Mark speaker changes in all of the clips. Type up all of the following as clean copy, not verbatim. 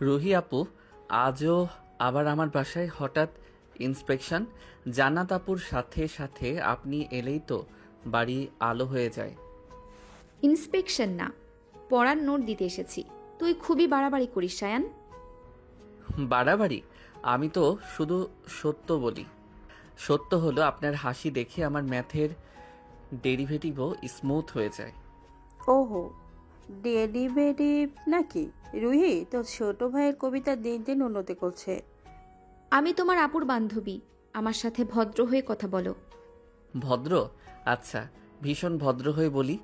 Speaker 1: রুহি আপু, আজও আবার আমার বাসায় হঠাৎ ইন্সপেকশন। জান্নাত আপুর সাথে সাথে আপনি এলেই তো বাড়ি আলো হয়ে যায়।
Speaker 2: ইন্সপেকশন না, পড়ার নোট দিতে এসেছি। তুই খুবই বাড়াবাড়ি করিস সায়ান।
Speaker 1: বাড়াবাড়ি? আমি তো শুধু সত্য বলি। সত্য হলো আপনার হাসি দেখে আমার ম্যাথের ডেরিভেটিভও স্মুথ হয়ে যায়।
Speaker 3: ওহো, ডেরিভেটিভ নাকি? রুহি, তোর ছোট ভাইয়ের কবিতা দিন দিন উন্নতি করছে।
Speaker 2: আমি তোমার আপুর বান্ধবী, আমার সাথে ভদ্র হয়ে কথা বলো।
Speaker 1: ভদ্র? আচ্ছা, ভীষণ ভদ্র হয়ে বলি।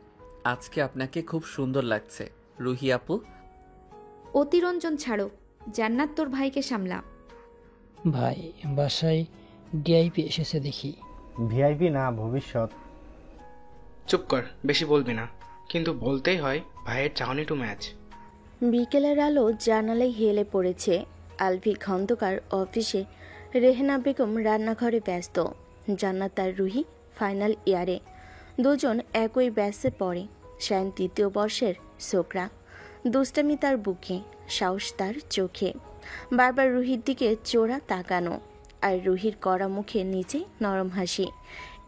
Speaker 1: আজকে আপনাকে খুব সুন্দর লাগছে রুহি আপু।
Speaker 2: অতিরঞ্জন ছাড়ো, জান্নাত তোর ভাইকে সামলা।
Speaker 4: ভাই, বাসায় ডিআইপি এসেছে দেখি।
Speaker 5: ভিআইপি না, ভবিষ্যৎ।
Speaker 6: চুপ কর, বেশি বলবি না। কিন্তু বলতেই হয়, ভাইয়ের চাহনি টু ম্যাচ।
Speaker 7: বিকেলের আলো জানালায় হেলে পড়েছে। আলভি খন্দকার অফিসে, রেহেনা বেগম রান্নাঘরে ব্যস্ত। জান্নাত আর রুহি ফাইনাল ইয়ারে, দুজন একই ব্যাচে পড়ে। শায়ন তৃতীয় বর্ষের ছোকরা। দুষ্টামি তার বুকে, সাহস তার চোখে। বারবার রুহির দিকে চোরা তাকানো, আর রুহির কড়া মুখে নিচে নরম হাসি।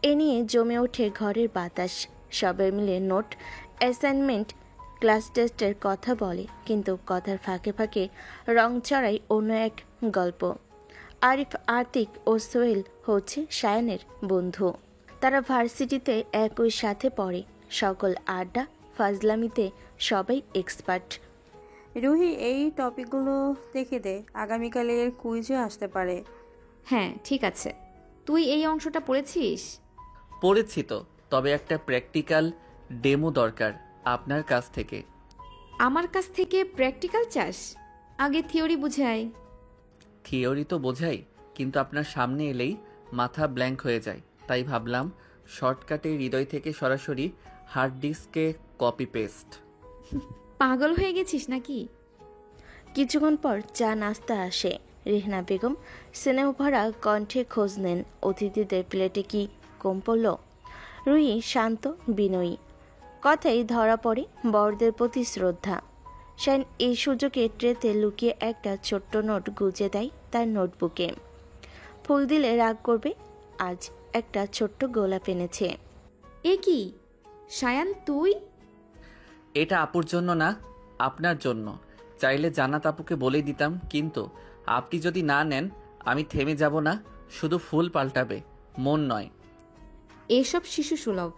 Speaker 7: এ নিয়ে জমে ওঠে ঘরের বাতাস। সবাই মিলে নোট, অ্যাসাইনমেন্ট, ক্লাস টেস্টের কথা বলে, কিন্তু কথার ফাঁকে ফাঁকে রং চড়াই অন্য এক গল্প। আরিফ, আতিক ও সোহেল হচ্ছে শায়নের বন্ধু। তারা ভার্সিটিতে একই সাথে পড়ে। সকল আড্ডা ফাজলামিতে সবাই এক্সপার্ট।
Speaker 3: রুহি, এই টপিকগুলো দেখে দে, আগামীকালের কুইজে আসতে পারে।
Speaker 2: হ্যাঁ ঠিক আছে। তুই এই অংশটা পড়েছিস?
Speaker 1: পড়েছি তো, তবে একটা প্র্যাকটিক্যাল ডেমো দরকার আপনার কাছ থেকে।
Speaker 2: আমার কাছ থেকে প্র্যাকটিক্যাল চাস? আগে থিওরি বুঝাই।
Speaker 1: থিওরি তো বোঝাই, কিন্তু আপনার সামনে এলেই মাথা ব্ল্যাঙ্ক হয়ে যায়। তাই ভাবলাম শর্টকাটে হৃদয় থেকে সরাসরি হার্ড ডিস্কে কপি পেস্ট।
Speaker 2: পাগল হয়ে গেছিস নাকি?
Speaker 7: কিছুক্ষণ পর চা নাস্তা আসে। রেহনা বেগম স্নেহ ভরা কণ্ঠে খোঁজ নেন অতিথিদের প্লেটে কি কম পড়ল। রুহি শান্ত বিনয়ী, কথাই ধরা পড়ে বড়দের প্রতি শ্রদ্ধা। শাইন এই সুযোগে ট্রেতে লুকিয়ে একটা ছোট্ট নোট গুজে দেয় তার নোটবুকে। ফুল দিলে রাগ করবে, আজ একটা ছোট্ট গোলাপ এনেছে।
Speaker 2: এ কি সায়ান, তুই?
Speaker 1: এটা আপুর জন্য না, আপনার জন্য। চাইলে জান্নাত আপুকে বলেই দিতাম, কিন্তু আপনি যদি না নেন আমি থেমে যাব না। শুধু ফুল পাল্টাবে, মন নয়।
Speaker 2: এসব শিশু সুলভ,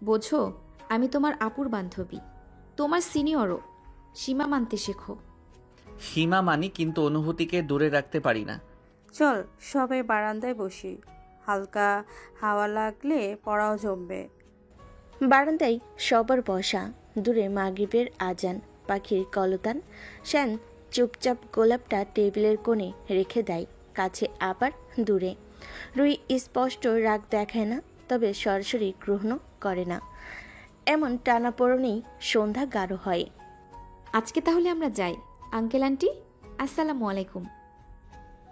Speaker 2: বোঝো? আমি তোমার আপুর বান্ধবী, তোমার সিনিয়রও। সীমা মানতে শেখো।
Speaker 1: সীমা মানি, কিন্তু অনুভূতিকে দূরে রাখতে পারি না।
Speaker 3: চল সবাই বারান্দায় বসি, হালকা হাওয়া লাগলে পড়াও জমবে।
Speaker 7: বারান্দায় সবার বসা। দূরে মাগরিবের আজান, পাখির কলতান। শ্যান চুপচাপ গোলাপটা টেবিলের কোণে রেখে দেয়, কাছে আবার দূরে। রুই স্পষ্ট রাগ দেখায় না, তবে সরাসরি গ্রহণ করে না। এমন টানাপোড়েনেই সন্ধ্যা গাঢ় হয়।
Speaker 2: আজকে তাহলে আমরা যাই। আঙ্কেল আন্টি, আসসালামু আলাইকুম।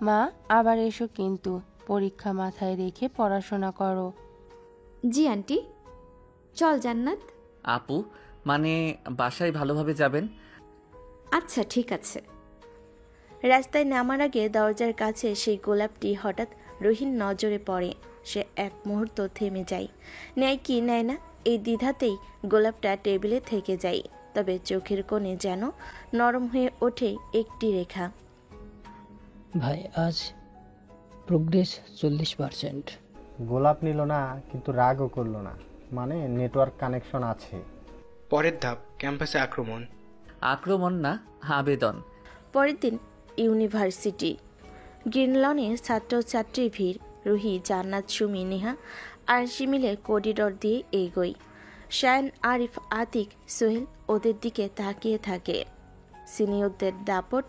Speaker 8: মা, আবার এসো কিন্তু। পরীক্ষা মাথায় রেখে পড়াশোনা করো।
Speaker 2: জি আন্টি। চল জান্নাত।
Speaker 1: আপু, মানে বাসায় ভালোভাবে যাবেন?
Speaker 2: আচ্ছা ঠিক আছে।
Speaker 7: রাস্তায় নামার আগে দরজার কাছে সেই গোলাপটি হঠাৎ রহির নজরে পড়ে। সে এক মুহূর্ত থেমে যায়। নেয় কি নেয় না, এই দ্বিধাতেই গোলাপটা টেবিলে থেকে যায়। তবে চোখের কোণে যেন নরম হয়ে ওঠে একটি রেখা।
Speaker 4: ভাই, আজ প্রোগ্রেস 40%।
Speaker 5: গোলাপ নিল না, কিন্তু রাগও করলো না। মানে নেটওয়ার্ক কানেকশন আছে।
Speaker 6: পরের ধাপ, ক্যাম্পাসে আক্রমণ।
Speaker 1: আক্রমণ না, আবেদন।
Speaker 7: পরের দিন ইউনিভার্সিটি গ্রিনলনে ছাত্রছাত্রীর ভিড়। রুহি, জান্নাত, সুমি, নেহা আর মিলে করিডর দিয়ে এগোয়। শায়ন, আরিফ, আতিক, সোহেল ওদের দিকে তাকিয়ে থাকে। সিনিয়রদের দাপট,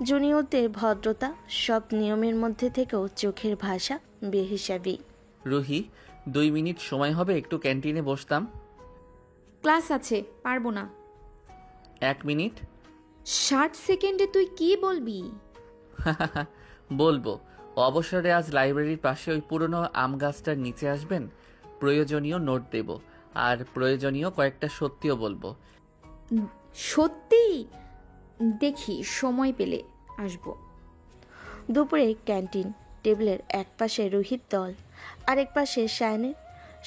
Speaker 7: জুনিয়রদের ভদ্রতা, সব নিয়মের মধ্যে থেকেও চোখের ভাষা বেহিসাবি।
Speaker 1: রুহি, 2 মিনিট সময় হবে? একটু ক্যান্টিনে বসতাম।
Speaker 2: ক্লাস আছে, পারবো না।
Speaker 1: 1 মিনিট।
Speaker 2: 60 সেকেন্ডে তুই কি বলবি?
Speaker 1: বলবো। অবসরে আজ লাইব্রেরির পাশে ওই পুরনো আম গাছটার নিচে আসবেন। প্রয়োজনীয় নোট দেব, আর প্রয়োজনীয় কয়েকটা সত্যিও বলবো।
Speaker 2: সত্যি? দেখি সময় পেলে আসবো।
Speaker 7: দুপুরে ক্যান্টিন, টেবিলের এক পাশে রুহির দল, আরেক পাশে শায়নের।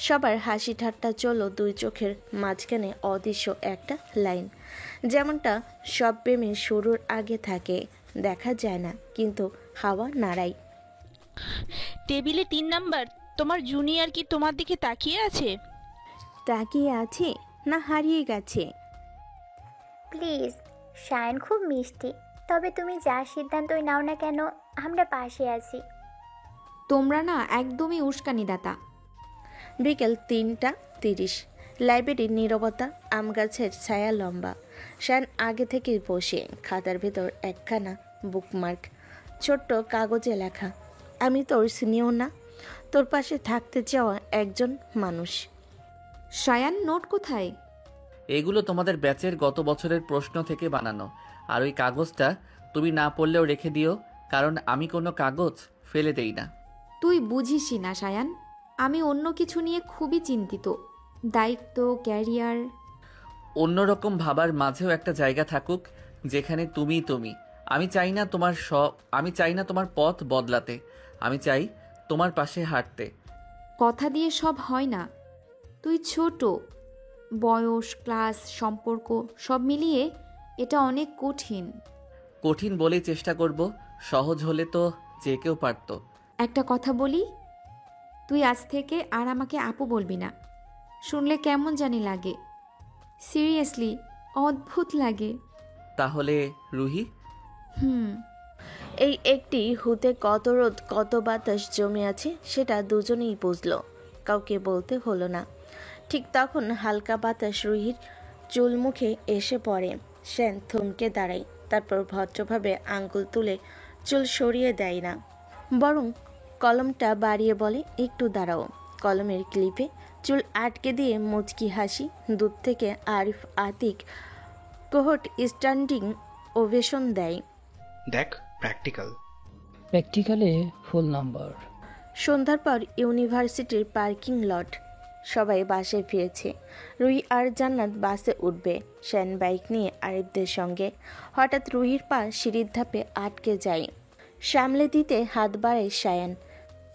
Speaker 7: সবার হাসি ঠাট্টা চলল দুই চোখের মাঝখানে অদৃশ্য একটা লাইন, যেমনটা সব প্রেমের শুরুর আগে থাকে, দেখা যায় না কিন্তু হাওয়া নাড়ায়।
Speaker 9: টেবিলে 3 নাম্বার, তোমার জুনিয়র কি তোমার দিকে তাকিয়ে আছে?
Speaker 7: তাকিয়ে আছে না হারিয়ে গেছে?
Speaker 10: প্লিজ, শায়ন খুব মিষ্টি, তবে তুমি যা সিদ্ধান্তই নাও না কেন আমরা পাশে আছি।
Speaker 2: তোমরা না একদমই উস্কানিদাতা।
Speaker 7: বিকেল 3:30, লাইব্রেরির নীরবতা, আম গাছের ছায়া লম্বা। শায়ন আগে থেকেই বসে, খাতার ভেতর একখানা বুকমার্ক, ছোট্ট কাগজে লেখা, আমি তোর সিনিয়র না, তোর পাশে থাকতে চাওয়া একজন মানুষ।
Speaker 2: শায়ান, নোট কোথায়?
Speaker 1: এগুলো তোমাদের ব্যাচের গত বছরের প্রশ্ন থেকে বানানো। আর ওই কাগজটা তুমি না পড়লেও রেখে দিও, কারণ আমি কোনো কাগজ ফেলে দেই না।
Speaker 2: তুই বুঝিসই না শায়ান, আমি অন্য কিছু নিয়ে খুবই চিন্তিত। দায়িত্ব, ক্যারিয়ার।
Speaker 1: অন্যরকম ভাবার মাঝেও একটা জায়গা থাকুক যেখানে তুমি। আমি চাই না তোমার পথ বদলাতে। আমি চাই তোমার পাশে হাঁটতে।
Speaker 2: কথা দিয়ে সব হয় না। তুই ছোট, বয়স, ক্লাস, সম্পর্ক সব মিলিয়ে এটা অনেক কঠিন।
Speaker 1: কঠিন বলেই চেষ্টা করব, সহজ হলে তো যে কেউ পারতো।
Speaker 2: একটা কথা বলি, তুই আজ থেকে আর আমাকে আপু বলবি না। শুনলে কেমন জানি লাগে, সিরিয়াসলি অদ্ভুত লাগে।
Speaker 1: তাহলে রুহি?
Speaker 7: এই একটি হুতে কত রোদ কত বাতাস জমে আছে সেটা দুজনেই বুঝলো, কাউকে বলতে হলো না। ঠিক তখন হালকা বাতাস রুহির চুল মুখে এসে পড়ে। সেন থমকে দাঁড়ায়, তারপর ভদ্রভাবে আঙ্গুল তুলে চুল সরিয়ে দেয় না, বরং কলমটা বাড়িয়ে বলে, একটু দাঁড়াও। কলমের ক্লিপে চুল আটকে দিয়ে মুচকি হাসি। দূর থেকে আরিফ আতিক কোহট স্ট্যান্ডিং ওভেশন দেয়।
Speaker 6: দেখ, প্র্যাকটিক্যাল।
Speaker 4: প্র্যাকটিক্যালে ফুল নাম্বার।
Speaker 7: সন্ধ্যার পর ইউনিভার্সিটির পার্কিং লট, সবাই বাসে ফিরেছে। রুহি আর জান্নাত বাসে উঠবে, শ্যান বাইক নিয়ে আরিফদের সঙ্গে। হঠাৎ রুহির পা সিঁড়ির ধাপে আটকে যায়, সামলে দিতে হাত বাড়ায় শায়ান।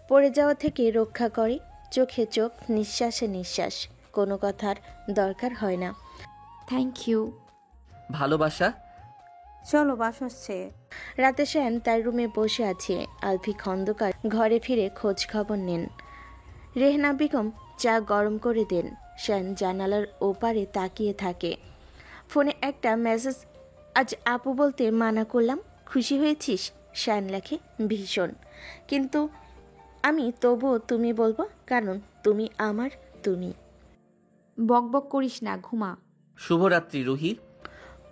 Speaker 7: পড়ে যাওয়া থেকে রক্ষা করে, চোখে চোখ, নিঃশ্বাসে নিঃশ্বাস, কোনো কথার দরকার হয় না।
Speaker 2: Thank you.
Speaker 1: ভালোবাসা।
Speaker 3: চলো বাস হচ্ছে।
Speaker 7: রাতে শ্যান তার রুমে বসে আছে। আলফি খন্দকার ঘরে ফিরে খোঁজ খবর নেন। রেহনা বেগম চা গরম করে দেন। শ্যান জানালার ওপারে তাকিয়ে থাকে। ফোনে একটা মেসেজ, আজ আপু বলতে মানা করলাম, খুশি হয়েছিস? শ্যান লেখে, ভীষণ, কিন্তু আমি তবুও তুমি বলবো, কারণ তুমি আমার তুমি।
Speaker 2: বকবক করিস না, ঘুমা।
Speaker 1: শুভরাত্রি রুহি।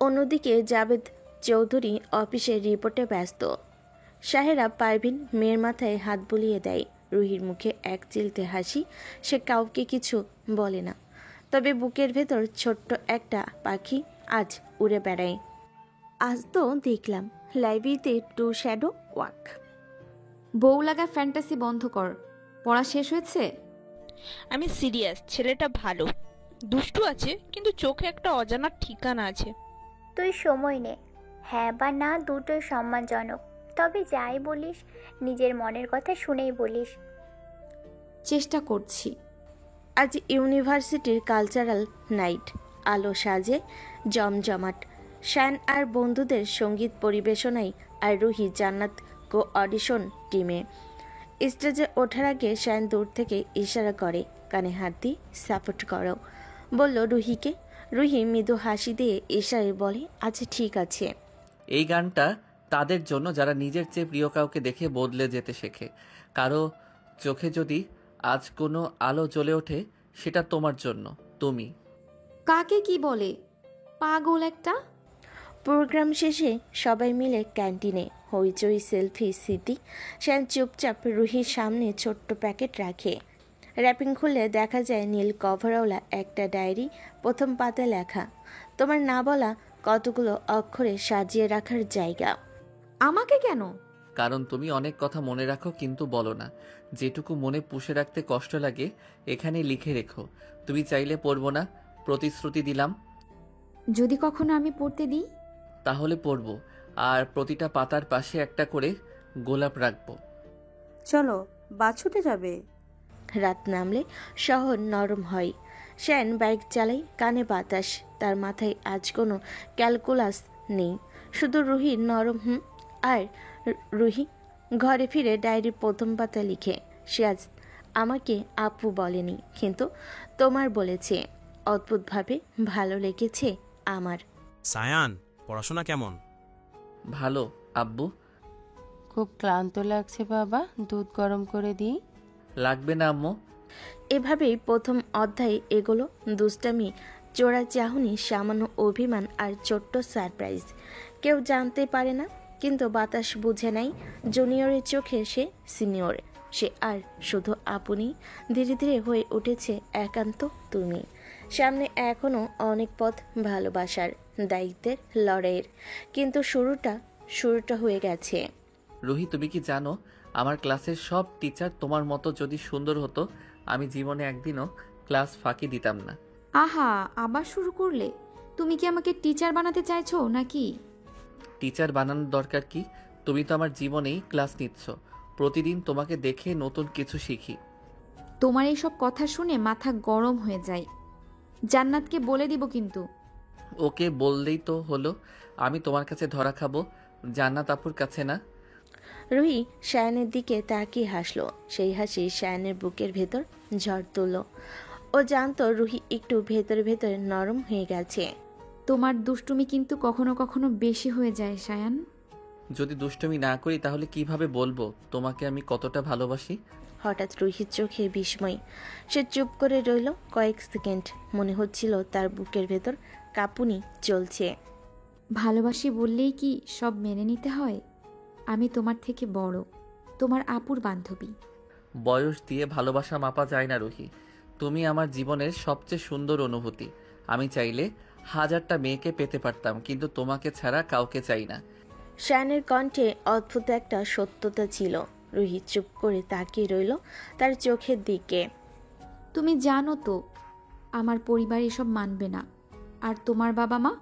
Speaker 7: অন্যদিকে জাবেদ চৌধুরী অফিসের রিপোর্টে ব্যস্ত। শাহেরা পারভিন মেয়ের মাথায় হাত বুলিয়ে দেয়। রুহির মুখে এক চিলতে হাসি, সে কাউকে কিছু বলে না, তবে বুকের ভেতর ছোট্ট একটা পাখি আজ উড়ে বেড়ায়। আজ তো দেখলাম লাইব্রেরিতে 2 শ্যাডো ওয়াক।
Speaker 2: বউ লাগা ফ্যান্টাসি বন্ধ কর। পড়া শেষ হয়েছে?
Speaker 9: আমি সিরিয়াস, ছেলেটা ভালো, দুষ্টু আছে, কিন্তু চোখে একটা অজানা ঠিকানা আছে।
Speaker 10: তুই সময় নে, হ্যাঁ বা না দুটোই সম্মানজনক, তবে যাই বলিস নিজের মনের কথা শুনেই বলিস।
Speaker 2: চেষ্টা করছি।
Speaker 7: আজ ইউনিভার্সিটির কালচারাল নাইট, আলো সাজে জমজমাট। শ্যান আর বন্ধুদের সঙ্গীত পরিবেশনায়, আর রুহি জান্নাত কো অডিশন টিমে। স্টেজে ওঠার আগে শ্যান দূর থেকে ইশারা করে, কানে হাত দিয়ে সাপোর্ট করো বলল রুহিকে। রুহি মৃদু হাসি দিয়ে ইশারায় বলে, আচ্ছা ঠিক আছে।
Speaker 1: এই গানটা তাদের জন্য যারা নিজের চেয়ে প্রিয় কাউকে দেখে বদলে যেতে শেখে। কারো চোখে যদি আজ কোনো আলো জ্বলে ওঠে, সেটা তোমার জন্য, তুমি।
Speaker 2: কাকে কি বলে, পাগল একটা।
Speaker 7: প্রোগ্রাম শেষে সবাই মিলে ক্যান্টিনে, হইচই, সেলফি, স্মৃতি। শ্যান চুপচাপ রুহির সামনে ছোট্ট প্যাকেট রাখে। র্যাপিং খুলে দেখা যায় নীল কভারওয়ালা একটা ডায়েরি, প্রথম পাতে লেখা, তোমার না বলা কতগুলো অক্ষরে সাজিয়ে রাখার জায়গা।
Speaker 2: আমাকে কেন?
Speaker 1: কারণ তুমি অনেক কথা মনে রাখো কিন্তু বলো না। যেটুকু মনে পুষে রাখতে কষ্ট লাগে এখানে লিখে রেখো। তুমি চাইলে পড়বো না, প্রতিশ্রুতি দিলাম।
Speaker 2: যদি কখনো আমি পড়তে দিই?
Speaker 1: তাহলে পরবো। আর প্রতিটা পাতার পাশে একটা করে গোলাপ রাখবো।
Speaker 3: চলো বাস ছুটে যাবে।
Speaker 7: রাত নামলে শহর নরম হয়। শ্যান বাইক চালাই, কানে বাতাস। তার মাথায় আজ কোনো ক্যালকুলাস নেই, শুধু রুহির নরম আর রুহি ঘরে ফিরে ডায়েরির প্রথম পাতা লিখে, সে আজ আমাকে আপু বলেনি, কিন্তু তোমার বলেছে। অদ্ভুতভাবে ভালো লেগেছে আমার।
Speaker 11: সায়ান, পড়াশোনা কেমন?
Speaker 1: ভালো আব্বু।
Speaker 8: খুব ক্লান্ত লাগছে বাবা, দুধ গরম করে দিই?
Speaker 1: লাগবে না আম্মু।
Speaker 7: এভাবেই প্রথম অধ্যায় এগুলো। দুষ্টামি, চোরা চাহনি, সামান্য অভিমান আর ছোট্ট সারপ্রাইজ। কেউ জানতে পারে না, কিন্তু বাতাস বুঝে নাই জুনিয়রের চোখে সে সিনিয়র। সে আর শুধু আপনি, ধীরে ধীরে হয়ে উঠেছে একান্ত তুমি। সামনে এখনো অনেক পথ ভালোবাসার, দায়িত্বের, লড়াইয়ের, কিন্তু শুরুটা হয়ে গেছে।
Speaker 1: রুহি, তুমি কি জানো আমার ক্লাসের সব টিচার তোমার মতো যদি সুন্দর হতো, আমি জীবনে একদিনও ক্লাস ফাঁকি দিতাম না।
Speaker 2: আহা, আবার শুরু করলে? তুমি কি আমাকে টিচার বানাতে চাইছো নাকি?
Speaker 1: টিচার বানানোর দরকার কি? তুমি তো আমার জীবনেই ক্লাস নিচ্ছ। প্রতিদিন তোমাকে দেখে নতুন কিছু শিখি।
Speaker 2: তোমার এইসব কথা শুনে মাথা গরম হয়ে যায়। জান্নাতকে বলে দিব কিন্তু।
Speaker 1: ওকে বললেই তো হলো। আমি তোমার কাছে ধরা খাবো, জান্নাত আপুর কাছে না।
Speaker 7: রুহি শায়ানের দিকে তাকিয়ে হাসলো। সেই হাসি শায়ানের বুকের ভেতর ঝড় তুলল। ও জানতো রুহি একটু ভেতরে ভেতরে নরম হয়ে গেছে।
Speaker 2: তোমার দুষ্টুমি কিন্তু কখনো কখনো বেশি হয়ে যায় শায়ান।
Speaker 1: যদি দুষ্টুমি না করি তাহলে কিভাবে বলবো তোমাকে আমি কতটা ভালোবাসি?
Speaker 7: হঠাৎ রুহির চোখে বিস্ময়। সে চুপ করে রইল কয়েক সেকেন্ড। মনে হচ্ছিল তার বুকের ভেতর কাঁপুনি চলছে।
Speaker 2: ভালোবাসি বললেই কি সব মেনে নিতে হয়? আমি তোমার থেকে বড়, তোমার আপুর বান্ধবী।
Speaker 1: বয়স দিয়ে ভালোবাসা মাপা যায় না রুহি। তুমি আমার জীবনের সবচেয়ে সুন্দর অনুভূতি। আমি চাইলে 1000টা মেয়েকে পেতে পারতাম, কিন্তু তোমাকে ছাড়া কাউকে চাই না।
Speaker 7: শায়ানের কণ্ঠে অদ্ভুত একটা সত্যতা ছিল। রুহি চুপ করে তাকিয়ে রইল তার চোখের দিকে।
Speaker 2: তুমি জানো তো আমার পরিবার এসব মানবে না, আর তোমার বাবা মা,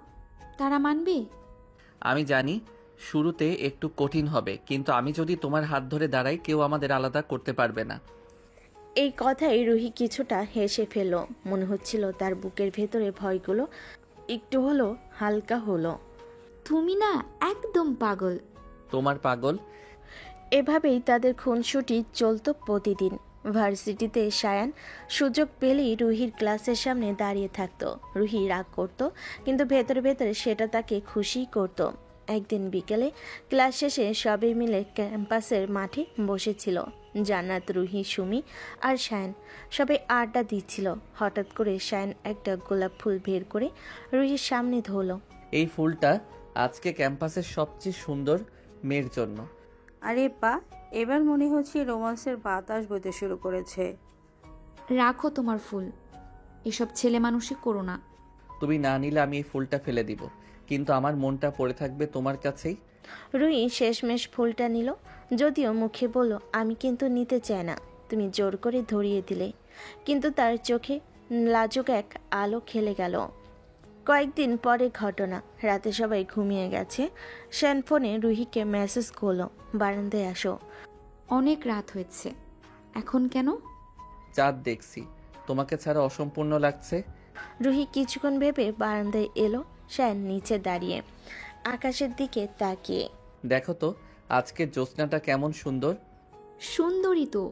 Speaker 2: তারা মানবে?
Speaker 1: আমি জানি শুরুতে একটু কঠিন হবে, কিন্তু আমি যদি তোমার হাত ধরে দাঁড়াই, কেউ আমাদের আলাদা করতে পারবে না।
Speaker 7: এই কথাই রুহি কিছুটা হেসে ফেলল। মনে হচ্ছিল তার বুকের ভেতরে ভয়গুলো একটু হলো হালকা হলো।
Speaker 2: তুমি না একদম পাগল।
Speaker 1: তোমার পাগল?
Speaker 7: এভাবেই তাদের খুনসুটি চলত প্রতিদিন। ভার্সিটিতে শায়ান সুযোগ পেলেই রুহির ক্লাসের সামনে দাঁড়িয়ে থাকতো। রুহি রাগ করত, কিন্তু ভেতরে ভেতরে সেটা তাকে খুশি করত। একদিন বিকেলে ক্লাস শেষে সবাই মিলে ক্যাম্পাসের মাঠে বসেছিল। জান্নাত, রুহি, সুমি আর শায়ান সবাই আড্ডা দিচ্ছিল। হঠাৎ করে শায়ান একটা গোলাপ ফুল বের করে রুহির সামনে ধরল।
Speaker 1: এই ফুলটা আজকে ক্যাম্পাসের সবচেয়ে সুন্দর মেয়ের জন্য।
Speaker 3: আরে বা, এবার মনে হচ্ছে রোমান্সের বাতাস বইতে শুরু করেছে।
Speaker 2: রাখো তোমার ফুল, এসব ছেলে মানুষই করো না।
Speaker 1: তুমি না নিলে আমি এই ফুলটা ফেলে দিব, কিন্তু আমার মনটা পড়ে থাকবে তোমার কাছেই।
Speaker 7: রুহি শেষমেশ ফুলটা নিল, যদিও মুখে বলল আমি কিন্তু নিতে চাই না। তুমি জোর করে ধরিয়ে দিলে, কিন্তু তার চোখে লাজুক এক আলো খেলে গেল। কয়েকদিন পরে ঘটনা। রাতে সবাই ঘুমিয়ে গেছে। শ্যান ফোনে রুহিকে মেসেজ করলো, বারান্দায় আসো।
Speaker 2: অনেক রাত হয়েছে, এখন কেন?
Speaker 1: চাঁদ দেখছি, তোমাকে ছাড়া অসম্পূর্ণ লাগছে।
Speaker 7: রুহি কিছুক্ষণ ভেবে বারান্দায় এলো। শ্যান নিচে দাঁড়িয়ে আকাশের দিকে তাকিয়ে।
Speaker 1: দেখো তো আজকের জ্যোৎস্নাটা কেমন সুন্দর।
Speaker 2: সুন্দরী তো,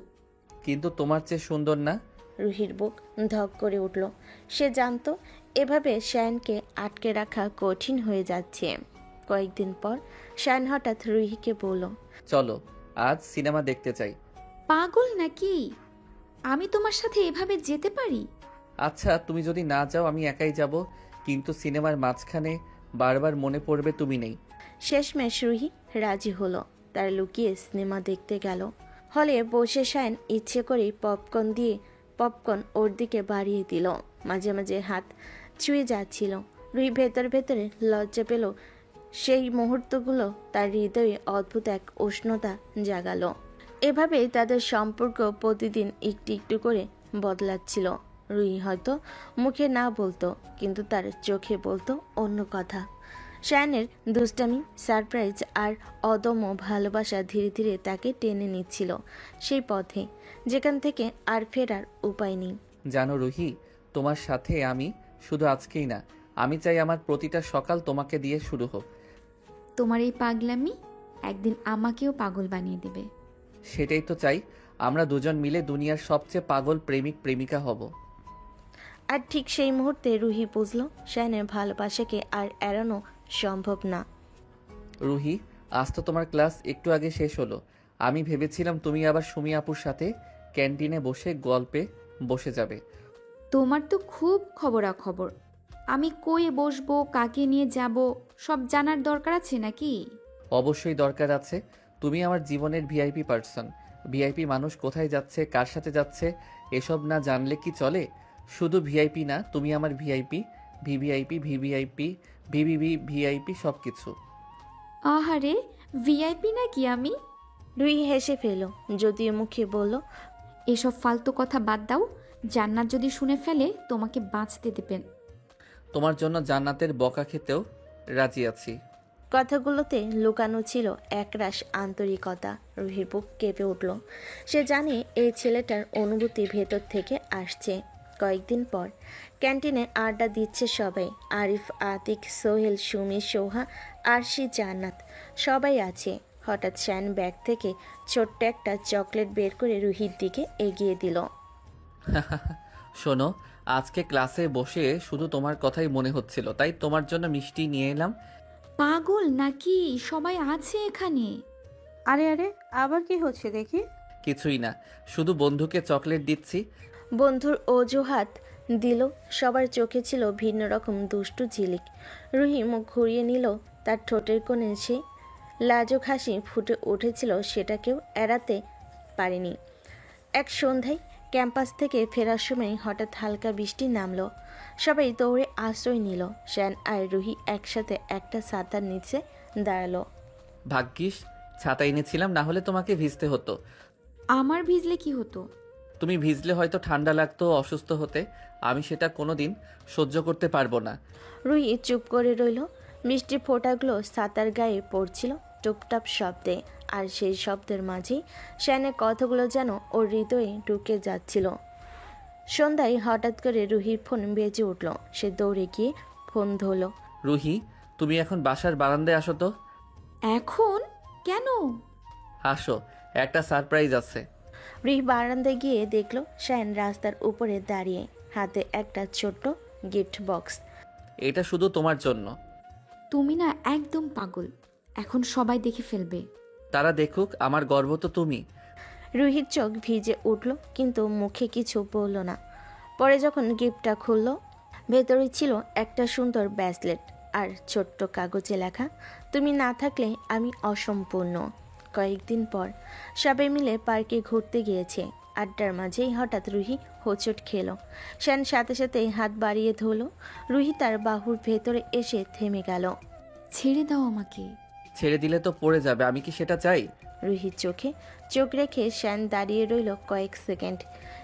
Speaker 1: কিন্তু তোমার চেয়ে সুন্দর না।
Speaker 7: রুহির বুক ধক করে উঠল। সে জানতো এভাবে শ্যানকে আটকে রাখা কঠিন হয়ে যাচ্ছে। কয়েকদিন পর শ্যান হঠাৎ রুহিকে বলল,
Speaker 1: চলো আজ সিনেমা দেখতে চাই।
Speaker 2: পাগল নাকি? আমি তোমার সাথে এভাবে যেতে পারি?
Speaker 1: আচ্ছা তুমি যদি না যাও আমি একাই যাব, কিন্তু সিনেমার মাঝখানে বারবার মনে পড়বে তুমি নেই।
Speaker 7: শেষমেশ রুহি রাজি হলো। তার লুকিয়ে সিনেমা দেখতে গেল। হলে বসে শায়ন ইচ্ছে করেই পপকর্ন ওর দিকে বাড়িয়ে দিল। মাঝে মাঝে হাত ছুঁয়ে যাচ্ছিল। রুহি ভেতর ভেতরে লজ্জা পেল। সেই মুহূর্তগুলো তার হৃদয়ে অদ্ভুত এক উষ্ণতা জাগালো। এভাবেই তাদের সম্পর্ক প্রতিদিন একটু একটু করে বদলাচ্ছিল। রুহি হয়তো মুখে না বলতো, কিন্তু তার চোখে বলতো অন্য কথা। শায়ানের দুষ্টামি, সারপ্রাইজ আর অদম্য ভালোবাসা ধীরে ধীরে তাকে টেনে নিচ্ছিল সেই পথে যেখান থেকে আর ফেরার উপায় নেই।
Speaker 1: জানো রুহি, তোমার সাথে আমি শুধু আজকেই না, আমি চাই আমার প্রতিটা সকাল তোমাকে দিয়ে শুরু হোক।
Speaker 2: তোমার এই পাগলামি একদিন আমাকেও পাগল বানিয়ে দেবে।
Speaker 1: সেটাই তো চাই, আমরা দুজন মিলে দুনিয়ার সবচেয়ে পাগল প্রেমিক প্রেমিকা হব।
Speaker 7: আর ঠিক সেই মুহূর্তে রুহি বুঝল শায়ানের ভালোবাসাকে আর এড়ানো সম্ভব না।
Speaker 1: রুহি, আজ তো তোমার ক্লাস একটু আগে শেষ হলো। আমি ভেবেছিলাম তুমি আবার সুমি আপুর সাথে ক্যান্টিনে বসে গল্পে বসে যাবে।
Speaker 2: তোমার তো খুব খবরাখবর। আমি কই বসবো, কাকে নিয়ে যাব, সব জানার দরকার আছে নাকি?
Speaker 1: অবশ্যই দরকার আছে। তুমি আমার জীবনের ভিআইপি পার্সন। ভিআইপি মানুষ কোথায় যাচ্ছে, কার সাথে যাচ্ছে, এসব না জানলে কি চলে? শুধু ভিআইপি না, তুমি আমার VIP, VVIP, VVIP, VVV, VIP, সব কিছু।
Speaker 2: আহারে, ভিআইপি নাকি আমি?
Speaker 7: রুহি হেসে ফেল, যদিও মুখে বলল,
Speaker 2: এসব ফালতু কথা বাদ দাও। জান্নাত যদি শুনে ফেলে তোমাকে বাঁচতে দেবেন।
Speaker 1: তোমার জন্য জান্নাতের বকা খেতেও রাজি আছি।
Speaker 7: কথাগুলোতে লুকানো ছিল একরাশ আন্তরিকতা। রুহির বুক কেঁপে উঠল। সে জানে এই ছেলেটার অনুভূতি ভেতর থেকে আসছে। কয়েকদিন পর ক্যান্টিনে আড্ডা দিচ্ছে সবাই। আরিফ, আতিক, সোহেল, সুমি, সোহা, আরশি, জান্নাত সবাই আছে। হঠাৎ শায়ান ব্যাগ থেকে ছোট্ট একটা চকলেট বের করে রুহির দিকে এগিয়ে দিল।
Speaker 1: শোনো, আজকে ক্লাসে বসে শুধু তোমার কথাই মনে হচ্ছিল, তাই তোমার জন্য মিষ্টি নিয়ে এলাম।
Speaker 2: পাগল নাকি? সবাই আছে এখানে।
Speaker 3: আরে আরে, আবার কি হচ্ছে দেখি?
Speaker 1: কিছুই না, শুধু বন্ধুকে চকলেট দিচ্ছি।
Speaker 7: বন্ধুর অজুহাত দিল। সবার চোখে ছিল ভিন্ন রকম দুষ্টু ঝিলিক। রুহি মুখ ঘুরিয়ে নিল। তার ঠোঁটের কোণে সে লাজুক হাসি ফুটে উঠেছিল, সেটাকেও এড়াতে পারেনি। এক সন্ধ্যায় ক্যাম্পাস থেকে ফেরার সময় হঠাৎ হালকা বৃষ্টি নামলো। সবাই দৌড়ে আশ্রয় নিল। শায়ান আর রুহি একসাথে একটা ছাতার নিচে দাঁড়ালো।
Speaker 1: ভাগ্যিস ছাতা এনেছিলাম, না হলে তোমাকে ভিজতে হতো।
Speaker 2: আমার ভিজলে কি হতো?
Speaker 1: তুমি ভিজলে হয়তো ঠান্ডা লাগতো, অসুস্থ হতে। আমি সেটা কোনোদিন সহ্য করতে পারবো না।
Speaker 7: রুহি চুপ করে রইল। মিষ্টির ফোঁটাগুলো ছাতার গায়ে পড়ছিল টুপটাপ শব্দে। আর সেই শব্দের মাঝেই শায়ানের কথাগুলো যেন ওর হৃদয়ে ঢুকে যাচ্ছিল। সন্ধ্যায় হঠাৎ করে রুহির ফোন বেজে উঠল। সে দৌড়ে গিয়ে ফোন ধরল।
Speaker 1: রুহি, তুমি এখন বাসার বারান্দায় আসো তো।
Speaker 2: এখন? কেন?
Speaker 1: আসো, একটা সারপ্রাইজ আছে।
Speaker 7: রুহি বারান্দায় গিয়ে দেখল শায়ান রাস্তার উপরে দাঁড়িয়ে, হাতে একটা ছোট্ট গিফট বক্স।
Speaker 1: এটা শুধু তোমার জন্য।
Speaker 2: তুমি না একদম পাগল। এখন সবাই দেখে ফেলবে।
Speaker 1: তারা দেখুক, আমার গর্ব তো তুমি।
Speaker 7: রুহির চোখ ভিজে উঠল, কিন্তু মুখে কিছু বলল না। পরে যখন গিফটটা খুলল, ভেতরে ছিল একটা সুন্দর ব্রেসলেট আর ছোট্ট কাগজে লেখা, তুমি না থাকলে আমি অসম্পূর্ণ। কয়েকদিন পর সবাই মিলে পার্কে ঘুরতে গিয়েছে। আড্ডার মাঝেই হঠাৎ রুহি হোঁচট খেল। শায়ান সাথে সাথে হাত বাড়িয়ে ধরল। রুহি তার বাহুর ভেতরে এসে থেমে গেল।
Speaker 2: ছেড়ে দাও আমাকে।
Speaker 1: ছেড়ে দিলে তো পড়ে যাবে, আমি কি সেটা চাই?
Speaker 7: রুহির চোখে চোখ রেখে শায়ান দাঁড়িয়ে রইল কয়েক সেকেন্ড।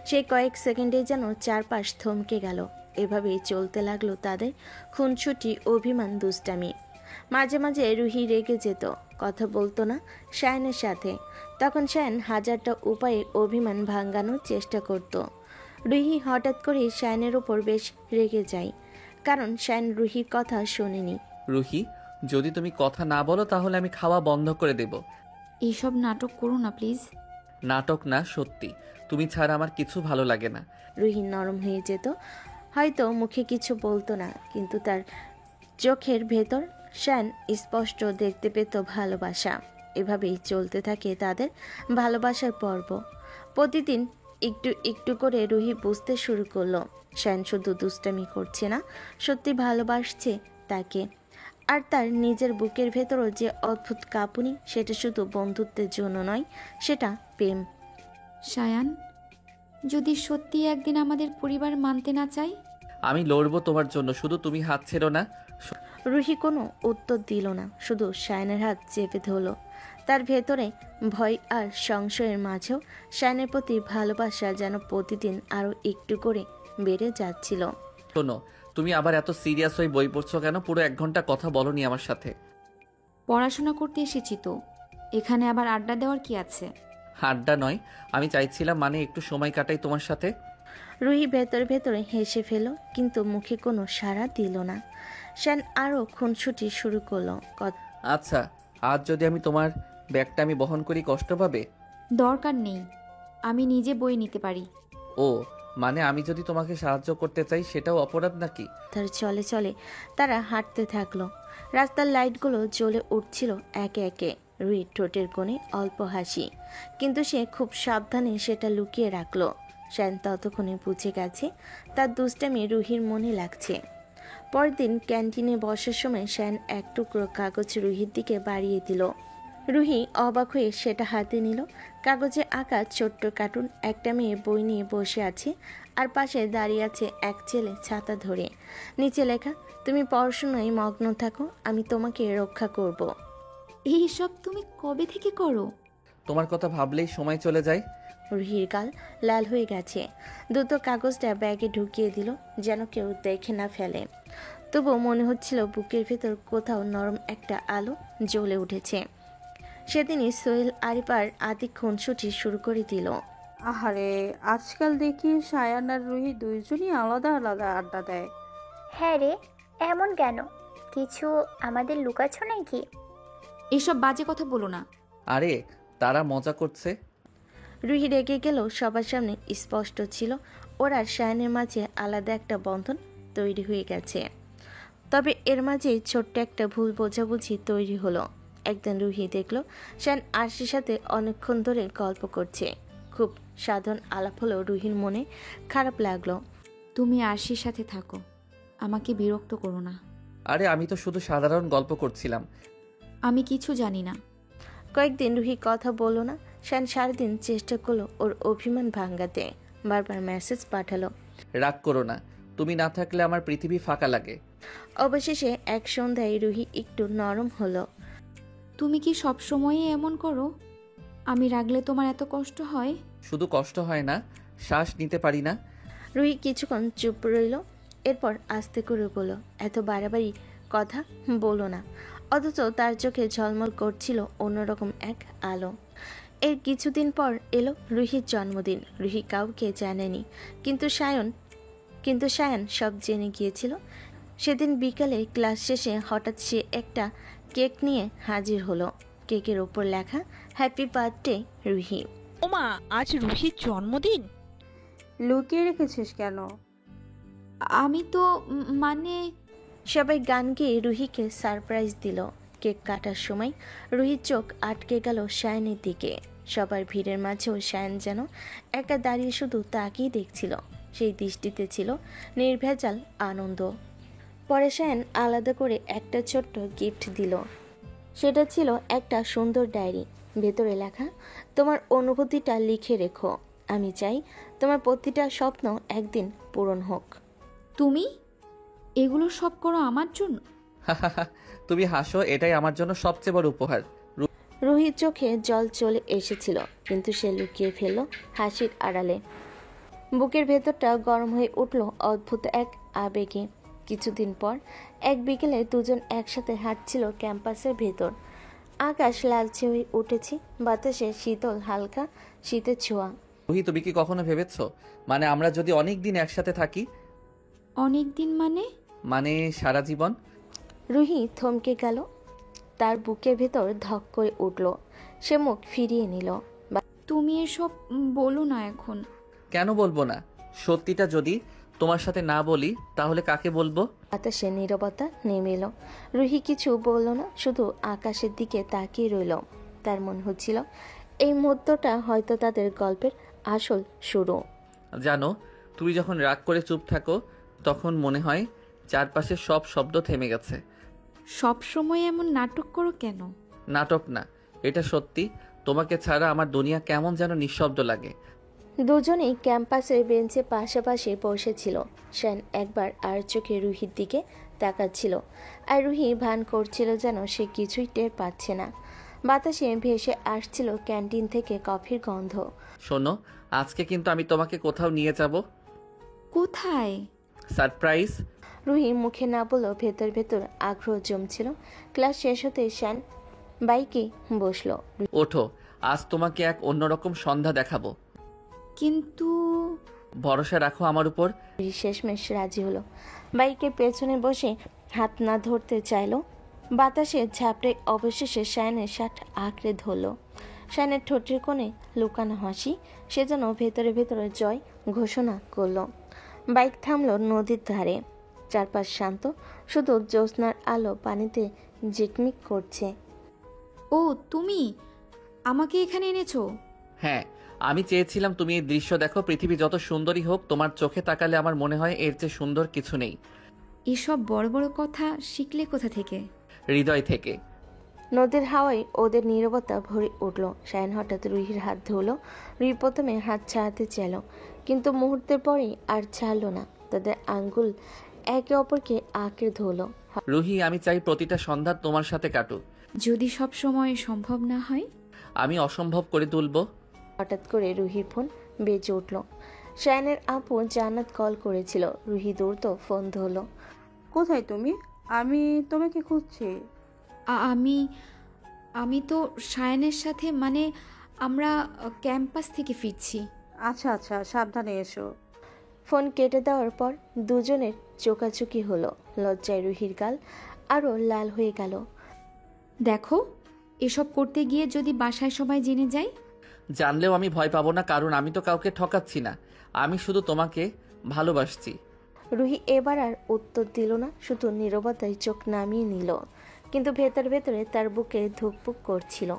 Speaker 7: সেই কয়েক সেকেন্ডে যেন চারপাশ থমকে গেল। এভাবেই চলতে লাগলো তাদের খুনছুটি, অভিমান, দুষ্টামি। মাঝে মাঝে রুহি রেগে যেত, কথা বলতো না শায়ানের সাথে। তখন শায়ান হাজারটা উপায়ে অভিমান ভাঙানোর চেষ্টা করত। রুহি হঠাৎ করে শায়ানের ওপর বেশ রেগে যায়, কারণ শায়ান রুহির কথা শোনেনি।
Speaker 1: রুহি, যদি তুমি কথা না বলো তাহলে আমি খাওয়া বন্ধ করে দেব।
Speaker 2: এইসব নাটক করো না প্লিজ।
Speaker 1: নাটক না, সত্যি। তুমি ছাড়া আমার কিছু ভালো লাগে না।
Speaker 7: রুহি নরম হয়ে যেত। হয়তো মুখে কিছু বলতো না, কিন্তু তার চোখের ভেতর শায়ান স্পষ্ট দেখতে পেত ভালোবাসা। এভাবেই চলতে থাকে তাদের ভালোবাসার পর্ব। প্রতিদিন একটু একটু করে রুহি বুঝতে শুরু করলো শায়ান শুধু দুষ্টামি করছে না, সত্যি ভালোবাসছে তাকে। আর তার নিজের বুকের ভেতরও যে অদ্ভুত কাঁপুনি, সেটা শুধু বন্ধুত্বের জন্য নয়, সেটা প্রেম।
Speaker 2: শায়ান, যদি সত্যি একদিন আমাদের পরিবার মানতে না চাই?
Speaker 1: আমি লড়বো তোমার জন্য, শুধু তুমি হাত ছেড়ো না।
Speaker 7: রুহি কোনো উত্তর দিল না, শুধু শায়ানের হাত চেপে ধরল। তার ভেতরে ভয় আর সংশয়ের মাঝেও শায়ানের প্রতি ভালোবাসা যেন প্রতিদিন আরও একটু করে বেড়ে যাচ্ছিল।
Speaker 1: শোনো, তুমি আবার এত সিরিয়াস হয়ে বই পড়ছো কেন? পুরো 1 ঘন্টা কথা বলনি আমার সাথে।
Speaker 2: পড়াশোনা করতে এসেছি তো, এখানে আবার আড্ডা দেওয়ার কি আছে?
Speaker 1: আড্ডা নয়, আমি চাইছিলাম মানে একটু সময় কাটাই তোমার সাথে।
Speaker 7: রুহি ভেতরে ভেতরে হেসে ফেল, কিন্তু মুখে কোনো সাড়া দিল না। শান আরও খুনসুটি শুরু করলো।
Speaker 1: আচ্ছা, আজ যদি আমি তোমার ব্যাগটা আমি বহন করি কষ্ট পাবে?
Speaker 2: দরকার নেই, আমি নিজে বই নিতে পারি।
Speaker 1: ও মানে আমি যদি তোমাকে সাহায্য করতে চাই সেটাও অপরাধ নাকি?
Speaker 7: তার চলে চলে তারা হাঁটতে থাকলো। রাস্তার লাইটগুলো জ্বলে উঠছিল একে একে। রুহি ঠোঁটের কোণে অল্প হাসি, কিন্তু সে খুব সাবধানে সেটা লুকিয়ে রাখলো। শান ততক্ষণে বুঝে গেছে তার দুষ্টামি রুহির মনে লাগছে। পরের দিন ক্যান্টিনে বসার সময় শান এক টুকরো কাগজ রুহির দিকে বাড়িয়ে দিল। রুহি অবাক হয়ে সেটা হাতে নিল। কাগজে আঁকা ছোট্ট কার্টুন একটা মেয়ে বই নিয়ে বসে আছে, আর পাশে দাঁড়িয়ে আছে এক ছেলে ছাতা ধরে। নিচে লেখা, তুমি পড়াশোনায় মগ্ন থাকো, আমি তোমাকে রক্ষা করব।
Speaker 2: এইসব তুমি কবে থেকে করো?
Speaker 1: তোমার কথা ভাবলেই সময় চলে যায়।
Speaker 7: রুহির গাল লাল হয়ে গেছে। দ্রুত কাগজটা ব্যাগে ঢুকিয়ে দিল, যেন কেউ দেখে না ফেলে। তবুও মনে হচ্ছিল বুকের ভেতর কোথাও নরম একটা আলো জ্বলে উঠেছে। সেদিনই সোহেল আরিপার আদি খুনসুটি শুরু করে দিল।
Speaker 3: আহারে, আজকাল দেখি সায়ান আর রুহি দুইজনই আলাদা আলাদা আড্ডা দেয়।
Speaker 10: হ্যাঁ রে, এমন কেন? কিছু আমাদের লুকাচ্ছ নাকি?
Speaker 2: এসব বাজে কথা বলো না।
Speaker 1: আরে তারা মজা করছে।
Speaker 7: রুহি রেগে গেল। সবার সামনে স্পষ্ট ছিল ওর আর শায়ানের মাঝে আলাদা একটা বন্ধন তৈরি হয়ে গেছে। তবে এর মাঝে ছোট্ট একটা ভুল বোঝাবুঝি তৈরি হলো। একদিন রুহি দেখলো শায়ান আরশির সাথে অনেকক্ষণ ধরে গল্প করছে। খুব সাধারণ আলাপ হলো। রুহির মনে খারাপ লাগলো।
Speaker 2: তুমি আরশির সাথে থাকো, আমাকে বিরক্ত করো না।
Speaker 1: আরে আমি তো শুধু সাধারণ গল্প করছিলাম।
Speaker 2: আমি কিছু জানি না।
Speaker 7: কয়েকদিন রুহি কথা বলল না। শায়ান সারাদিন চেষ্টা করলো ওর অভিমান ভাঙাতে। বারবার মেসেজ পাঠালো,
Speaker 1: রাগ করো না, তুমি না থাকলে আমার পৃথিবী ফাঁকা লাগে।
Speaker 7: অবশেষে এক সন্ধ্যায় রুহি একটু নরম হলো।
Speaker 2: তুমি কি সব সময়ই এমন করো? আমি রাগলে তোমার এত কষ্ট হয়?
Speaker 1: শুধু কষ্ট হয় না, শ্বাস নিতে পারি না।
Speaker 7: রুহি কিছুক্ষণ চুপ রইল, এরপর আস্তে করে বলল, এত বাড়াবাড়ি কথা বলো না। অথচ তার চোখে ঝলমল করছিল অন্যরকম এক আলো। এর কিছুদিন পর এলো রুহির জন্মদিন। রুহি কাউকে জানেনি, কিন্তু সায়ান সব জেনে গিয়েছিল। সেদিন বিকালে ক্লাস শেষে হঠাৎ সে একটা কেক নিয়ে হাজির হলো। কেকের ওপর লেখা, হ্যাপি বার্থডে রুহি।
Speaker 9: ওমা, আজ রুহির জন্মদিন?
Speaker 3: লুকিয়ে রেখেছিস কেন?
Speaker 2: আমি তো মানে
Speaker 7: সবাই গান গেয়ে রুহিকে সারপ্রাইজ দিল। কেক কাটার সময় রুহির চোখ আটকে গেল শায়ানের দিকে। সবার ভিড়ের মাঝেও শায়ান যেন একা দাঁড়িয়ে শুধু তাকিয়ে দেখছিল। সেই দৃষ্টিতে ছিল নির্ভেজাল আনন্দ। পরে শায়ান আলাদা করে একটা ছোট্ট গিফট দিল। সেটা ছিল একটা সুন্দর ডায়েরি। ভেতরে লেখা, তোমার অনুভূতিটা লিখে রেখো, আমি চাই তোমার প্রতিটা স্বপ্ন একদিন পূরণ হোক।
Speaker 2: তুমি এগুলো সব করো আমার জন্য?
Speaker 1: তুমি হাসো, এটাই আমার জন্য সবচেয়ে বড় উপহার।
Speaker 7: রুহির চোখে জল চলে এসেছিল, কিন্তু সে লুকিয়ে ফেলল হাসির আড়ালে। বুকের ভেতরটা গরম হয়ে উঠল অদ্ভুত এক আবেগে। কিছুদিন পর এক বিকেলে দুজন একসাথে হাঁটছিল ক্যাম্পাসের ভেতর। আকাশ লালচে হয়ে উঠেছে, বাতাসে শীতল হালকা শীতের ছোঁয়া।
Speaker 1: রুহি, তুমি কি কখনো ভেবেছো মানে আমরা যদি অনেক দিন একসাথে থাকি?
Speaker 2: অনেক দিন
Speaker 1: মানে সারা জীবন।
Speaker 7: রুহি থমকে গেল, তার বুকের ভেতর ধক করে উঠল। সে মুখ ফিরিয়ে নিল।
Speaker 2: তুমি এসব বলো না এখন।
Speaker 1: কেন বলবো না? সত্যিটা যদি তোমার সাথে না বলি তাহলে কাকে বলবো?
Speaker 7: বাতাসে নীরবতা নেমে এলো। রুহি কিছু বলল না, শুধু আকাশের দিকে তাকিয়ে রইল। তার মনে হচ্ছিল এই মুহূর্তটা হয়তো তাদের গল্পের আসল শুরু।
Speaker 1: জানো, তুমি যখন রাগ করে চুপ থাকো তখন মনে হয় চারপাশে সব শব্দ থেমে গেছে।
Speaker 2: সব সময় এমন নাটক করো কেন?
Speaker 1: নাটক না, এটা সত্যি। তোমাকে ছাড়া আমার দুনিয়া কেমন যেন নিঃশব্দ লাগে।
Speaker 7: দুজনেই ক্যাম্পাসের বেঞ্চে পাশাপাশি বসেছিল। শায়ান একবার আর চোখে রুহির দিকে তাকাচ্ছিল, আর রুহি ভান করছিল যেন সে কিছুই টের পাচ্ছে না। বাতাসে ভেসে আসছিল ক্যান্টিন থেকে কফির গন্ধ।
Speaker 1: শোনো, আজকে কিন্তু আমি তোমাকে কোথাও নিয়ে যাব।
Speaker 2: কোথায়?
Speaker 1: সারপ্রাইজ।
Speaker 7: রুহি মুখে না বললেও ভেতর ভেতর আগ্রহ জমছিল। ক্লাস শেষ হতে শ্যান বাইকে বসলো।
Speaker 1: ওঠো, আজ তোমাকে এক অন্যরকম সন্ধ্যা দেখাবো।
Speaker 2: কিন্তু
Speaker 1: ভরসা রাখো আমার উপর।
Speaker 7: রুহি শেষমেশ রাজি হলো। বাইকের পেছনে বসে হাত না ধরতে চাইলো। বাতাসে ঝাপড়ে অবশেষে শায়নের শার্ট আঁকড়ে ধরল। শায়নের ঠোঁটের কোণে লুকানো হাসি, সে যেন ভেতরে ভেতরে জয় ঘোষণা করলো। বাইক থামলো নদীর ধারে। চারপাশ শান্ত, শুধু জ্যোৎস্নার আলো পানিতে ঝিকমিক করছে।
Speaker 2: ও তুমি আমাকে এখানে এনেছো?
Speaker 1: হ্যাঁ, আমি চেয়েছিলাম তুমি এই দৃশ্য দেখো। পৃথিবী যত সুন্দরই হোক, তোমার চোখে তাকালে আমার মনে হয় এর চেয়ে সুন্দর কিছু নেই।
Speaker 2: এসব বড় বড় কথা শিখলে কোথা থেকে?
Speaker 1: হৃদয় থেকে।
Speaker 7: নদীর হাওয়ায় ওদের নীরবতা ভরে উঠল। শায়ন হঠাৎ রুহির হাত ধরল। রুহি প্রথমে হাত ছাড়াতে চাইল, কিন্তু মুহূর্তের পরেই আর ছাড়ল না। তাদের আঙ্গুল একে অপরকে আঁকড়ে ধরল।
Speaker 1: রুহি, আমি চাই প্রতিটা সন্ধ্যা তোমার সাথে কাটুক।
Speaker 2: যদি সব সময় সম্ভব না হয়?
Speaker 1: আমি অসম্ভব করে তুলবো।
Speaker 7: হঠাৎ করে রুহির ফোন বেজে উঠল। শায়নের আপু জান্নাত কল করেছিল। রুহি দ্রুত ফোন ধরল।
Speaker 3: কোথায় তুমি? আমি তোমাকে খুঁজছি।
Speaker 2: আমি আমি তো শায়নের সাথে, মানে আমরা ক্যাম্পাস থেকে ফিরছি।
Speaker 3: আচ্ছা আচ্ছা, সাবধানে এসো।
Speaker 7: ফোন কেটে দেওয়ার পর দুজনের চোকাচুকি হলো। লজ্জায় রুহির গাল আরও লাল হয়ে গেল।
Speaker 2: দেখো, এসব করতে গিয়ে যদি বাসায় সবাই জেনে যায়?
Speaker 1: জানলেও আমি ভয় পাবো না, কারণ আমি তো কাউকে ঠকাচ্ছি না। আমি শুধু তোমাকে ভালোবাসছি।
Speaker 7: রুহি এবার আর উত্তর দিল না, শুধু নীরবতায় চোখ নামিয়ে নিল। কিন্তু ভেতর ভেতরে তার বুকে ধুকপুক করছিল।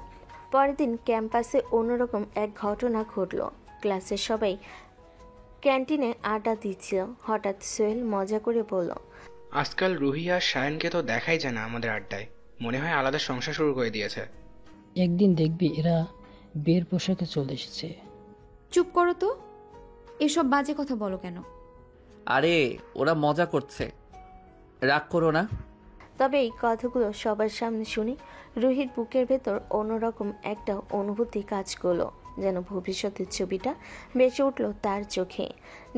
Speaker 7: পরের দিন ক্যাম্পাসে অন্যরকম এক ঘটনা ঘটল। ক্লাসের সবাই ক্যান্টিনে আড্ডা দিচ্ছিল। হঠাৎ সোহেল মজা করে বলল,
Speaker 6: আজকাল রুহি আর শায়নকে তো দেখাই যায় না আমাদের আড্ডায়। মনে হয় আলাদা সংসার শুরু করে দিয়েছে।
Speaker 4: একদিন দেখবি এরা বিয়ের পোশাকে চলে এসেছে।
Speaker 2: চুপ করো তো, এসব বাজে কথা বলো কেন?
Speaker 1: আরে ওরা মজা করছে, রাগ করো না।
Speaker 7: তবে এই কথাগুলো সবার সামনে শুনে রুহির বুকের ভেতর অন্যরকম একটা অনুভূতি কাজ করলো। যেন ভবিষ্যতের ছবিটা বেঁচে উঠল তার চোখে,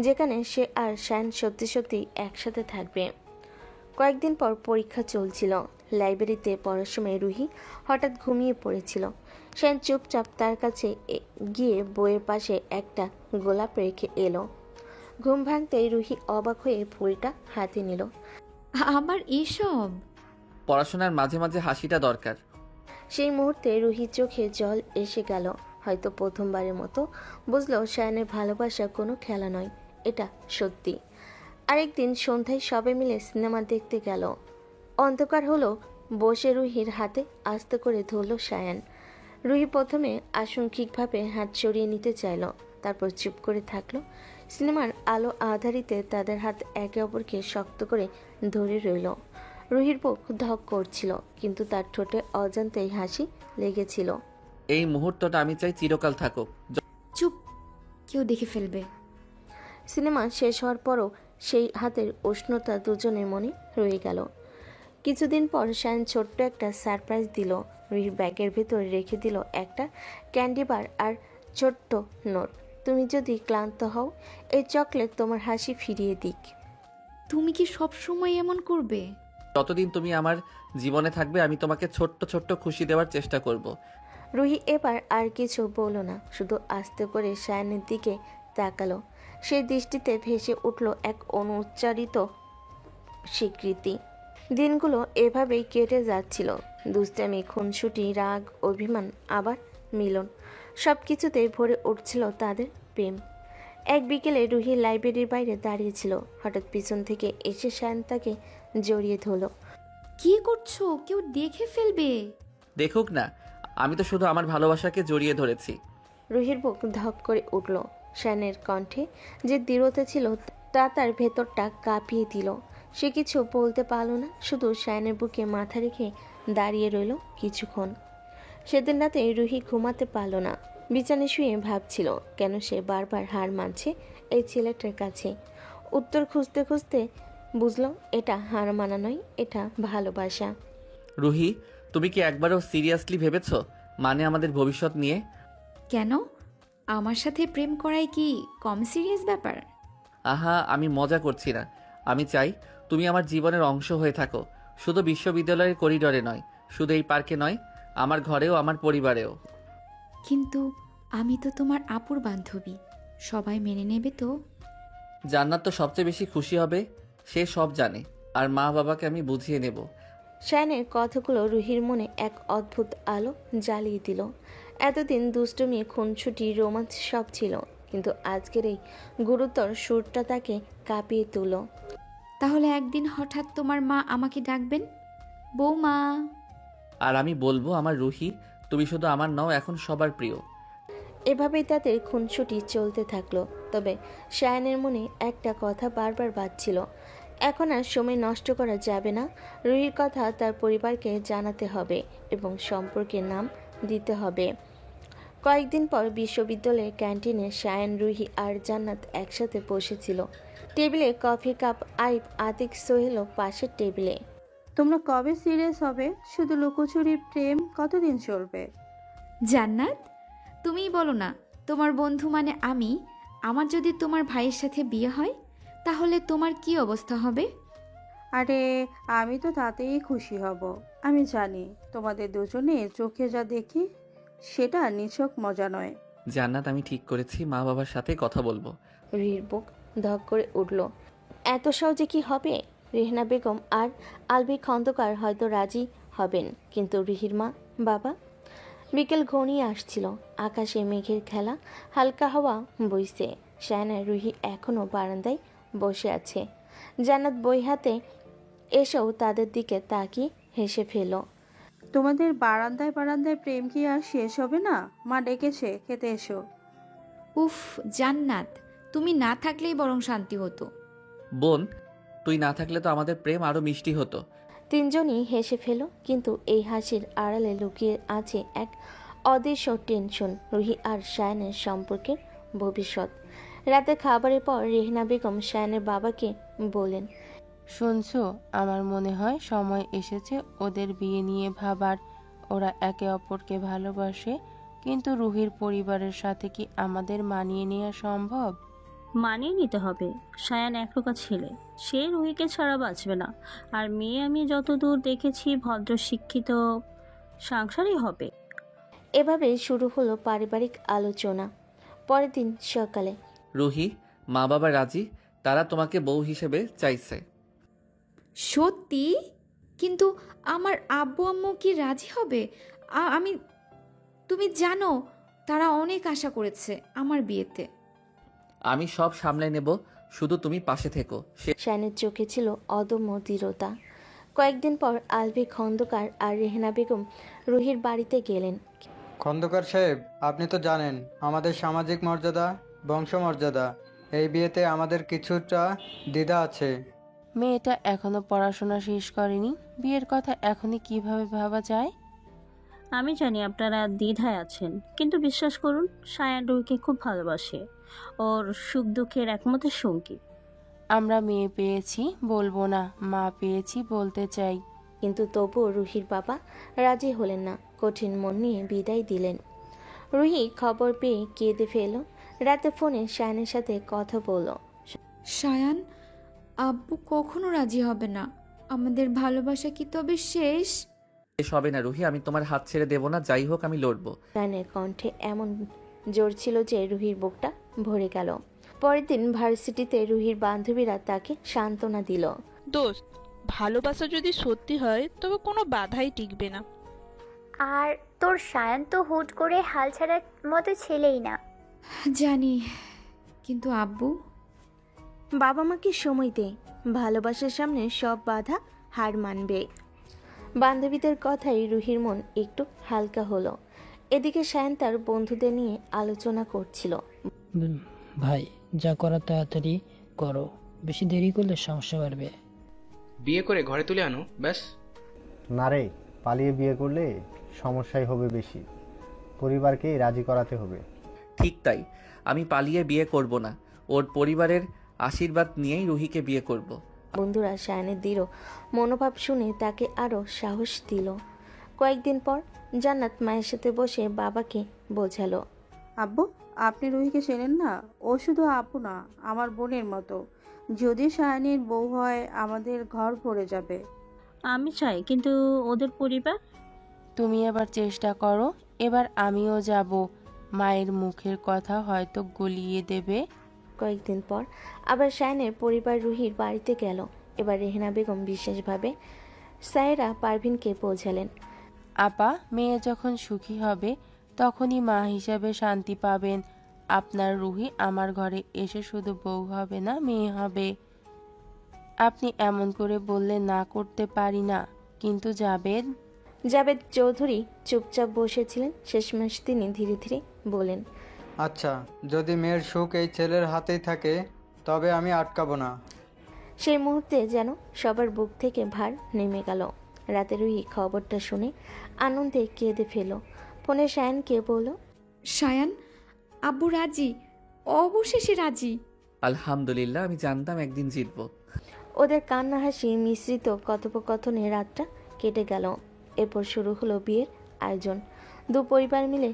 Speaker 7: যেখানে সে আর শায়ন সত্যি সত্যি একসাথে থাকবে। কয়েকদিন পর পরীক্ষা চলছিল। লাইব্রেরিতে পড়ার সময় রুহি হঠাৎ ঘুমিয়ে পড়েছিল। শায়ন চুপচাপ তার কাছে গিয়ে বইয়ের পাশে একটা গোলাপ রেখে এলো। ঘুম ভাঙতেই রুহি অবাক হয়ে ফুলটা হাতে নিল।
Speaker 2: আবার এসব?
Speaker 1: পড়াশোনার মাঝে মাঝে হাসিটা দরকার।
Speaker 7: সেই মুহূর্তে রুহির চোখে জল এসে গেল। হয়তো প্রথমবারের মতো বুঝলো শায়নের ভালোবাসা কোনো খেলা নয়, এটা সত্যি। আরেকদিন সন্ধ্যায় সবাই মিলে সিনেমা দেখতে গেল। অন্ধকার হলো, বসে রুহির হাতে আস্তে করে ধরল শায়ন। রুহি প্রথমে আশঙ্কিকভাবে হাত সরিয়ে নিতে চাইল, তারপর চুপ করে থাকলো। সিনেমার আলো আধারিতে তাদের হাত একে অপরকে শক্ত করে ধরে রইল। রুহির বুক ধক করছিল, কিন্তু তার ঠোঁটে অজান্তেই হাসি লেগেছিল।
Speaker 1: এই মুহূর্তটা আমি চাই চিরকাল থাকুক।
Speaker 2: চুপ, কেউ দেখে ফেলবে।
Speaker 7: সিনেমা শেষ হওয়ার পরও সেই হাতের উষ্ণতা দুজনের মনে রয়ে গেল। কিছুদিন পর শায়ন ছোট্ট একটা সারপ্রাইজ দিল। রুহির ব্যাগের ভেতরে রেখে দিল একটা ক্যান্ডি বার আর ছোট্ট নোট। তুমি যদি ক্লান্ত হও, এই চকলেট তোমার হাসি ফিরিয়ে দিক।
Speaker 2: তুমি কি সব সময় এমন করবে?
Speaker 1: যতদিন তুমি আমার জীবনে থাকবে আমি তোমাকে ছোট্ট ছোট্ট খুশি দেওয়ার চেষ্টা করব।
Speaker 7: রুহি এবার আর কিছু বলল না, শুধু আস্তে করে শায়নের দিকে তাকালো। সেই দৃষ্টিতে ভেসে উঠল এক অনুচ্চারিত স্বীকৃতি। দিনগুলো এভাবেই কেটে যাচ্ছিল। দুষ্টামি, খুনসুটি, রাগ, অভিমান, আবার মিলন, সব কিছুতেই ভরে উঠছিল তাদের প্রেম। এক বিকেলে রুহি লাইব্রেরির বাইরে দাঁড়িয়েছিল। হঠাৎ পিছন থেকে এসে শায়ন তাকে জড়িয়ে ধরল।
Speaker 2: কি করছো? কেউ দেখে ফেলবে।
Speaker 1: দেখুক না, আমি তো শুধু আমার ভালোবাসাকে জড়িয়ে ধরেছি।
Speaker 7: রুহির বুক ধক করে উঠল। শায়নের কণ্ঠে যে দৃঢ়তা ছিল তা তার ভেতরটা কাঁপিয়ে দিল। সে কিছু বলতে পারল না, শুধু শায়নের বুকে মাথা রেখে দাঁড়িয়ে রইল কিছুক্ষণ। সেদিন রাতে রুহি ঘুমাতে পারল না। বিছানায় শুয়ে ভাবছিল কেন সে বারবার হার মানছে এই ছেলেটার কাছে। উত্তর খুঁজতে খুঁজতে বুঝলো এটা হার মানা নয়, এটা ভালোবাসা।
Speaker 1: রুহি, তুমি কি একবারও সিরিয়াসলি ভেবেছো, মানে আমাদের ভবিষ্যৎ নিয়ে?
Speaker 2: কেন? আমার সাথে প্রেম করাই কি কম সিরিয়াস ব্যাপার?
Speaker 1: আহা, আমি মজা করছি না। আমি চাই তুমি আমার জীবনের অংশ হয়ে থাকো, শুধু বিশ্ববিদ্যালয়ের করিডোরে নয়, শুধু এই পার্কে নয়, আমার ঘরেও, আমার পরিবারেও।
Speaker 2: কিন্তু আমি তো তোমার আপুর বান্ধবী, সবাই মেনে নেবে তো?
Speaker 1: জান্নাত তো সবচেয়ে বেশি খুশি হবে, সে সব জানে, আর মা বাবাকে আমি বুঝিয়ে নেব।
Speaker 7: শায়ানের কথাগুলো রুহির মনে এক অদ্ভুত আলো জ্বালিয়ে দিল। এতদিন দুষ্টুমি, খুনছুটি, রোমাঞ্চ সব ছিল, কিন্তু আজকের এই গুরুতর সুরটা তাকে কাঁপিয়ে তুলল।
Speaker 2: তাহলে একদিন হঠাৎ তোমার মা আমাকে ডাকবেন, বৌমা।
Speaker 1: আর আমি বলবো, আমার রুহি, তুমি শুধু আমার নও, এখন সবার প্রিয়।
Speaker 7: এভাবেই তাদের খুনছুটি চলতে থাকলো। তবে শায়ানের মনে একটা কথা বারবার বাজছিল, এখন আর সময় নষ্ট করা যাবে না। রুহির কথা তার পরিবারকে জানাতে হবে এবং সম্পর্কের নাম দিতে হবে। কয়েকদিন পর বিশ্ববিদ্যালয়ের ক্যান্টিনে শায়ান, রুহি আর জান্নাত একসাথে বসেছিল। টেবিলে কফি কাপ, আইব, আতিক, সোহেলও পাশের টেবিলে।
Speaker 3: তোমরা কবে সিরিয়াস হবে? শুধু লুকোচুরি প্রেম কতদিন চলবে?
Speaker 2: জান্নাত, তুমিই বলো না, তোমার বন্ধু মানে আমি, আমার যদি তোমার ভাইয়ের সাথে বিয়ে হয় তাহলে তোমার কি অবস্থা হবে?
Speaker 3: আরে আমি তো তাতেই খুশি হব। আমি জানি তোমাদের দুজনের চোখে যা দেখি সেটা নিছক মজা নয়।
Speaker 1: জান্নাত, আমি ঠিক করেছি, মা বাবার সাথে কথা বলবো।
Speaker 7: রুহির বুক ধক করে উঠল। এত সহজে কি হবে? রেহনা বেগম আর আলভি খন্দকার হয়তো রাজি হবেন, কিন্তু রুহির মা বাবা? বিকেল ঘনিয়ে আসছিল, আকাশে মেঘের খেলা, হালকা হাওয়া বইছে। শায়না, রুহি এখনও বারান্দায় বসে আছে। জান্নাত বই হাতে এসেও তাদের দিকে তাকিয়ে হেসে ফেল।
Speaker 3: তোমাদের বারান্দায় বারান্দায় প্রেম কি আর শেষ হবে না? মা ডেকেছে, খেতে এসো।
Speaker 2: উফ জান্নাত, তুমি না থাকলেই বরং শান্তি হতো।
Speaker 1: বোন, তুই না থাকলে তো আমাদের প্রেম আরো মিষ্টি হতো।
Speaker 7: তিনজনই হেসে ফেল, কিন্তু এই হাসির আড়ালে লুকিয়ে আছে এক অদৃশ্য টেনশন, রুহি আর শায়নের সম্পর্কের ভবিষ্যৎ। রাতে খাবারের পর রেহনা বেগম শায়নের বাবাকে বলেন,
Speaker 8: শুনছো, আমার মনে হয় সময় এসেছে ওদের বিয়ে নিয়ে ভাবার। ওরা একে অপরকে ভালোবাসে, কিন্তু রুহির পরিবারের সাথে কি আমাদের মানিয়ে নেওয়া সম্ভব?
Speaker 12: মানিয়ে নিতে হবে। শায়ান একরোকা ছেলে, সে রুহিকে ছাড়া বাঁচবে না। আর মেয়ে আমি যতদূর দেখেছি ভদ্র শিক্ষিত, সংসারই হবে।
Speaker 7: এভাবে শুরু হলো পারিবারিক আলোচনা। পরের দিন সকালে,
Speaker 1: রুহি, মা বাবা রাজি, তারা তোমাকে বউ হিসেবে চাইছে।
Speaker 2: সত্যি? কিন্তু আমার আব্বু আম্মু কি রাজি হবে? আমি, তুমি জানো তারা অনেক আশা করেছে আমার বিয়েতে।
Speaker 1: আমি সব সামলে নেব, শুধু তুমি পাশে থেকো।
Speaker 7: শায়নের চোখে ছিল অদম্য দৃঢ়তা। কয়েকদিন পর আলভি খন্দকার আর রেহনা বেগম রুহির বাড়িতে গেলেন।
Speaker 13: খন্দকার সাহেব, আপনি তো জানেন আমাদের সামাজিক মর্যাদা, বংশমর্যাদা। এই বিয়েতে আমাদের কিছুটা দ্বিধা আছে।
Speaker 8: মেয়েটা এখনো পড়াশোনা শেষ করেনি, বিয়ের কথা এখনই কিভাবে ভাবা যায়?
Speaker 12: আমি জানি আপনারা দ্বিধায় আছেন, কিন্তু বিশ্বাস করুন, শায়ান রুহিকে খুব ভালোবাসে। ওর সুখ দুঃখের একমাত্র সঙ্গী।
Speaker 8: আমরা মেয়ে পেয়েছি বলবো না, মা পেয়েছি বলতে চাই।
Speaker 7: কিন্তু তবুও রুহির বাবা রাজি হলেন না, কঠিন মন নিয়ে বিদায় দিলেন। রুহি খবর পেয়ে কেঁদে ফেল। রাতে ফোনে শায়ানের সাথে কথা বলল।
Speaker 2: শায়ান, আব্বু কখনো রাজি হবে না, আমাদের ভালোবাসা কি তবে শেষ?
Speaker 1: শেষ হবে না রুহি, আমি তোমার হাত ছেড়ে দেব না, যাই হোক আমি লড়বো।
Speaker 7: শায়ানের কণ্ঠে এমন জোর ছিল যে রুহির বুকটা ভরে গেল। পরের দিন ভার্সিটিতে রুহির বান্ধবীরা তাকে সান্ত্বনা দিল।
Speaker 9: দোস্ত, ভালোবাসা যদি সত্যি হয় তবে কোনো বাধাই টিকবে না।
Speaker 10: আর তোর শায়ান তো হুট করে হাল ছাড়ার মতো ছেলেই না।
Speaker 2: জানি, কিন্তু আব্বু?
Speaker 7: বাবা মাকে সময় দে, ভালোবাসার সামনে সব বাধা হার মানবে। বান্ধবীদের কথাই রুহির মন একটু হালকা হলো। এদিকে শায়ান তার বন্ধুদের নিয়ে আলোচনা করছিল।
Speaker 4: ভাই, যা করার তাড়াতাড়ি করো, বেশি দেরি করলে সমস্যা বাড়বে।
Speaker 6: বিয়ে করে ঘরে তুলে আনো, ব্যাস।
Speaker 5: না রে, পালিয়ে বিয়ে করলে সমস্যাই হবে বেশি, পরিবারকেই রাজি করাতে হবে।
Speaker 1: ঠিক তাই, আমি পালিয়ে বিয়ে করব না, ওর পরিবারের আশীর্বাদ নিয়েই রুহিকে বিয়ে করব।
Speaker 7: বন্ধুরা শায়ানের দৃঢ় মনোভাব শুনে তাকে আরও সাহস দিল। কয়েকদিন পর জান্নাত মায়ের সাথে বসে বাবাকে বোঝালো,
Speaker 3: আব্বু, আপনি রুহিকে চেনেন না? ও শুধু আপু না, আমার বোনের মতো। যদি সায়ানের বউ হয় আমাদের ঘর ভরে যাবে।
Speaker 12: আমি চাই, কিন্তু ওদের পরিবার।
Speaker 8: তুমি এবার চেষ্টা করো, এবার আমিও যাব। মায়ের মুখের কথা হয়তো গলিয়ে দেবে।
Speaker 7: কয়েকদিন পর আবার শায়নের পরিবার রুহির বাড়িতে গেল। এবার রেহেনা বেগম বিশেষভাবে সায়রা পারভিনকে পৌঁছালেন।
Speaker 8: আপা, মেয়ে যখন সুখী হবে তখনই মা হিসাবে শান্তি পাবেন। আপনার রুহি আমার ঘরে এসে শুধু বউ হবে না, মেয়ে হবে। আপনি এমন করে বললে না করতে পারি না, কিন্তু জাবেদ
Speaker 7: চৌধুরী চুপচাপ বসেছিলেন। শেষমেশ তিনি ধীরে ধীরে বলেন,
Speaker 13: আচ্ছা, যদি মেয়ের সুখ এই ছেলের হাতেই থাকে তবে আমি আটকাবো না।
Speaker 7: সেই মুহূর্তে যেন সবার বুক থেকে ভার নেমে গেল। রাতে রুহি খবরটা শুনে আনন্দে কেঁদে ফেল। ফোনে শায়ানকে বলল,
Speaker 2: সায়ান, আব্বু রাজি, অবশেষে রাজি।
Speaker 1: আলহামদুলিল্লাহ, আমি জানতাম একদিন জিতবো।
Speaker 7: ওদের কান্না হাসি মিশ্রিত কথোপকথনে রাতটা কেটে গেল। এরপর শুরু হলো বিয়ের আয়োজন। দু পরিবার মিলে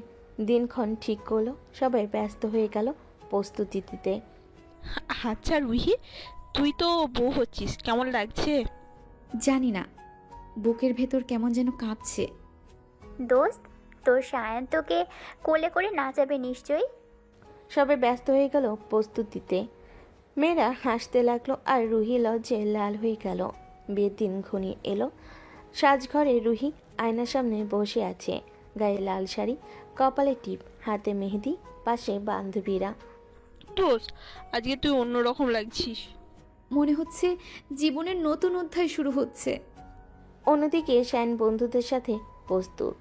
Speaker 7: দিনক্ষণ ঠিক করলো। সবাই ব্যস্ত হয়ে গেল প্রস্তুতিতে।
Speaker 9: আচ্ছা রুহি, তুই তো বউ হচ্ছিস, কেমন লাগছে?
Speaker 2: জানি না, বুকের ভেতর কেমন যেন কাঁপছে।
Speaker 10: দোস্ত, তোর সায়ান তোকে কোলে করে নাচাবে নিশ্চয়ই।
Speaker 7: সবাই ব্যস্ত হয়ে গেল প্রস্তুতিতে। মেয়েরা হাসতে লাগলো আর রুহি লজ্জে লাল হয়ে গেল। বিয়ের দিন ঘনিয়ে এলো। সাজঘরে রুহি আয়নার সামনে বসে আছে। গায়ে লাল শাড়ি, কপালে টিপ, হাতে মেহেদি, পাশে বান্ধবীরা।
Speaker 9: দোস্ত, আজকে তুই অন্যরকম লাগছিস।
Speaker 2: মনে হচ্ছে জীবনের নতুন অধ্যায় শুরু হচ্ছে।
Speaker 7: অন্যদিকে শায়ন বন্ধুদের সাথে প্রস্তুত।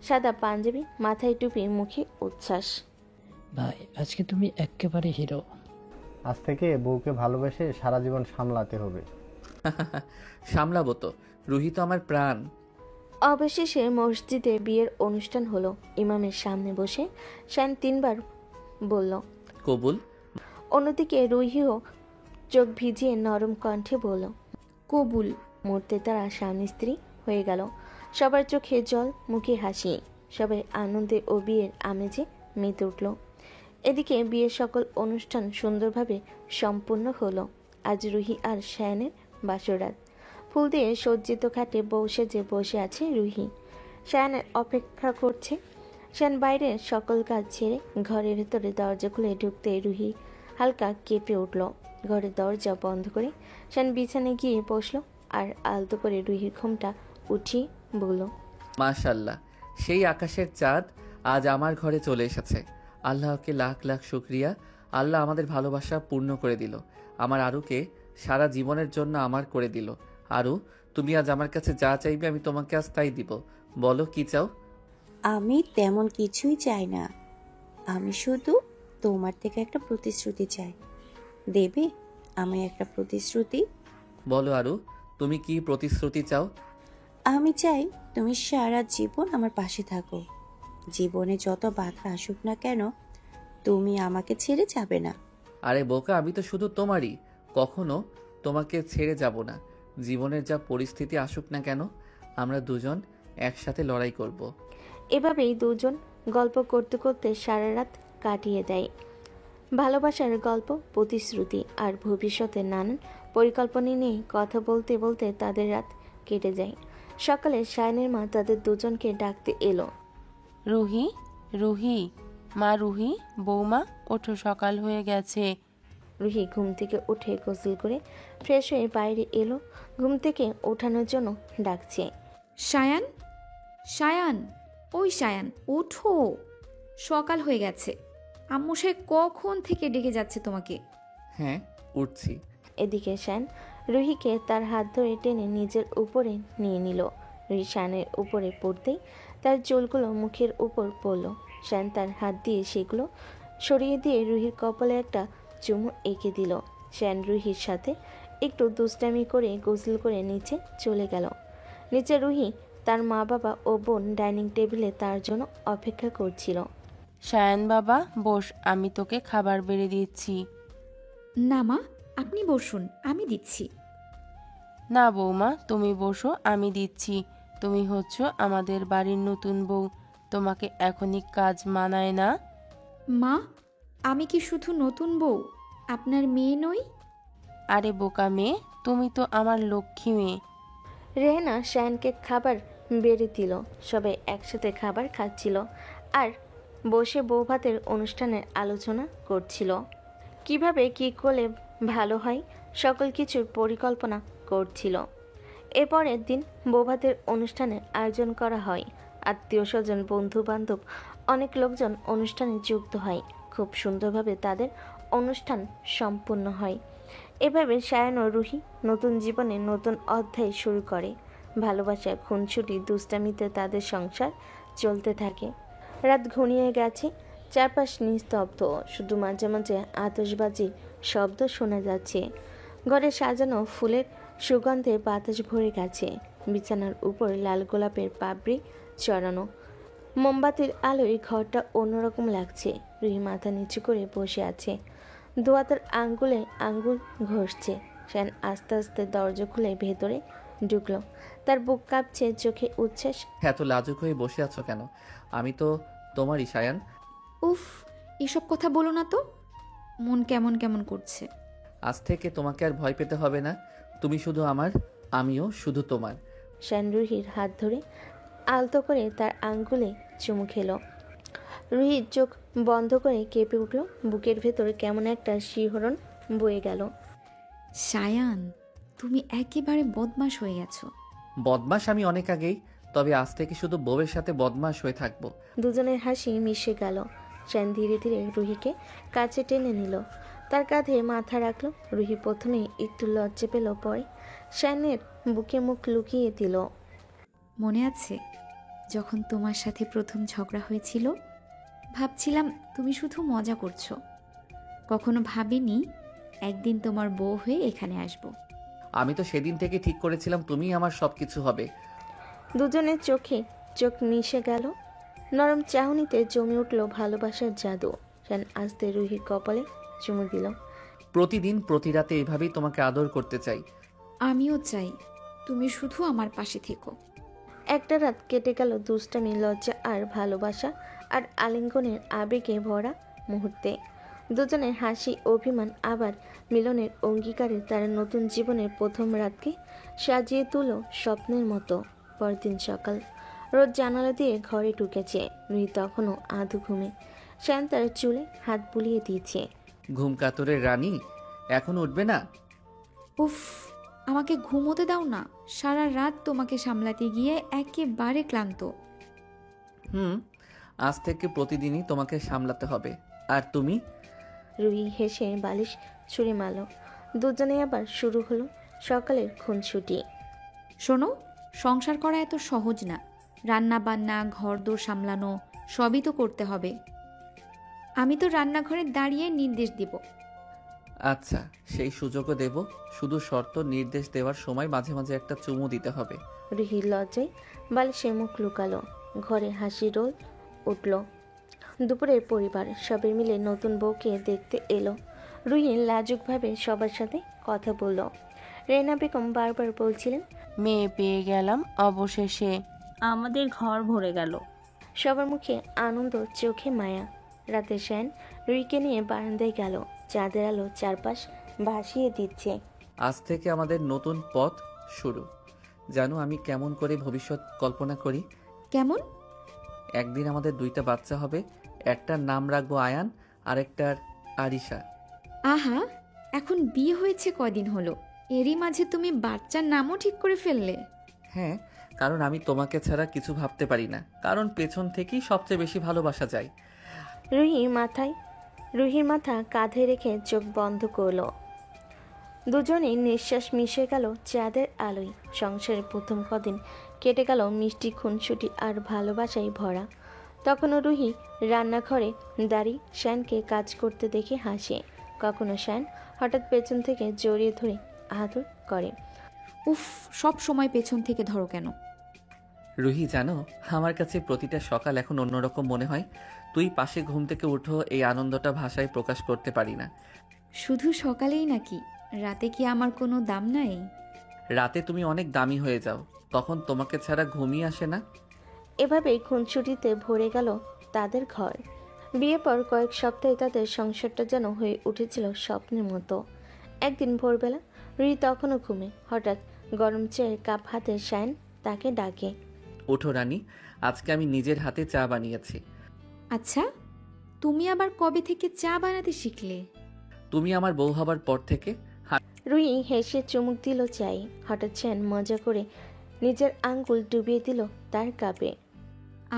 Speaker 7: সাদা পাঞ্জাবি, মাথায় টুপি, মুখে উচ্ছ্বাস।
Speaker 4: ভাই, আজকে তুমি একেবারে হিরো।
Speaker 5: আজ থেকে বউকে ভালোবেসে সারা জীবন সামলাতে হবে।
Speaker 1: সামলাবো তো, রুহি তো আমার প্রাণ।
Speaker 7: অবশেষে মসজিদে বিয়ের অনুষ্ঠান হলো। ইমামের সামনে বসে শায়ন 3 বার বলল,
Speaker 1: কবুল।
Speaker 7: অন্যদিকে রুহিও চোখ ভিজিয়ে নরম কণ্ঠে বলল,
Speaker 2: কবুল।
Speaker 7: মুহূর্তে তারা স্বামী স্ত্রী হয়ে গেল। সবার চোখে জল, মুখে হাসি। সবাই আনন্দে ও বিয়ের আমেজে মেতে উঠল। এদিকে বিয়ের সকল অনুষ্ঠান সুন্দরভাবে সম্পূর্ণ হলো। আজ রুহি আর শায়নের বাসরাত। ফুল দিয়ে সজ্জিত খাটে বউ সেজে বসে আছে রুহি। শায়নের অপেক্ষা করছে। শায়ন বাইরের সকল কাজ ছেড়ে ঘরের ভেতরে দরজা খুলে ঢুকতে রুহি হালকা কেঁপে উঠল। ঘরের দরজা বন্ধ করে শায়ন বিছানায় গিয়ে বসলো আর আলতো করে রুহির ঘুমটা উঠিয়ে বলল,
Speaker 1: মাশাল্লাহ, সেই আকাশের চাঁদ আজ আমার ঘরে চলে এসেছে। আল্লাহকে লাখ লাখ শুক্রিয়া। আল্লাহ আমাদের ভালোবাসা পূর্ণ করে দিল। আমার আরুকে সারা জীবনের জন্য আমার করে দিল। আরু, তুমি আজ আমার কাছে যা চাইবে আমি তোমাকে আজ তাই দিব। বলো কি চাও?
Speaker 14: আমি তেমন কিছুই চাই না, আমি শুধু তোমার থেকে একটা প্রতিশ্রুতি চাই। দেবে আমি একটা প্রতিশ্রুতি?
Speaker 1: বলো আরু, তুমি কি প্রতিশ্রুতি চাও?
Speaker 14: আমি চাই তুমি সারা জীবন আমার পাশে থাকো। জীবনে যত বাধা আসুক না কেন, তুমি আমাকে ছেড়ে যাবে না।
Speaker 1: আরে বোকা, আমি তো শুধু তোমারই, কখনো তোমাকে ছেড়ে যাব না। জীবনের যা পরিস্থিতি আসুক না কেন, আমরা দুজন একসাথে লড়াই করব।
Speaker 7: এভাবেই দুজন গল্প করতে করতে সারা রাত কাটিয়ে দেয়। ভালোবাসার গল্প, প্রতিশ্রুতি আর ভবিষ্যতের নানান পরিকল্পনা নিয়ে কথা বলতে বলতে তাদের রাত কেটে যায়। সকালে শায়নের মা তাদের দুজনকে ডাকতে এলো।
Speaker 8: রুহি, রুহি, মা রুহি, বৌমা ওঠো, সকাল হয়ে গেছে।
Speaker 7: রুহি ঘুম থেকে উঠে গোসল করে ফ্রেশ হয়ে বাইরে এলো। ঘুম থেকে ওঠানোর জন্য ডাকছে,
Speaker 2: সায়ান, সায়ান, ওই সায়ান, ওঠো, সকাল হয়ে গেছে। আম্মু সাহেব কখন থেকে ডেকে যাচ্ছে তোমাকে।
Speaker 1: হ্যাঁ, উঠছি।
Speaker 7: এদিকে শায়ন রুহিকে তার হাত ধরে টেনে নিজের উপরে নিয়ে নিল। রুহি শায়নের উপরে পড়তেই তার চুলগুলো মুখের উপর পড়ল। শায়ন তার হাত দিয়ে সেগুলো সরিয়ে দিয়ে রুহির কপালে একটা চুমু এঁকে দিল। শায়ন রুহির সাথে একটু দুষ্টামি করে গোসল করে নিচে চলে গেল। নিচে রুহি, তার মা বাবা ও বোন ডাইনিং টেবিলে তার জন্য অপেক্ষা করছিল।
Speaker 8: শায়ান বাবা বস, আমি তোকে খাবার বেড়ে দিচ্ছি।
Speaker 2: না মা, আপনি বসুন, আমি দিচ্ছি।
Speaker 8: না বৌমা, তুমি বসো, আমি দিচ্ছি। তুমি হচ্ছ আমাদের বাড়ির নতুন বউ, তোমাকে এখনই কাজ মানায় না।
Speaker 2: মা, আমি কি শুধু নতুন বউ, আপনার মেয়ে নই?
Speaker 8: আরে বোকা মেয়ে, তুমি তো আমার লক্ষ্মী মেয়ে।
Speaker 7: রেহেনা শায়ানকে খাবার বেড়ে দিল। সবাই একসাথে খাবার খাচ্ছিল আর বসে বউ ভাতের অনুষ্ঠানের আলোচনা করছিল। কিভাবে কি করলে ভালো হয় সকল কিছুর পরিকল্পনা করছিল। এরপরের দিন বউ ভাতের অনুষ্ঠানের আয়োজন করা হয়। আত্মীয় স্বজন, বন্ধু বান্ধব, অনেক লোকজন অনুষ্ঠানে যুক্ত হয়। খুব সুন্দরভাবে তাদের অনুষ্ঠান সম্পূর্ণ হয়। এভাবে শায়ান ও রুহি নতুন জীবনে নতুন অধ্যায় শুরু করে। ভালোবাসা, খুনসুটি, দুষ্টামিতে তাদের সংসার চলতে থাকে। রাত ঘনিয়ে গেছে, চারপাশ নিস্তব্ধ, শুধু মাঝে মাঝে আতশবাজির শব্দ শোনা যাচ্ছে। ঘরে সাজানো ফুলের সুগন্ধে বাতাস ভরে গেছে। বিছানার উপর লাল গোলাপের পাপড়ি চড়ানো। মোমবাতির আলোয় ঘরটা অন্যরকম লাগছে। রুহি মাথা নিচু করে বসে আছে, দোয়াতের আঙ্গুলে আঙ্গুল ঘষছে। শায়ান আস্তে আস্তে দরজা খুলে ভেতরে ঢুকলো। তার বুক কাঁপছে, চোখে উচ্ছ্বাস।
Speaker 1: এত লাজুক হয়ে বসে আছো কেন? আমি তো তোমারই শায়ান।
Speaker 2: উফ, এসব কথা বলো না তো, মন কেমন কেমন করছে।
Speaker 1: আজ থেকে তোমাকে আর ভয় পেতে হবে না। তুমি শুধু আমার, আমিও শুধু তোমার।
Speaker 7: শায়ান রুহির হাত ধরে আলতো করে তার আঙ্গুলে চুমু খেলো। রুহির চোখ বন্ধ করে কেঁপে উঠল। বুকের ভেতরে কেমন একটা শিহরণ বয়ে গেল।
Speaker 2: শায়ান, তুমি একেবারে বদমাশ হয়ে গেছো।
Speaker 1: বদমাস আমি অনেক আগেই, তবে আজ থেকে শুধু বউয়ের সাথে বদমাস হয়ে থাকবো।
Speaker 7: দুজনের হাসি মিশে গেল। শায়ান ধীরে ধীরে রুহিকে কাছে টেনে নিল, তার কাঁধে মাথা রাখলো। রুহি প্রথমে একটু লজ্জা পেল, পরে শায়ানের বুকে মুখ লুকিয়ে দিল।
Speaker 2: মনে আছে যখন তোমার সাথে প্রথম ঝগড়া হয়েছিল? ভাবছিলাম তুমি শুধু মজা করছো। কখনো ভাবিনি একদিন তোমার বউ হয়ে এখানে আসবো।
Speaker 1: আমি তো সেদিন থেকে ঠিক করেছিলাম তুমিই আমার সবকিছু হবে।
Speaker 7: দুজনের চোখে চোখ মিশে গেল। নরম চাহনিতে জমে উঠল ভালোবাসার জাদু। শায়ান আস্তে রুহির কপালে চুমু দিল।
Speaker 1: প্রতিদিন প্রতি রাতে এভাবেই তোমাকে আদর করতে চাই।
Speaker 2: আমিও চাই তুমি শুধু আমার পাশে থেকো।
Speaker 7: একটা রাত কেটে গেল দুষ্টামি, লজ্জা আর ভালোবাসা আর আলিঙ্গনের আবেগে ভরা মুহূর্তে। দুজনের হাসি, অভিমান, আবার মিলনের অঙ্গীকারে তারা নতুন জীবনের প্রথম রাতকে সাজিয়ে তুলো স্বপ্নের মতো। পরদিন সকাল, রোদ জানালা দিয়ে ঘরে ঢুকেছে। রুহি তখনও আধো ঘুমে। শায়ান তার চুলে হাত বুলিয়ে দিয়েছে।
Speaker 1: ঘুম কাতরের রানী, এখন উঠবে না?
Speaker 2: উফ, আমাকে ঘুমোতে দাও না। সারা রাত তোমাকে সামলাতে গিয়ে একেবারে ক্লান্ত।
Speaker 1: আজ থেকে প্রতিদিনই তোমাকে সামলাতে হবে। আর তুমি?
Speaker 7: রুহি হেসে বালিশ ছুঁড়ে মারল। দুজনে আবার শুরু হলো সকালের খুনসুটি।
Speaker 2: শোনো, সংসার করা এত সহজ না। রান্না বান্না, ঘরদোর সামলানো সবই তো করতে হবে। আমি তো রান্নাঘরে দাঁড়িয়ে নির্দেশ দিব।
Speaker 1: আচ্ছা, সেই সুযোগও দেব, শুধু শর্ত নির্দেশ দেওয়ার সময় মাঝে মাঝে একটা চুমু দিতে হবে।
Speaker 7: রুহি লজ্জায় বালিশে মুখ লুকালো। ঘরে হাসি রোল উঠল। দুপুরের পরিবার সবাই মিলে নতুন বউকে দেখতে এলো। রুহি লাজুকভাবে সবার সাথে কথা বলল। রেনা বেগম বারবার বলছিলেন,
Speaker 8: মেয়ে পেয়ে গেলাম অবশেষে,
Speaker 12: আমাদের ঘর ভরে গেল।
Speaker 7: সবার মুখে আনন্দ, চোখে মায়া। রাতে শায়ান রুহিকে নিয়ে বারান্দায় গেল। চাঁদের আলো চারপাশ ভাসিয়ে দিচ্ছে।
Speaker 1: আজ থেকে আমাদের নতুন পথ শুরু। জানো আমি কেমন করে ভবিষ্যৎ কল্পনা করি?
Speaker 2: কেমন?
Speaker 1: একদিন আমাদের 2টা বাচ্চা হবে। একটার নাম রাখবো আয়ান, আরেকটার আরিশা।
Speaker 2: আহা, এখন বিয়ে হয়েছে কদিন হলো, এরই মাঝে তুমি বাচ্চার নামও ঠিক করে ফেললে?
Speaker 1: হ্যাঁ, কারণ আমি তোমাকে ছাড়া কিছু ভাবতে পারি না, কারণ পেছন থেকেই সবচেয়ে বেশি ভালোবাসা যায়।
Speaker 7: রুহির মাথা কাঁধে রেখে চোখ বন্ধ করলো। দুজনেই নিঃশ্বাস মিশে গেল চাঁদের আলোয়। সংসারের প্রথম কদিন কেটে গেল মিষ্টি, খুনসুটি আর ভালোবাসায় ভরা। তখনও রুহি রান্নাঘরে দাঁড়িয়ে শায়ানকে কাজ করতে দেখে হাসে। কখনো শায়ান হঠাৎ পেছন থেকে জড়িয়ে ধরে আদর করে।
Speaker 2: উফ, সব সময় পেছন থেকে ধরো কেন?
Speaker 1: রুহি, জানো আমার কাছে প্রতিটা সকাল এখন অন্যরকম মনে হয়। তুই পাশে ঘুম থেকে উঠো, এই আনন্দটা ভাষায় প্রকাশ করতে পারি না।
Speaker 2: শুধু সকালেই নাকি? রাতে কি আমার কোনো দাম নাই?
Speaker 1: রাতে তুমি অনেক দামি হয়ে যাও, তখন তোমাকে ছাড়া ঘুমই আসে না।
Speaker 7: এভাবেই খুনসুটিতে ভরে গেল তাদের ঘর। বিয়ের পর কয়েক সপ্তাহে তাদের সংসারটা যেন হয়ে উঠেছিল স্বপ্নের মতো। একদিন ভোরবেলা রুহি তখনও ঘুমে। হঠাৎ গরম চায়ের কাপ হাতে শায়ন তাকে ডাকে।
Speaker 1: ওঠো রানী, আজকে আমি নিজের হাতে চা বানিয়েছি।
Speaker 2: আচ্ছা, তুমি আবার কবে থেকে চা বানাতে শিখলে?
Speaker 1: তুমি আমার বউ হবার পর থেকে।
Speaker 7: রুহি হেসে চুমুক দিল চাই। হঠাৎ শায়ন মজা করে নিজের আঙ্গুল ডুবিয়ে দিল তার কাপে।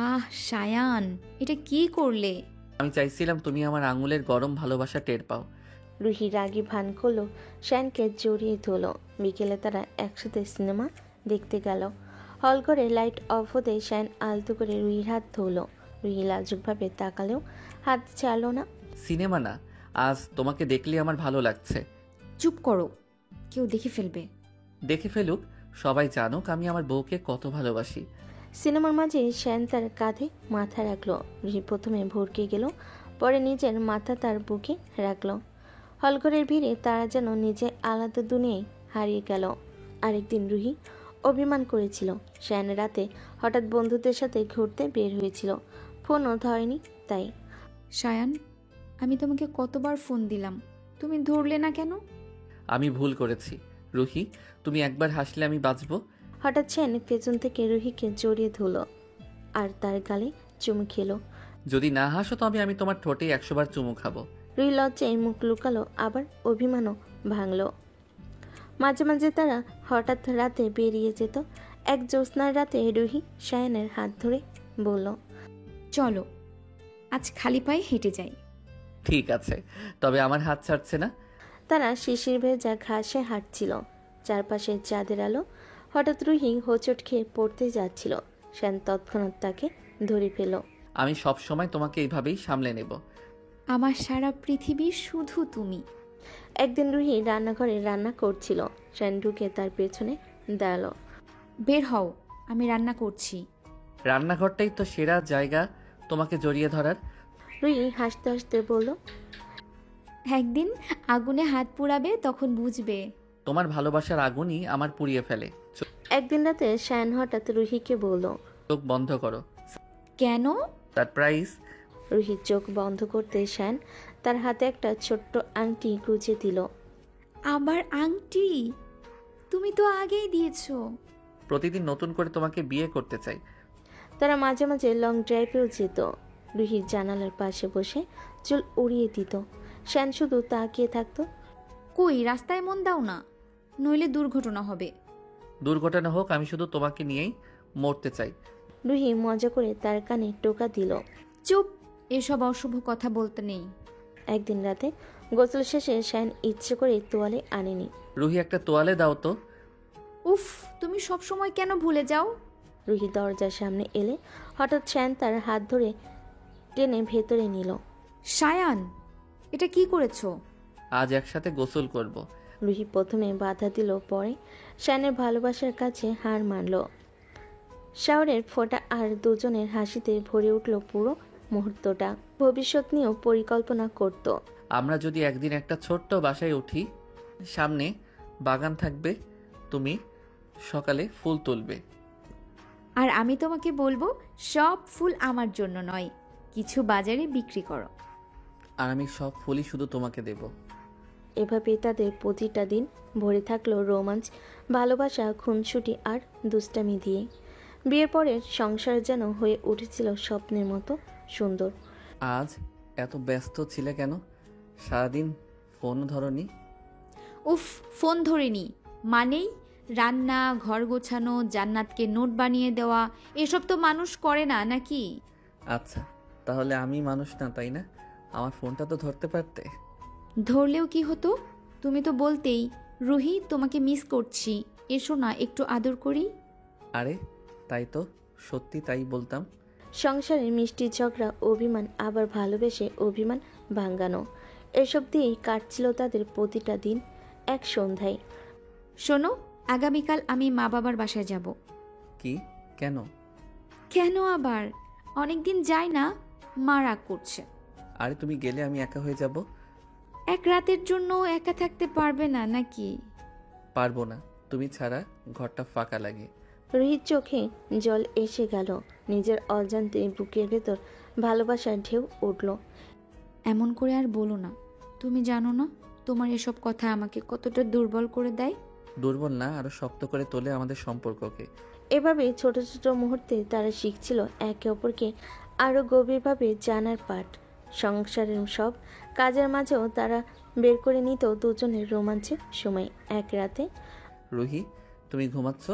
Speaker 2: আহ শায়ান, এটা কি করলে?
Speaker 1: আমি চাইছিলাম তুমি আমার আঙুলের গরম ভালোবাসা টের পাও।
Speaker 7: রুহি রাগী ভান করলো, শায়নকে জড়িয়ে ধরলো। বিকেলে তারা একসাথে সিনেমা দেখতে গেল। হল ঘরে লাইট অফ হতে শায়ন আলতো করে রুহির হাত ধরলো। রুহি লাজুকভাবে তাকালেও হাত ছাড়লো না।
Speaker 1: সিনেমা না, আজ তোমাকে দেখলে আমার ভালো লাগছে।
Speaker 2: চুপ করো, কেউ দেখে ফেলবে।
Speaker 1: দেখে ফেলুক, সবাই জানুক আমি আমার বউকে কত ভালোবাসি।
Speaker 7: সিনেমার মাঝে শায়ন তার কাঁধে মাথা রাখলো। রুহি প্রথমে ভরকে গেল, পরে নিজের মাথা তার বুকে রাখলো। হলঘরের ভিড়ে তারা যেন নিজে আলাদা দুনিয়ায় হারিয়ে গেল। আরেকদিন রুহি অভিমান করেছিল। শায়ন রাতে হঠাৎ বন্ধুদের সাথে ঘুরতে বের হয়েছিল, ফোনও ধরেনি। তাই
Speaker 2: শায়ান, আমি তোমাকে কতবার ফোন দিলাম, তুমি ধরলে না কেন?
Speaker 1: আমি ভুল করেছি রুহি, তুমি একবার হাসলে আমি বাঁচবো।
Speaker 7: হঠাৎ শায়ন পেছন থেকে রুহিকে জড়িয়ে ধরলো আর তার গালে চুমু খেলো।
Speaker 1: যদি না হাসো তবে আমি তোমার ঠোঁটে 100 বার চুমু খাবো।
Speaker 7: রুহি লজ্জায় মুখ লুকালো, আবার অভিমানও ভাঙলো। মাঝে মাঝে তারা হঠাৎ রাতে বেরিয়ে যেত। এক জ্যোৎস্নার রাতে রুহি শায়নের হাত ধরে বলল,
Speaker 2: চলো আজ খালি পায়ে হেঁটে যাই।
Speaker 1: ঠিক আছে, তবে আমার হাত ছাড়ছে না।
Speaker 7: তারা শিশির ভেজা ঘাসে হাঁটছিল, চারপাশে চাঁদের আলো। হঠাৎ রুহি হোঁচট খেয়ে পড়তে যাচ্ছিল। শায়ন তৎক্ষণাৎ তাকে ধরে ফেল।
Speaker 1: আমি সব সময় তোমাকে এইভাবেই সামলে নেব।
Speaker 2: আমার সারা পৃথিবী শুধু তুমি।
Speaker 7: একদিন রুহি রান্নাঘরে রান্না করছিল। শায়ন ঢুকে তার পেছনে দাঁড়ালো।
Speaker 2: বের হও, আমি রান্না করছি।
Speaker 1: রান্নাঘরটাই তো সেরা জায়গা তোমাকে জড়িয়ে ধরার।
Speaker 7: রুহি হাসতে হাসতে বলল,
Speaker 2: একদিন আগুনে হাত পুড়াবে, তখন বুঝবে।
Speaker 1: তোমার ভালোবাসার আগুনই আমার পুড়িয়ে ফেলে।
Speaker 7: একদিন রাতে শায়ন হঠাৎ রুহিকে বলল,
Speaker 1: চোখ বন্ধ করো।
Speaker 2: কেন?
Speaker 7: সারপ্রাইজ। রুহি চোখ বন্ধ করতে শায়ন তার হাতে একটা ছোট্ট আংটি গুঁজে দিল।
Speaker 2: আবার আংটি? তুমি তো আগেই দিয়েছো।
Speaker 1: প্রতিদিন নতুন করে তোমাকে বিয়ে করতে চাই।
Speaker 7: তারা মাঝে মাঝে লং ড্রাইভেও যেত। রুহি জানালার পাশে বসে চুল উড়িয়ে দিত। শায়ন শুধু তাকিয়ে থাকতো।
Speaker 2: কই, রাস্তায় মন দাও না, নইলে দুর্ঘটনা হবে।
Speaker 1: দুর্ঘটনা হোক, আমি শুধু তোমাকে নিয়েই মরতে চাই।
Speaker 7: রুহি মজা করে তার কানে টোকা দিল।
Speaker 2: চুপ, এসব অশুভ কথা বলতে নেই।
Speaker 7: একদিন রাতে গোসল শেষে শায়ন ইচ্ছে করে তোয়ালে আনেনি।
Speaker 1: রুহি, একটা তোয়ালে দাও তো।
Speaker 2: উফ, তুমি সব সময় কেন ভুলে যাও?
Speaker 7: রুহি দরজার সামনে এলে হঠাৎ শায়ন তার হাত ধরে টেনে ভেতরে নিল।
Speaker 2: শায়ান, এটা কি করেছো?
Speaker 1: আজ একসাথে গোসল করব।
Speaker 7: রুহি প্রথমে বাধা দিল, পরে শায়নের ভালোবাসার কাছে হার মানল। শাওরের ফোঁটা আর দুজনের হাসিতে ভরে উঠল পুরো মুহূর্তটা। ভবিষ্যৎ নিয়েও পরিকল্পনা করত।
Speaker 1: আমরা যদি একদিন একটা ছোট্ট বাসায় উঠি, সামনে বাগান থাকবে, তুমি সকালে ফুল তুলবে,
Speaker 2: আর আমি তোমাকে বলবো সব ফুল আমার জন্য নয়, কিছু বাজারে বিক্রি করো,
Speaker 1: আর আমি সব ফুলই শুধু তোমাকে দেব।
Speaker 7: এভাবে তাদের প্রতিটা দিন ভরে থাকলো রোমাঞ্চ, ভালোবাসা, খুনসুটি আর দুষ্টামি দিয়ে। বিয়ের পরের সংসার যেন হয়ে উঠেছিল স্বপ্নের মতো সুন্দর।
Speaker 1: আজ এত ব্যস্ত ছিলে কেন? সারাদিন ফোন ধরনি।
Speaker 2: উফ, ফোন ধরিনি মানেই রান্না, ঘর গোছানো, জান্নাতকে নোট বানিয়ে দেওয়া, এসব তো মানুষ করে না নাকি?
Speaker 1: আচ্ছা, তাহলে আমি মানুষ না, তাই না? আমার ফোনটা তো ধরতে পারতে।
Speaker 2: ধরলেও কি হতো? তুমি তো বলতেই, রুহি তোমাকে মিস করছি, এসো না একটু আদর করি।
Speaker 1: আরে তাই তো, সত্যি তাই বলতাম।
Speaker 7: সংসারে মিষ্টি ঝগড়া, অভিমান, আবার ভালোবেসে অভিমান ভাঙ্গানো, এসব দিয়েই কাটছিল তাদের প্রতিটা দিন। এক সন্ধ্যায়,
Speaker 2: শোনো, আগামীকাল আমি মা বাবার বাসায় যাব।
Speaker 1: কি? কেন?
Speaker 2: কেন আবার? অনেকদিন যাই না, মা রাগ করছে।
Speaker 1: আরে তুমি গেলে আমি একা হয়ে যাব।
Speaker 2: এক রাতের জন্য একা থাকতে পারবে না নাকি?
Speaker 1: পারবো না, তুমি ছাড়া ঘরটা ফাঁকা লাগে।
Speaker 7: রুহির চোখে জল এসে গেল। নিজের অজান্তে বুকের ভেতর ভালোবাসার ঢেউ উঠল।
Speaker 2: এমন করে আর বলো না, তুমি জানো না তোমার এসব কথা আমাকে কতটা দুর্বল করে দেয়।
Speaker 1: দুর্বল না, আরো শক্ত করে তোলে আমাদের সম্পর্ককে।
Speaker 7: এভাবেই ছোট ছোট মুহূর্তে তারা শিখছিল একে অপরকে আরও গভীরভাবে জানার পাঠ। সংসারের সব কাজের মাঝেও তারা বের করে নিত দুজনের রোমাঞ্চের সময়। এক রাতে
Speaker 1: রুহি, তুমি ঘুমাচ্ছ?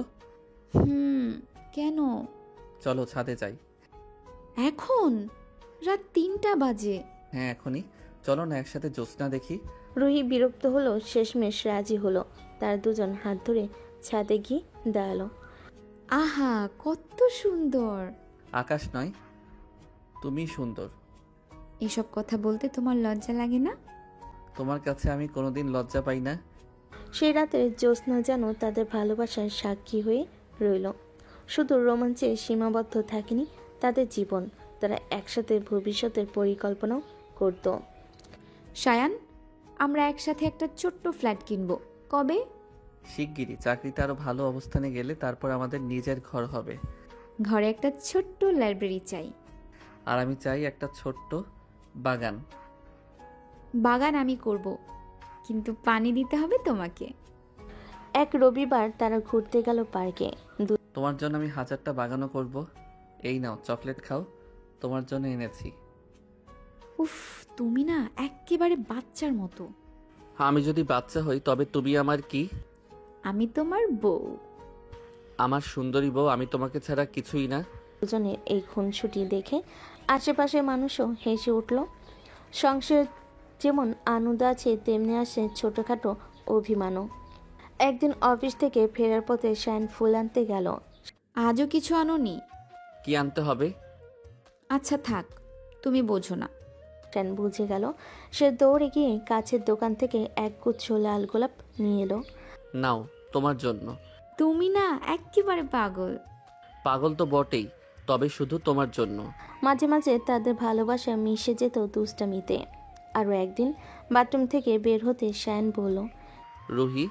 Speaker 2: কেন?
Speaker 1: চলো ছাদে যাই।
Speaker 2: এখন রাত 3টা বাজে।
Speaker 1: হ্যাঁ এখনই চলো না, একসাথে জ্যোৎস্না দেখি।
Speaker 7: রুহি বিরক্ত হলো, শেষমেশ রাজি হলো। তার দুজন হাত ধরে ছাদে গিয়ে দাঁড়ালো।
Speaker 2: আহা, কত সুন্দর!
Speaker 1: আকাশ নয়, তুমি সুন্দর।
Speaker 2: এসব কথা বলতে তোমার লজ্জা লাগে না?
Speaker 1: তোমার কাছে আমি কোনোদিন লজ্জা পাই না।
Speaker 7: সেই রাতের জ্যোৎস্না যেন তাদের ভালোবাসার সাক্ষী হয়ে রইল। শুধু রোমাঞ্চে সীমাবদ্ধ থাকেনি তাদের জীবন, তারা একসাথে ভবিষ্যতের পরিকল্পনাও করত।
Speaker 2: সায়ান, আমরা একসাথে একটা ছোট্ট ফ্ল্যাট কিনবো। কবে?
Speaker 1: শিগগিরই। চাকরিতে আরো ভালো অবস্থানে গেলে তারপর আমাদের নিজের ঘর হবে।
Speaker 2: ঘরে একটা ছোট্ট লাইব্রেরি চাই।
Speaker 1: আর আমি চাই একটা ছোট্ট বাগান।
Speaker 2: বাগান আমি করব, কিন্তু পানি দিতে হবে তোমাকে।
Speaker 7: এক রবিবার তারা ঘুরতে গেল পার্কে।
Speaker 1: তোমার জন্য আমি 1000টা বাগানও করব। এই নাও চকলেট খাও, তোমার জন্য এনেছি।
Speaker 2: উফ, তুমি না একেবারে বাচ্চার মতো।
Speaker 1: আমি যদি বাচ্চা হই তবে তুমি আমার কি?
Speaker 2: আমি তোমার বউ।
Speaker 1: আমার সুন্দরী বউ, আমি তোমাকে ছাড়া কিছুই না।
Speaker 7: দুজনের এই খুনসুটি দেখে আশেপাশের মানুষও হেসে উঠল। সংসার যেমন আনন্দ আছে, তেমনি আসে ছোটখাটো অভিমানও। একদিন অফিস থেকে ফেরার পথে শায়ন ফুল আনতে গেল।
Speaker 2: আজও কিছু আনোনি?
Speaker 1: কি আনতে হবে?
Speaker 2: আচ্ছা থাক, তুমি বোঝো না।
Speaker 7: শায়ন বুঝে গেল। সে দৌড়ে গিয়ে কাছের দোকান থেকে এক গুচ্ছ লাল গোলাপ নিয়ে এলো।
Speaker 1: নাও তোমার জন্য।
Speaker 2: তুমি না একেবারে পাগল।
Speaker 1: পাগল তো বটেই, তবে শুধু তোমার জন্য।
Speaker 7: মাঝে মাঝে তাদের ভালোবাসা মিশে যেত দুষ্টামিতে। আরও একদিন বাথরুম থেকে বের হতে শায়ন বলল,
Speaker 1: রুহি,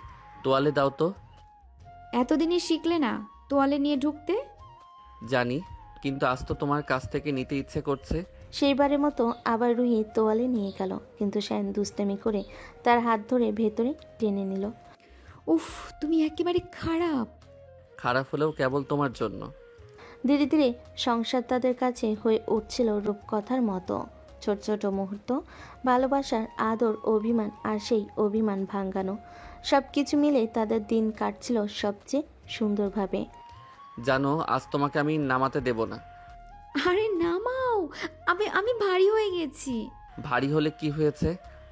Speaker 1: তোয়ালে দাও তো।
Speaker 2: এতদিনে শিখলে না তোয়ালে নিয়ে ঢুকতে?
Speaker 1: জানি, কিন্তু আজ তো তোমার কাছ থেকে নিতে ইচ্ছে করছে।
Speaker 7: সেইবারের মতো আবার রুহি তোয়ালে নিয়ে গেল, কিন্তু শায়ন দুষ্টামি করে তার হাত ধরে ভেতরে টেনে নিল।
Speaker 2: উফ, তুমি একেবারে খারাপ।
Speaker 1: খারাপ হলেও কেবল তোমার জন্য।
Speaker 7: ধীরে ধীরে সংসার তাদের কাছে হয়ে উঠছিল রূপকথার মতো। ছোট ছোট মুহূর্ত, ভালোবাসার আদর, অভিমান, আর সেই অভিমান ভাঙানো, সব কিছু মিলে তাদের দিন কাটছিল সবচেয়ে সুন্দরভাবে।
Speaker 1: জানো, আজ তোমাকে আমি নামাতে দেব না।
Speaker 2: আরে নামাও, আমি ভারী হয়ে গেছি।
Speaker 1: ভারী হলে কি হয়েছে?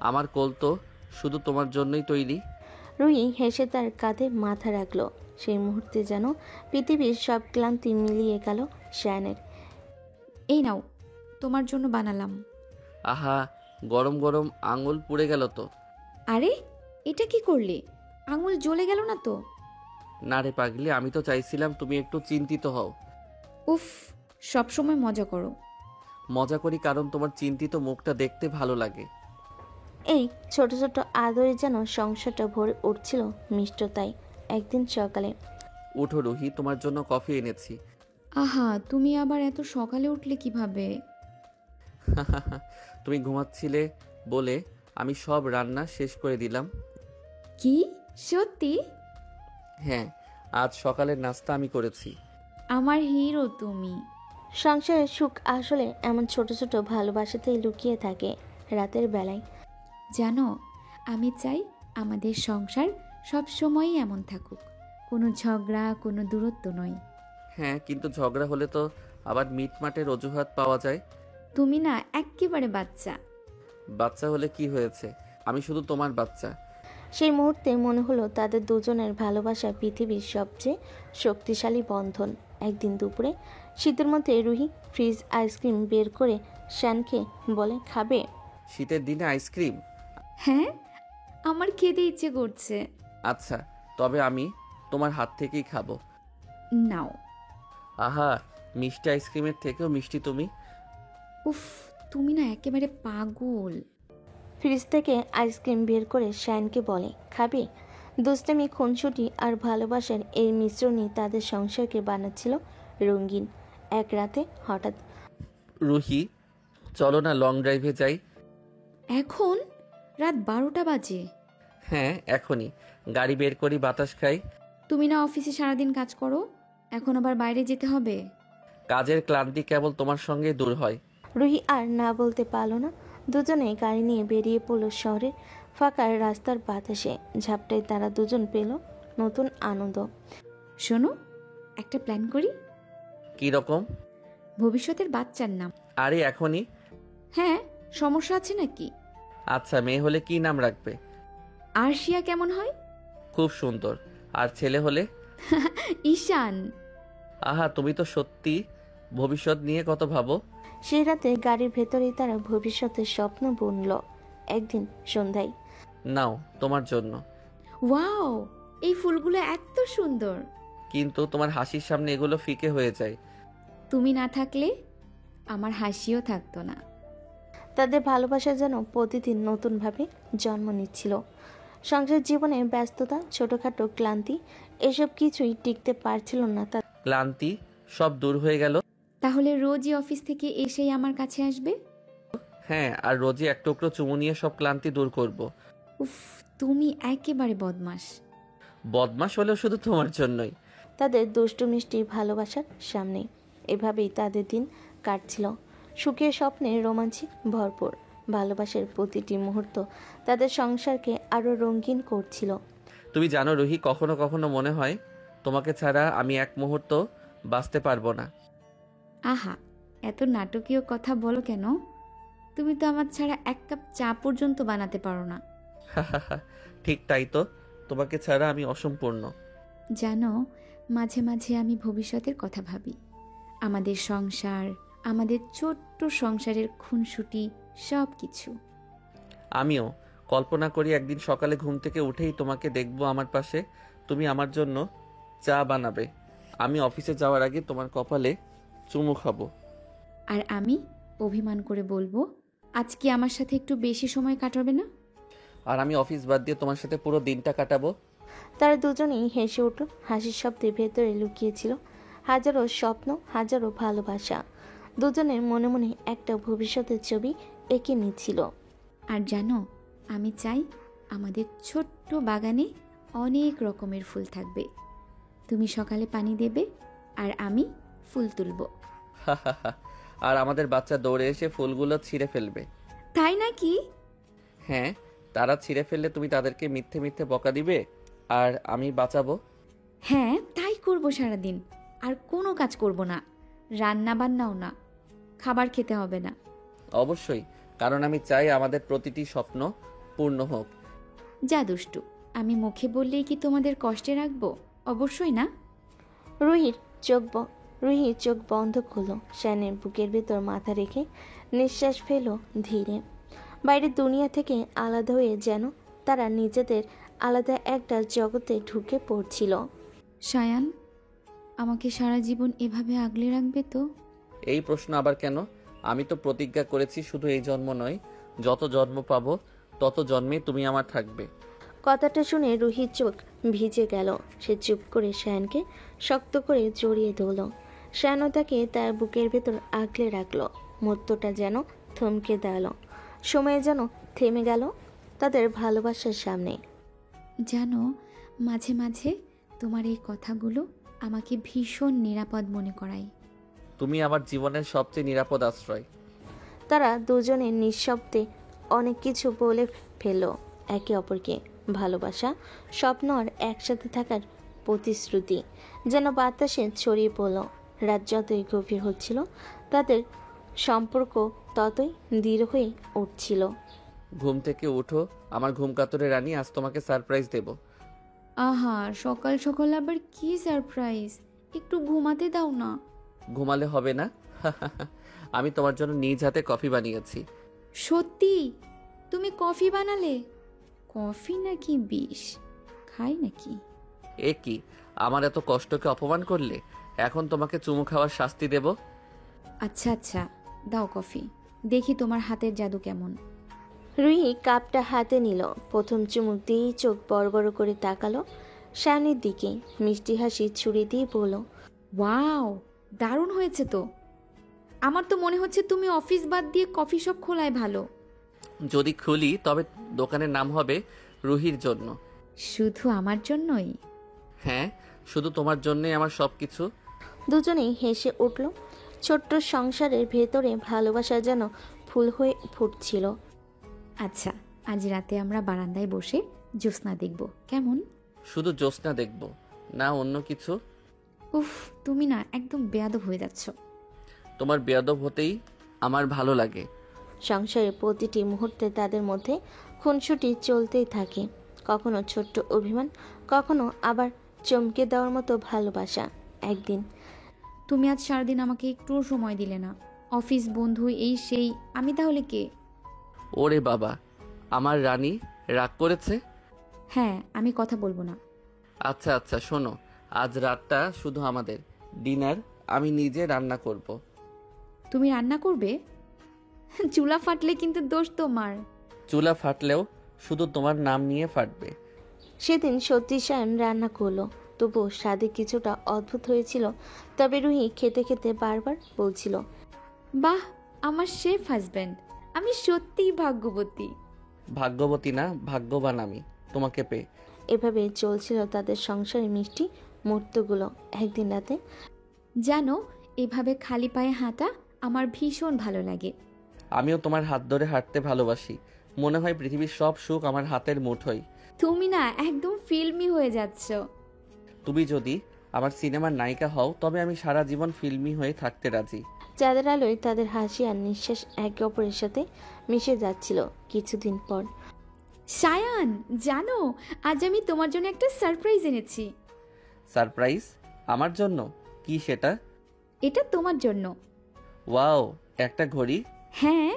Speaker 1: আমার কোল তো শুধু তোমার জন্যই তৈরি।
Speaker 7: রুহি হেসে তার কাঁধে মাথা রাখলো। সেই মুহূর্তে যেন পৃথিবীর সব ক্লান্তি মিলিয়ে গেল শায়নের।
Speaker 2: এই নাও, তোমার জন্য বানালাম।
Speaker 1: আহা, গরম গরম আঙুল পুড়ে গেল তো।
Speaker 2: আরে এটা কি করলে? আঙুল জ্বলে গেল না তো?
Speaker 1: না রে পাগলি, আমি তো চাইছিলাম তুমি একটু চিন্তিত হও।
Speaker 2: উফ, সব সময় মজা করো।
Speaker 1: মজা করি কারণ তোমার চিন্তিত মুখটা দেখতে ভালো লাগে।
Speaker 7: এই ছোট ছোট আদরে যেন সংসারটা ভরে উঠছিল মিষ্টতায়। একদিন সকালে,
Speaker 1: উঠো রুহি, তোমার জন্য কফি এনেছি।
Speaker 2: আহা, তুমি আবার এত সকালে উঠলে কিভাবে?
Speaker 1: তুমি ঘুমাচ্ছিলে বলে আমি সব রান্না শেষ করে দিলাম।
Speaker 2: কি সত্যি?
Speaker 1: হ্যাঁ, আজ সকালের নাস্তা আমি করেছি।
Speaker 2: আমার হিরো তুমি।
Speaker 7: সংসারের সুখ আসলে এমন ছোট ছোট ভালোবাসাতেই লুকিয়ে থাকে। রাতের বেলায়,
Speaker 2: জানো, আমি চাই আমাদের সংসার সব সময়ই এমন থাকুক, কোনো ঝগড়া, কোনো দূরত্ব নয়।
Speaker 1: হ্যাঁ, কিন্তু ঝগড়া হলে তো আবার মিটমাটের অজুহাত পাওয়া যায়।
Speaker 2: তুমি না একেবারে বাচ্চা।
Speaker 1: বাচ্চা হলে কি হয়েছে? আমি শুধু তোমার বাচ্চা।
Speaker 7: সেই মুহূর্তে মনে হলো তাদের দুজনের ভালোবাসা পৃথিবীর সবচেয়ে শক্তিশালী বন্ধন। একদিন দুপুরে শীতের মধ্যে রুহি ফ্রিজ আইসক্রিম বের করে শানকে বলে, খাবে?
Speaker 1: শীতের দিনে আইসক্রিম?
Speaker 2: হ্যাঁ, আমার খেতে ইচ্ছে করছে।
Speaker 1: আচ্ছা, তবে আমি তোমার হাত থেকেই খাবো।
Speaker 2: নাও।
Speaker 1: আহা, মিষ্টি আইসক্রিমের থেকেও মিষ্টি তুমি।
Speaker 2: উফ, তুমি না একেবারে পাগল।
Speaker 7: ফ্রিজ থেকে আইসক্রিম বের করে শায়নকে বলে, খাবে? দুষ্টামি, খুনসুটি আর ভালোবাসার এই মিশ্রণই তাদের সংসারকে বানাচ্ছিল রঙিন। এক রাতে হঠাৎ,
Speaker 1: রুহি, চলো না লং ড্রাইভে যাই।
Speaker 2: এখন? রাত 12টা বাজে।
Speaker 1: হ্যাঁ, এখনই গাড়ি বের করি, বাতাস খাই।
Speaker 2: তুমি না অফিসে সারাদিন কাজ করো, এখন আবার বাইরে যেতে হবে?
Speaker 1: কাজের ক্লান্তি কেবল তোমার সঙ্গে দূর হয়।
Speaker 7: রুহি আর না বলতে পারল না। দুজনে গাড়ি নিয়ে বেরিয়ে পড়ল শহরের ফাঁকা রাস্তার বাতাসে। ঝাপটায় তারা দুজন পেল নতুন আনন্দ।
Speaker 2: শোনো, একটা প্ল্যান করি।
Speaker 1: কি রকম?
Speaker 2: ভবিষ্যতের বাচ্চার নাম।
Speaker 1: আরে এখনই?
Speaker 2: হ্যাঁ, সমস্যা আছে নাকি?
Speaker 1: আচ্ছা, মেয়ে হলে কি নাম রাখবে?
Speaker 2: আরশিয়া কেমন হয়?
Speaker 1: খুব সুন্দর। আর ছেলে হলে?
Speaker 2: ঈশান।
Speaker 1: আহা, তুমি তো সত্যি ভবিষ্যৎ নিয়ে কত ভাবো।
Speaker 7: সেই রাতে গাড়ির ভেতরেই তারা ভবিষ্যতের স্বপ্ন বুনল। একদিন সন্ধ্যায়।
Speaker 1: নাও, তোমার জন্য।
Speaker 2: ওয়াও, এই ফুলগুলো এত সুন্দর।
Speaker 1: কিন্তু তোমার হাসির সামনে এগুলো ফিকে হয়ে যায়।
Speaker 2: তুমি না থাকলে আমার হাসিও থাকতো না।
Speaker 7: তাদের ভালোবাসা যেন প্রতিদিন নতুনভাবে জন্ম নিচ্ছিল। সংসার জীবনে ব্যস্ততা, ছোটখাটো ক্লান্তি, এসব কিছুই টিকতে পারছিল না।
Speaker 1: ক্লান্তি সব দূর হয়ে গেল।
Speaker 2: তাহলে রোজই অফিস থেকে এসেই আমার কাছে আসবে?
Speaker 1: হ্যাঁ, আর রোজই এক টুকরো চুমু নিয়ে সব ক্লান্তি দূর করব।
Speaker 2: উফ, তুমি একেবারে বদমাশ।
Speaker 1: বদমাশ হলেও শুধু তোমার জন্যই।
Speaker 7: তাদের দুষ্টু মিষ্টি ভালোবাসার সামনে এভাবেই তাদের দিন কাটছিল। সুখের স্বপ্নে রোমাঞ্চে ভরপুর। ভালোবাসার প্রতিটি মুহূর্ত তাদের সংসারকে আরো রঙিন করছিল।
Speaker 1: তুমি জানো রুহি, কখনো কখনো মনে হয় তোমাকে ছাড়া আমি এক মুহূর্ত বাঁচতে পারবো না।
Speaker 2: আহা, এত নাটকীয় কথা বলো কেন? তুমি তো আমার ছাড়া এক কাপ চা পর্যন্ত বানাতে পারো না।
Speaker 1: ঠিক তাই তো, তোমাকে ছাড়া আমি অসম্পূর্ণ।
Speaker 2: জানো, মাঝে মাঝে আমি ভবিষ্যতের কথা ভাবি। আমাদের সংসার, আমাদের ছোট্ট সংসারের খুনসুটি, সব কিছু।
Speaker 1: আমিও কল্পনা করি একদিন সকালে ঘুম থেকে উঠেই তোমাকে দেখবো আমার পাশে, তুমি আমার জন্য চা বানাবে, আমি অফিসে যাওয়ার আগে তোমার কপালে চুমু খাবো।
Speaker 2: আর আমি অভিমান করে বলবো, আজকে আমার সাথে একটু বেশি সময় কাটাবে না?
Speaker 1: আর আমি অফিস বাদ দিয়ে তোমার সাথে পুরো দিনটা কাটাবো।
Speaker 7: তারা দুজনেই হেসে উঠল। হাসির শব্দের ভেতরে লুকিয়েছিল হাজারো স্বপ্ন, হাজারো ভালোবাসা। দুজনের মনে মনে একটা ভবিষ্যতের ছবি এঁকে নিচ্ছিল।
Speaker 2: আর জানো, আমি চাই আমাদের ছোট্ট বাগানে অনেক রকমের ফুল থাকবে। তুমি সকালে পানি দেবে আর আমি ফুল তুলব।
Speaker 1: আর আমাদের বাচ্চা দৌড়ে এসে ফুলগুলো ছিঁড়ে ফেলবে।
Speaker 2: তাই নাকি?
Speaker 1: হ্যাঁ, তারা ছিঁড়ে ফেললে তুমি তাদেরকে মিথ্যে মিথ্যে বকা দিবে আর আমি বাঁচাবো।
Speaker 2: হ্যাঁ, তাই করব সারাদিন। আর কোনো কাজ করব না, রান্না বান্নাও না, খাবার খেতে হবে না।
Speaker 1: অবশ্যই, কারণ আমি চাই আমাদের প্রতিটি স্বপ্ন পূর্ণ হোক।
Speaker 2: যা দুষ্টু, আমি মুখে বললেই কি তোমাদের কষ্টে রাখবো? অবশ্যই না।
Speaker 7: রুহি চোখ বন্ধ করলো। শ্যানের বুকের ভেতর মাথা রেখে নিঃশ্বাস ফেল ধীরে। বাইরের দুনিয়া থেকে আলাদা হয়ে যেন তারা নিজেদের আলাদা একটা জগতে ঢুকে পড়ছিল।
Speaker 2: সায়ান, আমাকে সারা জীবন এভাবে আগলে রাখবে তো?
Speaker 1: এই প্রশ্ন আবার কেন? আমি তো প্রতিজ্ঞা করেছি শুধু এই জন্ম নয়, যত জন্ম পাবো তত জন্মে তুমি আমার থাকবে।
Speaker 7: কথাটা শুনে রুহির চোখ ভিজে গেল। সে চুপ করে শ্যানকে শক্ত করে জড়িয়ে ধরল। শ্যানও তাকে তার বুকের ভেতর আগলে রাখলো। মুহূর্তটা যেন থমকে দাঁড়ালো। সময় যেন থেমে গেল তাদের ভালোবাসার সামনে।
Speaker 2: জানো, মাঝে মাঝে তোমার এই কথাগুলো আমাকে ভীষণ নিরাপদ মনে করায়।
Speaker 1: তুমি আমার জীবনের সবচেয়ে নিরাপদ আশ্রয়।
Speaker 7: তারা দুজনে নিঃশব্দে অনেক কিছু বলে ফেলল একে অপরকে। ভালোবাসা, স্বপ্ন আর একসাথে থাকার প্রতিশ্রুতি যেন বাতাসে ছড়িয়ে পড়ল। রাত যতই গভীর হচ্ছিল তাদের সম্পর্ক ততই দৃঢ় হয়ে উঠছিল।
Speaker 1: ঘুম থেকে উঠো আমার ঘুম কাতরে রানী, আজ তোমাকে সারপ্রাইজ দেব।
Speaker 2: আহা, সকাল সকাল আবার কি সারপ্রাইজ? একটু ঘুমাতে দাও না।
Speaker 1: ঘুমালে হবে না? আমি তোমার জন্য নিজ হাতে কফি বানিয়েছি।
Speaker 2: সত্যি? তুমি কফি বানালে? কফি নাকি বিষ? খাই নাকি?
Speaker 1: এ কি, আমার এত কষ্টকে অপমান করলে? এখন তোমাকে চুমু খাওয়ার শাস্তি দেব।
Speaker 2: আচ্ছা আচ্ছা, দাও কফি, দেখি তোমার হাতের জাদু কেমন।
Speaker 7: রুহি কাপটা হাতে নিল। প্রথম চুমুক দিয়েই চোখ বড় বড় করে তাকালো শ্যানের দিকে। মিষ্টি হাসি ছুড়ে দিয়ে বলল,
Speaker 2: ওয়াও, দারুণ হয়েছে তো। আমার তো মনে হচ্ছে তুমি অফিস বাদ দিয়ে কফি শপ খোলায় ভালো।
Speaker 1: যদি খুলি তবে দোকানের নাম হবে রুহির জন্য।
Speaker 2: শুধু আমার জন্যই?
Speaker 1: হ্যাঁ, শুধু তোমার জন্যই আমার সব কিছু।
Speaker 7: দুজনেই হেসে উঠল। ছোট্ট সংসারের ভেতরে ভালোবাসা যেন ফুল হয়ে ফুটছিল।
Speaker 2: আচ্ছা, আজ রাতে আমরা বারান্দায় বসে জ্যোৎস্না দেখব, কেমন?
Speaker 1: শুধু জ্যোৎস্না দেখব না, অন্য কিছু?
Speaker 2: উফ, তুমি না একদম বেয়াদব হয়ে যাচ্ছ।
Speaker 1: তোমার বেয়াদব হতেই আমার ভালো লাগে।
Speaker 7: সংসারের প্রতিটি মুহূর্তে তাদের মধ্যে খুনসুটি চলতেই থাকে। কখনো ছোট্ট অভিমান, কখনো আবার চমকে দেওয়ার মতো ভালোবাসা। একদিন,
Speaker 2: তুমি আজ সারাদিন আমাকে একটুও সময় দিলে না। অফিস, বন্ধু, এই সেই, আমি তাহলে কে?
Speaker 1: ওরে বাবা, আমার রানী রাগ করেছে?
Speaker 2: হ্যাঁ, আমি কথা বলবো না।
Speaker 1: আচ্ছা আচ্ছা, শোনো, আজ রাতটা শুধু আমাদের। ডিনার আমি নিজে রান্না করব।
Speaker 2: তুমি রান্না করবে? চুলা ফাটলে কিন্তু দোষ তোমার।
Speaker 1: চুলা ফাটলেও শুধু তোমার নাম নিয়ে ফাটবে।
Speaker 7: সেদিন সত্যি সায়ন রান্না করলো, তবুও স্বাদে কিছুটা অদ্ভুত হয়েছিল। তবে রুহি খেতে খেতে বারবার বলছিল,
Speaker 2: বাহ, আমার শেফ হাজব্যান্ড, আমি সত্যিই ভাগ্যবতী।
Speaker 1: ভাগ্যবতী না, ভাগ্যবান আমি তোমাকে পেয়ে।
Speaker 7: এভাবে চলছিল তাদের সংসারের মিষ্টি মুহূর্তগুলো। একদিন রাতে,
Speaker 2: জানো, এভাবে খালি পায়ে হাঁটা আমার ভীষণ ভালো লাগে।
Speaker 1: আমিও তোমার হাত ধরে হাঁটতে ভালোবাসি। মনে হয় পৃথিবীর সব সুখ আমার হাতের মুঠোয়।
Speaker 2: তুমি না একদম ফিল্মি হয়ে যাচ্ছ।
Speaker 1: তুমি যদি আমার সিনেমার নায়িকা হও তবে আমি সারা জীবন ফিল্মি হয়ে থাকতে রাজি।
Speaker 7: চাঁদের আলোয় তাদের হাসি আর নিঃশ্বাস একে অপরের সাথে মিশে যাচ্ছিল। কিছুদিন পর,
Speaker 2: সায়ান, জানো, আজ আমি তোমার জন্য একটা সারপ্রাইজ এনেছি।
Speaker 1: সারপ্রাইজ? আমার জন্য? কি সেটা?
Speaker 2: এটা তোমার জন্য।
Speaker 1: ওয়াও, একটা ঘড়ি?
Speaker 2: হ্যাঁ,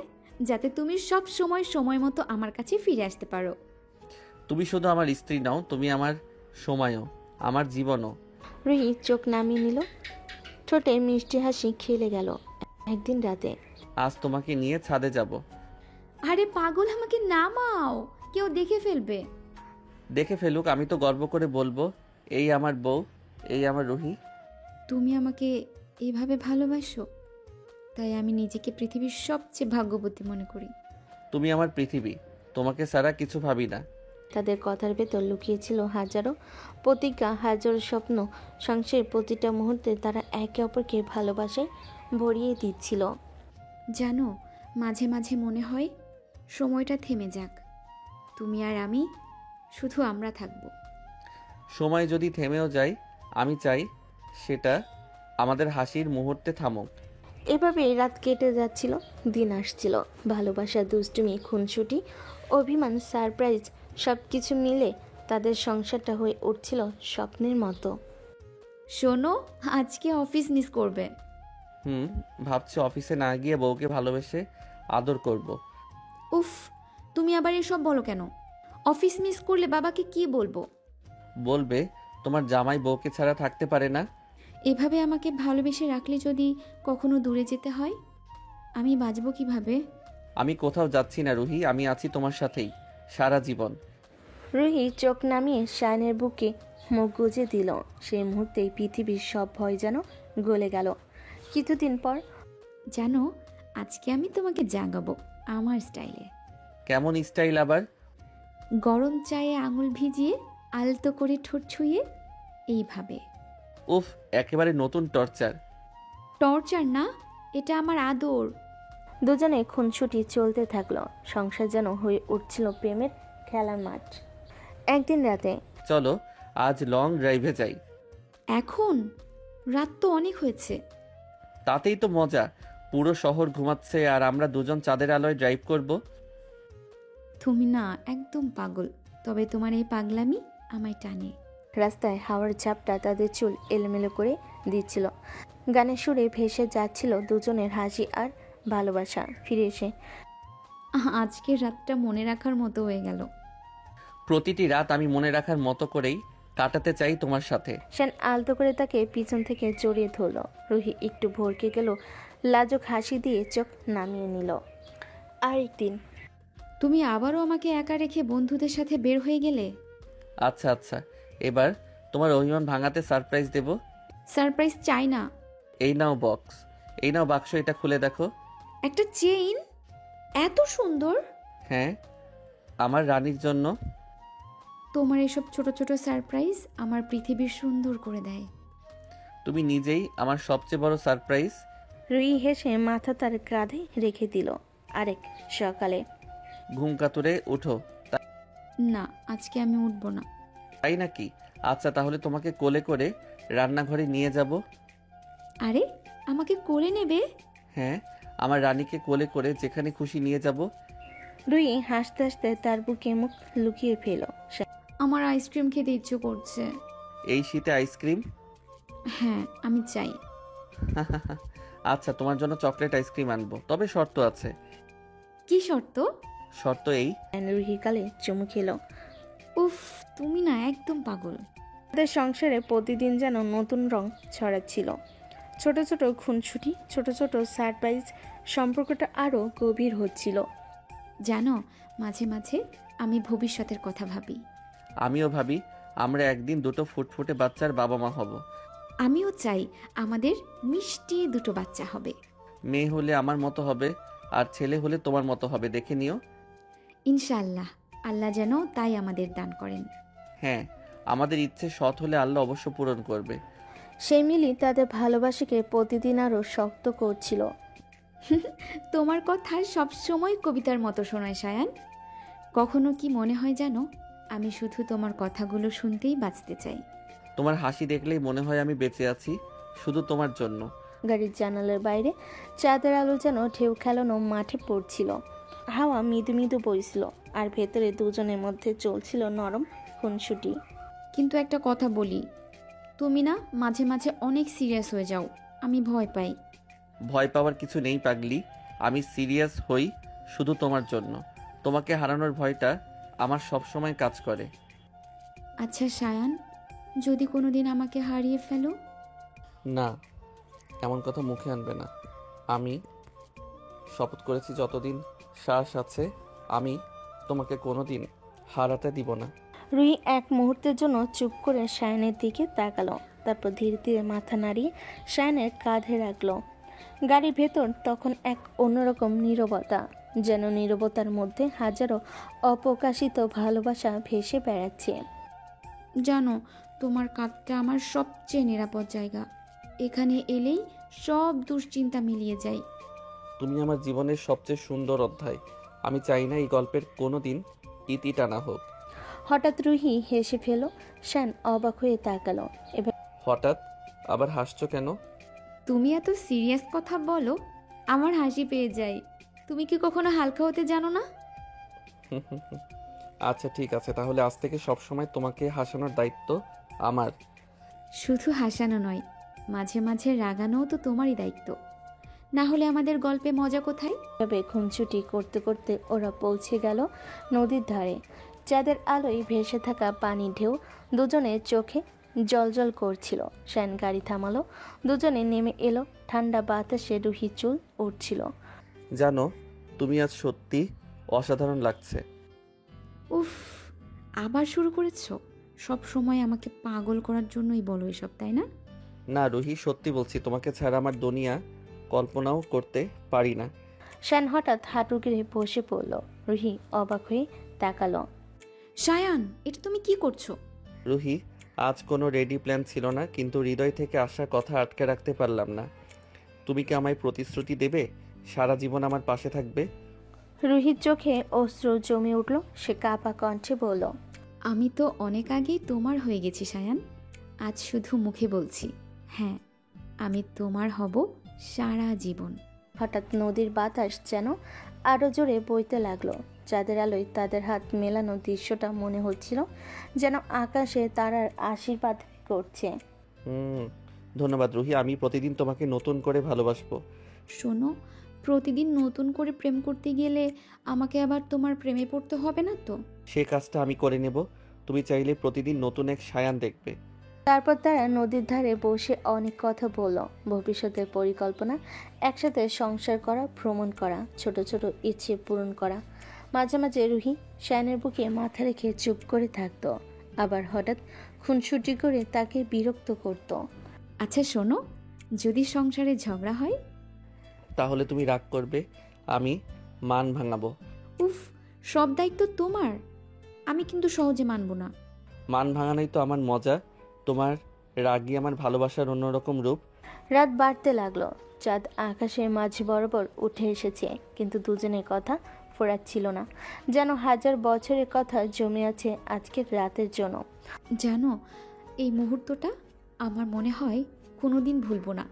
Speaker 2: যাতে তুমি সব সময় সময় মতো আমার কাছে ফিরে আসতে পারো।
Speaker 1: তুমি শুধু আমার স্ত্রী নও, তুমি আমার সময়ও, আমার জীবনও।
Speaker 7: রুহি চোখ নামিয়ে নিল, ঠোঁটে মিষ্টি হাসি খেলে গেল। একদিন রাতে,
Speaker 1: আজ তোমাকে নিয়ে ছাদে যাব।
Speaker 2: আরে পাগল, আমাকে নামাও, কেউ দেখে ফেলবে।
Speaker 1: দেখে ফেলুক, আমি তো গর্ব করে বলবো, এই আমার বউ, এই আমার রুহি।
Speaker 2: তুমি আমাকে এইভাবে ভালোবাসো, তাই আমি নিজেকে পৃথিবীর সবচেয়ে ভাগ্যবতী মনে করি।
Speaker 1: তুমি আমার পৃথিবী, তোমাকে ছাড়া কিছু ভাবি না।
Speaker 7: তাদের কথার ভেতর লুকিয়েছিল হাজারো প্রতিজ্ঞা, হাজারো স্বপ্ন। সংসারের প্রতিটা মুহূর্তে তারা একে অপরকে ভালোবাসায় ভরিয়ে দিচ্ছিল।
Speaker 2: জানো, মাঝে মাঝে মনে হয় সময়টা থেমে যাক, তুমি আর আমি, শুধু আমরা থাকব।
Speaker 1: সময় যদি থেমেও যায়, আমি চাই সেটা আমাদের হাসির মুহূর্তে থামুক।
Speaker 7: এভাবে রাত কেটে যাচ্ছিল, দিন আসছিল। ভালোবাসা, দুষ্টুমি, খুনসুটি, অভিমান, সারপ্রাইজ, সব কিছু মিলে তাদের সংসারটা হয়ে উঠছিল স্বপ্নের মতো।
Speaker 2: শোনো, আজকে অফিস মিস করবে।
Speaker 1: ভাবছি অফিসে না গিয়ে বউকে ভালোবেসে আদর করব।
Speaker 2: উফ, তুমি আবার এসব বলো কেন? অফিস মিস করলে বাবাকে কি বলবো?
Speaker 1: বলবে তোমার জামাই বউকে ছাড়া থাকতে পারে না।
Speaker 2: এভাবে আমাকে ভালোবেসে রাখলে যদি কখনো দূরে যেতে হয়, আমি বাঁচবো কিভাবে?
Speaker 1: আমি কোথাও যাচ্ছি না রুহি, আমি আছি তোমার সাথেই সারা জীবন।
Speaker 7: রুহি চোখ নামিয়ে শায়নের বুকে মুখ গুজে দিল। সেই মুহূর্তেই পৃথিবীর সব ভয় যেন গলে গেল। কিছুদিন পর,
Speaker 2: জানো, আজকে আমি তোমাকে জাগাবো আমার স্টাইলে।
Speaker 1: কেমন স্টাইল আবার?
Speaker 2: গরম চায়ে আঙুল ভিজিয়ে আলতো করে ঠোঁট ছুঁয়ে এইভাবে।
Speaker 1: উফ, একেবারে নতুন টর্চার।
Speaker 2: টর্চার না, এটা আমার আদর।
Speaker 7: দুজনে খুনসুটি চলতে থাকলো। সংসার যেন হয়ে উঠছিল প্রেমের খেলার মাঠ। একদিন রাতে,
Speaker 1: চলো আজ লং ড্রাইভে যাই।
Speaker 2: এখন? রাত তো অনেক হয়েছে।
Speaker 1: তাতেই তো মজা, পুরো শহর ঘুমাচ্ছে আর আমরা দুজন চাঁদের আলোয় ড্রাইভ করব।
Speaker 2: তুমি না একদম পাগল, তবে তোমার এই পাগলামি আমায় টানে।
Speaker 7: রাস্তায় হাওয়ার ঝাপটা তাদের চুল এলোমেলো করে দিচ্ছিল। গানের সুরে ভেসে যাচ্ছিল দুজনের হাসি আর ভালোবাসা। ফিরে এসে,
Speaker 2: আজকের রাতটা মনে রাখার মতো হয়ে গেল।
Speaker 1: প্রতিটি রাত আমি মনে রাখার মতো করেই কাটাতে চাই তোমার সাথে।
Speaker 7: শান আলতো করে তাকে পিছন থেকে জড়িয়ে ধরল। রুহি একটু ভরকে গেল, লাজুক হাসি দিয়ে চোখ নামিয়ে নিল। আরেকদিন,
Speaker 2: তুমি আবারও আমাকে একা রেখে বন্ধুদের সাথে বের হয়ে গেলে।
Speaker 1: আচ্ছা আচ্ছা, এবার তোমার অভিমান ভাঙাতে সারপ্রাইজ দেব।
Speaker 2: সারপ্রাইজ চাই না।
Speaker 1: এই নাও বক্স, এই নাও বাক্স, এটা খুলে দেখো।
Speaker 2: একটা চেইন? এত সুন্দর?
Speaker 1: হ্যাঁ, আমার রানীর জন্য।
Speaker 2: তোমার এসব ছোট ছোট সারপ্রাইজ আমার পৃথিবী সুন্দর করে দেয়।
Speaker 1: তুমি নিজেই আমার সবচেয়ে বড় সারপ্রাইজ।
Speaker 7: রুহি হেসে মাথা তার কাঁধে রেখে দিল। আরেক সকালে
Speaker 1: ঘুম কাতুরে উঠো।
Speaker 2: না, আজকে আমি উঠবো না।
Speaker 1: তাই নাকি? আচ্ছা, তাহলে তোমাকে কোলে করে রান্নাঘরে নিয়ে যাব।
Speaker 2: আরে, আমাকে কোলে নেবে?
Speaker 1: হ্যাঁ, আমার রানীকে কোলে করে যেখানে খুশি নিয়ে যাব।
Speaker 7: রুহি হাসতে হাসতে তার বুকে মুখ লুকিয়ে ফেল।
Speaker 2: আমার আইসক্রিম খেতে ইচ্ছে করছে।
Speaker 1: এই শীতে আইসক্রিম?
Speaker 2: হ্যাঁ, আমি চাই।
Speaker 1: আচ্ছা, তোমার জন্য চকলেট আইসক্রিম আনবো, তবে শর্ত আছে।
Speaker 2: কি শর্ত?
Speaker 1: শর্ত এই,
Speaker 7: রুহি কালে চুমু খেল।
Speaker 2: উফ, তুমি না একদম পাগল।
Speaker 7: তাদের সংসারে প্রতিদিন যেন নতুন রং ছড়াচ্ছিল। ছোট ছোট খুনসুটি, ছোট ছোট সারপ্রাইজ, সম্পর্কটা আরও গভীর হচ্ছিল।
Speaker 2: জানো, মাঝে মাঝে আমি ভবিষ্যতের কথা ভাবি।
Speaker 1: আমিও ভাবি আমরা একদিন দুটো ফুটফুটে বাচ্চার বাবা মা হব।
Speaker 2: আমিও চাই আমাদের মিষ্টি দুটো বাচ্চা হবে।
Speaker 1: মেয়ে হলে আমার মতো হবে, আর ছেলে হলে তোমার মতো হবে, দেখে নিও।
Speaker 2: ইনশাআল্লাহ, আল্লাহ যেন তাই আমাদের দান করেন।
Speaker 1: হ্যাঁ, আমাদের ইচ্ছে সৎ হলে আল্লাহ অবশ্য পূরণ করবে।
Speaker 7: সেই মিলি তাদের ভালোবাসাকে প্রতিদিন আরও শক্ত করছিল।
Speaker 2: তোমার কথা সবসময় কবিতার মতো শোনায় সায়ান। কখনো কি মনে হয় জানো, আমি শুধু তোমার কথাগুলো শুনতেই বাঁচতে চাই।
Speaker 1: তোমার হাসি দেখলেই মনে হয় আমি বেঁচে আছি, শুধু তোমার জন্য।
Speaker 7: গাড়ির জানালার বাইরে চাঁদের আলো যেন ঢেউ খেলানো মাঠে পড়ছিল। হাওয়া মৃদু মৃদু বইছিল, আর ভেতরে দুজনের মধ্যে চলছিল নরম খুনসুটি।
Speaker 2: কিন্তু একটা কথা বলি, তুমি না মাঝে মাঝে অনেক সিরিয়াস হয়ে যাও, আমি ভয় পাই।
Speaker 1: ভয় পাওয়ার কিছু নেই পাগলি, আমি সিরিয়াস হই শুধু তোমার জন্য। তোমাকে হারানোর ভয়টা আমার সব সময় কাজ করে।
Speaker 2: আচ্ছা সায়ান, যদি কোনোদিন আমাকে হারিয়ে ফেলো?
Speaker 1: না, এমন কথা মুখে আনবে না। আমি শপথ করেছি যতদিন শ্বাস আছে আমি তোমাকে কোনোদিন হারাতে দিব না।
Speaker 7: রুহি এক মুহূর্তের জন্য চুপ করে সায়নের দিকে তাকালো, তারপর ধীরে ধীরে মাথা নাড়িয়ে সায়নের কাঁধে রাখলো। গাড়ির ভেতর তখন এক অন্যরকম নীরবতা, যেন নীরবতার মধ্যে হাজারো অপ্রকাশিত ভালোবাসা ভেসে বেড়াচ্ছে।
Speaker 2: জানো, তোমার কাঁধটা আমার সবচেয়ে নিরাপদ জায়গা। এখানে এলেই সব দুশ্চিন্তা মিলিয়ে যায়।
Speaker 1: তুমি আমার জীবনের সবচেয়ে সুন্দর অধ্যায়। আমি চাই না এই গল্পের কোনো দিন ইতি টানা হোক।
Speaker 7: হঠাৎ রুহি হেসে ফেল। শান অবাক হয়ে তাকালো। এবার
Speaker 1: হঠাৎ আবার হাসছো কেন?
Speaker 2: তুমি এত সিরিয়াস কথা বলো, আমার হাসি পেয়ে যায়। তুমি কি কখনো হালকা হতে জানো না?
Speaker 1: আচ্ছা ঠিক আছে, তাহলে আজ থেকে সবসময় তোমাকে হাসানোর দায়িত্ব আমার।
Speaker 2: শুধু হাসানো নয়, মাঝে মাঝে রাগানোও তো তোমারই দায়িত্ব। না হলে আমাদের গল্পে মজা কোথায়?
Speaker 7: তবে খুনছুটি করতে করতে ওরা পৌঁছে গেল নদীর ধারে। চাঁদের আলোয় ভেসে থাকা পানির ঢেউ দুজনের চোখে জলজল করছিল। শ্যান গাড়ি থামালো, দুজনে নেমে এলো। ঠান্ডা বাতাসে রুহি চুল উঠছিল।
Speaker 1: জানো, তুমি আজ সত্যি অসাধারণ লাগছে।
Speaker 2: উফ, আবার শুরু করেছো? সব সময় আমাকে পাগল করার জন্যই বলো এসব, তাই না?
Speaker 1: না রুহি, সত্যি বলছি, তোমাকে ছাড়া আমার দুনিয়া কল্পনাও করতে পারি না।
Speaker 7: শ্যান হঠাৎ হাঁটু গেড়ে বসে পড়ল। রুহি অবাক হয়ে তাকালো।
Speaker 2: সায়ান, এটা তুমি কি করছো?
Speaker 1: রুহি, আজ কোনো রেডি প্ল্যান ছিল না, কিন্তু হৃদয় থেকে আসা কথা আটকে রাখতে পারলাম না। তুমি কি আমায় প্রতিশ্রুতি দেবে সারা জীবন আমার পাশে থাকবে?
Speaker 7: রুহির চোখে অশ্রু জমে উঠল। সে কাঁপা কণ্ঠে বলল,
Speaker 2: আমি তো অনেক আগেই তোমার হয়ে গেছি সায়ান। আজ শুধু মুখে বলছি, হ্যাঁ, আমি তোমার হব সারা জীবন।
Speaker 7: হঠাৎ নদীর বাতাস যেন আরো জোরে বইতে লাগলো। চাঁদের আলোয় তাদের হাত মেলানো দৃশ্যটা মনে হচ্ছিল যেন আকাশে তারার আশীর্বাদ করছে।
Speaker 1: ধন্যবাদ রুহি, আমি প্রতিদিন তোমাকে নতুন করে ভালোবাসবো।
Speaker 2: শোনো, প্রতিদিন নতুন করে প্রেম করতে গেলে আমাকে আবার তোমার প্রেমে পড়তে হবে না তো?
Speaker 1: সে কাজটা আমি করে নেব। তুমি চাইলে প্রতিদিন নতুন এক সায়ান দেখবে।
Speaker 7: তারপর তারা নদীর ধারে বসে অনেক কথা বলল। ভবিষ্যতের পরিকল্পনা, একসাথে সংসার করা, ভ্রমণ করা, ছোট ছোট ইচ্ছে পূরণ করা। মাঝে মাঝে রুহি শায়নের বুকে মাথা রেখে চুপ করে থাকতো, আবার হঠাৎ খুনসুটি করে তাকে বিরক্ত করত।
Speaker 2: আচ্ছা শোনো, যদি সংসারে ঝগড়া হয়?
Speaker 1: তাহলে তুমি রাগ করবে, আমি মান ভাঙাবো।
Speaker 2: উফ, সব দায়িত্ব তোমার। আমি কিন্তু সহজে মানব না।
Speaker 1: মান ভাঙানোই তো আমার মজা। তোমার রাগই আমার ভালোবাসার অন্যরকম রূপ।
Speaker 7: রাত বাড়তে লাগলো। চাঁদ আকাশের মাঝ বরাবর উঠে এসেছে, কিন্তু দুজনের কথা ফোরাচ্ছিল না, যেন হাজার বছরের কথা জমে আছে আজকের রাতের জন্য।
Speaker 2: জানো, এই মুহূর্তটা আমার মনে হয় কোনোদিন ভুলবো না।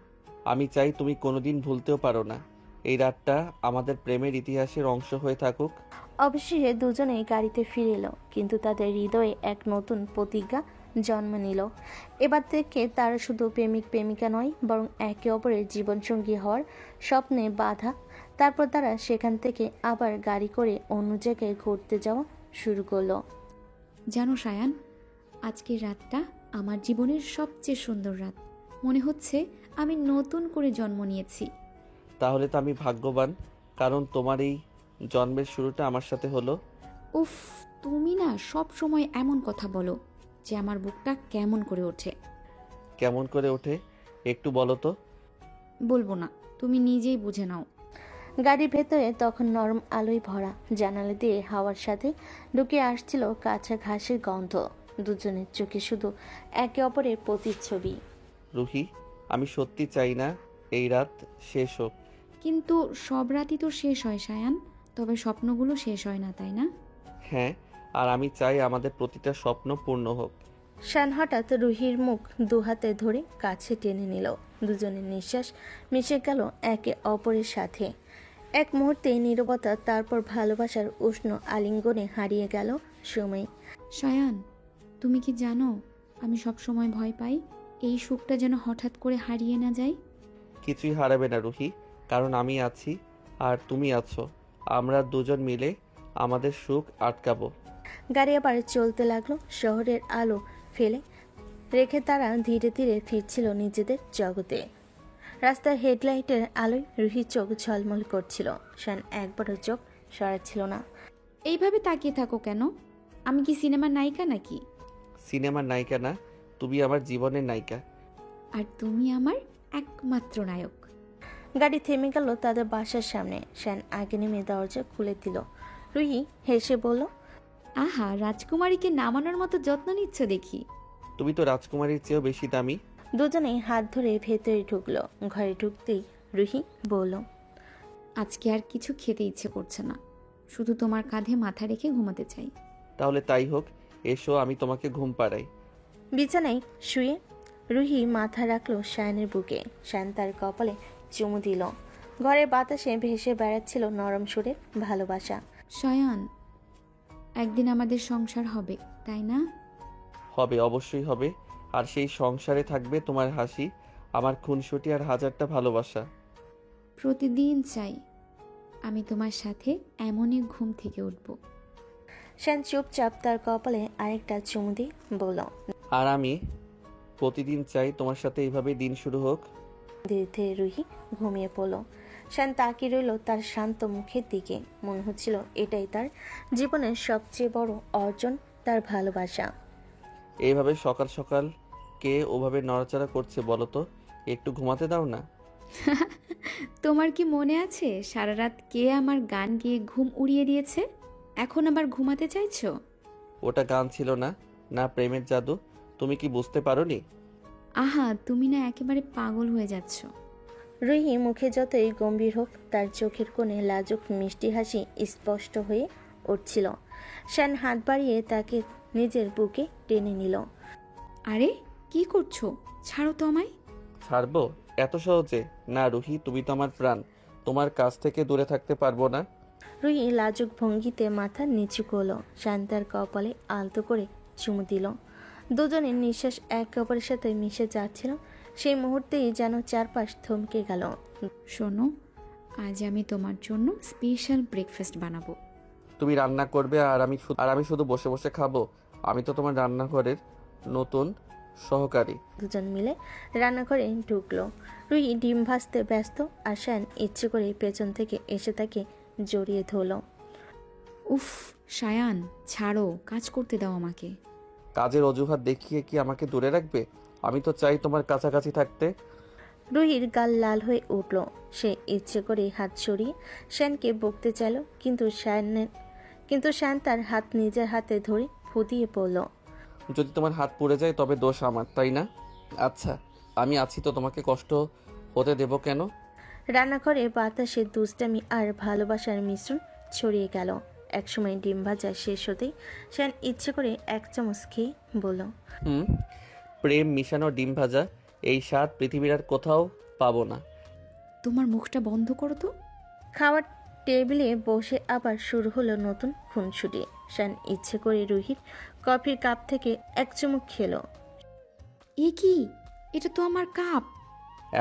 Speaker 1: আমি চাই তুমি কোনোদিন ভুলতেও পারো না। এই রাতটা আমাদের প্রেমের ইতিহাসের অংশ হয়ে থাকুক।
Speaker 7: অবশেষে দুজনেই গাড়িতে ফিরে এলো, কিন্তু তাদের হৃদয়ে এক নতুন প্রতিজ্ঞা জন্ম নিল। এবার থেকে তারা শুধু প্রেমিক প্রেমিকা নয়, বরং একে অপরের জীবনসঙ্গী হওয়ার স্বপ্নে বাঁধা। তারপর তারা সেখান থেকে আবার গাড়ি করে অন্য জায়গায় ঘুরতে যাওয়া শুরু করলো।
Speaker 2: জানো সায়ান, আজকের রাতটা আমার জীবনের সবচেয়ে সুন্দর রাত। মনে হচ্ছে আমি নতুন করে জন্ম নিয়েছি।
Speaker 1: তাহলে তো আমি ভাগ্যবান, কারণ তোমার এই জন্মের শুরুটা আমার সাথে হলো।
Speaker 2: উফ, তুমি না সব সময় এমন কথা বলো যে আমার বুকটা কেমন করে ওঠে।
Speaker 1: কেমন করে ওঠে একটু বলো তো।
Speaker 2: বলবো না, তুমি নিজেই বুঝে নাও।
Speaker 7: গাড়ির ভেতরে তখন নরম আলোয় ভরা। জানালা দিয়ে হাওয়ার সাথে ঢুকে আসছিল কাঁচা ঘাসের গন্ধ। দুজনের চোখে শুধু একে অপরের প্রতিচ্ছবি।
Speaker 1: রুহি, আমি সত্যি চাই না এই রাত শেষ হোক।
Speaker 2: কিন্তু সব রাতই তো শেষ হয় সায়ান, তবে স্বপ্নগুলো শেষ হয় না, তাই না?
Speaker 1: হ্যাঁ, আর আমি চাই আমাদের প্রতিটা স্বপ্ন পূর্ণ হোক।
Speaker 7: শান হঠাৎ রুহির মুখ দুহাতে ধরে কাছে টেনে নিল। দুজনের নিঃশ্বাস মিশে গেল একে অপরের সাথে। এক মুহূর্তে নীরবতা, তারপর ভালোবাসার উষ্ণ আলিঙ্গনে হারিয়ে গেল সময়।
Speaker 2: সায়ান, তুমি কি জানো আমি সব সময় ভয় পাই এই সুখটা যেন হঠাৎ করে হারিয়ে না যায়।
Speaker 1: কিছুই হারাবে না রুহি, কারণ আমি আছি আর তুমি আছো। আমরা দুজন মিলে আমাদের সুখ আটকাবো।
Speaker 7: গাড়ি আবার চলতে লাগলো। শহরের আলো ফেলে রেখে তারা ধীরে ধীরে ফিরছিল নিজেদের জগতে। রাস্তার হেডলাইটের আলোয় রুহির চোখ ঝলমল করছিল। শান একবারও চোখ সরাচ্ছিল না।
Speaker 2: এইভাবে তাকিয়ে থাকো কেন? আমি কি সিনেমার নায়িকা নাকি?
Speaker 1: সিনেমার নায়িকা না, তুমি আমার জীবনের নায়িকা।
Speaker 2: আর তুমি আমার একমাত্র নায়ক।
Speaker 7: গাড়ি থেমে গেল তাদের বাসার সামনে। শান আগে নেমে দরজা খুলে দিল। রুহি হেসে বলল,
Speaker 2: আহা, রাজকুমারীকে নামানোর মতো যত্ন নিচ্ছ দেখি।
Speaker 1: তুমি তো রাজকুমারীর চেয়েও বেশি দামি।
Speaker 7: দুজনেই হাত ধরে ভেতরে ঢুকলো। ঘরে ঢুকতেই রুহি বলল,
Speaker 2: আজকে আর কিছু খেতে ইচ্ছে করছে না, শুধু তোমার কাঁধে মাথা রেখে ঘুমাতে চাই।
Speaker 1: তাহলে তাই হোক, এসো আমি তোমাকে ঘুম পাড়াই।
Speaker 7: বিছানায় শুয়ে রুহি মাথা রাখলো শায়নের বুকে। শায়ন তার কপালে চুমু দিল। ঘরের বাতাসে ভেসে বেড়াচ্ছিল নরম সুরের ভালোবাসা।
Speaker 2: শায়ান, একদিন আমাদের সংসার হবে, তাই না?
Speaker 1: হবে, অবশ্যই হবে। আর সেই সংসারে থাকবে তোমার হাসি, আমার খুনসুটি আর হাজারটা ভালোবাসা।
Speaker 2: প্রতিদিন চাই আমি তোমার সাথে এমনই ঘুম থেকে উঠব।
Speaker 7: শায়ন চুপচাপ তার কপালে আরেকটা চুমু দিয়ে বলল,
Speaker 1: আর আমি প্রতিদিন চাই তোমার সাথে এইভাবে দিন শুরু হোক।
Speaker 7: ধীরে ধীরে রুহি ঘুমিয়ে পড়ল। শায়ন তাকিয়ে রইল তার শান্ত মুখের দিকে। মনে হচ্ছিল এটাই তার জীবনের সবচেয়ে বড় অর্জন, তার ভালোবাসা।
Speaker 1: এইভাবে সকাল সকাল কে ওভাবে নড়াচড়া করছে বলো তো? একটু ঘুমাতে দাও না।
Speaker 2: তোমার কি মনে আছে সারা রাত কে আমার গান গেয়ে ঘুম উড়িয়ে দিয়েছে? এখন আবার ঘুমাতে চাইছো?
Speaker 1: ওটা গান ছিল না, না প্রেমের জাদু। তুমি কি বুঝতে পারোনি?
Speaker 2: আহা, তুমি না একেবারে পাগল হয়ে যাচ্ছ।
Speaker 7: রুহি মুখে যতই গম্ভীর হোক, তার চোখের কোণে লাজুক মিষ্টি হাসি স্পষ্ট হয়ে উঠছিল। শান হাত বাড়িয়ে তাকে নিজের বুকে টেনে নিল।
Speaker 2: আরে কি করছো? ছাড়ো তো আমায়।
Speaker 1: ছাড়বো এত সহজে? না রুহি, তুমি তো আমার প্রাণ, তোমার কাছ থেকে দূরে থাকতে পারবো না।
Speaker 7: রুহি লাজুক ভঙ্গিতে মাথা নিচু করলো। শান তার কপালে আলতো করে চুমু দিল। দুজনের নিঃশ্বাস একে অপরের সাথে মিশে যাচ্ছিল। সেই মুহূর্তেই যেন চারপাশ থমকে গেল।
Speaker 2: শোনো, আজ আমি তোমার জন্য স্পেশাল ব্রেকফাস্ট বানাবো।
Speaker 1: তুমি রান্না করবে আর আমি শুধু বসে বসে খাবো? আমি তো তোমার রান্নাঘরের নতুন সহকারী।
Speaker 7: দুজন মিলে রান্নাঘরে ঢুকলো। রুহি ডিম ভাজতে ব্যস্ত, আর শান ইচ্ছে করে পেছন থেকে এসে তাকে জড়িয়ে ধরলো।
Speaker 2: উফ শায়ান, ছাড়ো, কাজ করতে দাও আমাকে।
Speaker 1: কাজের অজুহাত দেখিয়ে কি আমাকে দূরে রাখবে? আমি তো চাই তোমার কাছাকাছি থাকতে।
Speaker 7: রুহির গাল লাল হয়ে উঠল। সে ইচ্ছে করে হাত সরিয়ে শানকে বকতে চাইল, কিন্তু শায়নের কিন্তু শায়ন তার হাত নিজের হাতে ধরে ফুটিয়ে পড়ল।
Speaker 1: যদি তোমার হাত পুড়ে যায় তবে দোষ আমার, তাই না? আচ্ছা, আমি আছি তো, তোমাকে কষ্ট হতে দেব কেন?
Speaker 7: রান্নাঘরে বাতাসে দুষ্টামি আর ভালোবাসার মিশ্রণ ছড়িয়ে গেল। একসময় ডিম ভাজা শেষ হতেই শায়ন ইচ্ছে করে 1 চামচ খেয়ে বলল,
Speaker 1: প্রেম মিশানো ডিম ভাজা, এই স্বাদ পৃথিবীর আর কোথাও পাবো না।
Speaker 2: তোমার মুখটা বন্ধ করো তো।
Speaker 7: খাওয়ার টেবিলে বসে আবার শুরু হলো নতুন খুনসুটি। শায়ন ইচ্ছে করে রুহির কফির কাপ থেকে 1 চুমুক খেলো।
Speaker 2: এ কি? এটা তো আমার কাপ।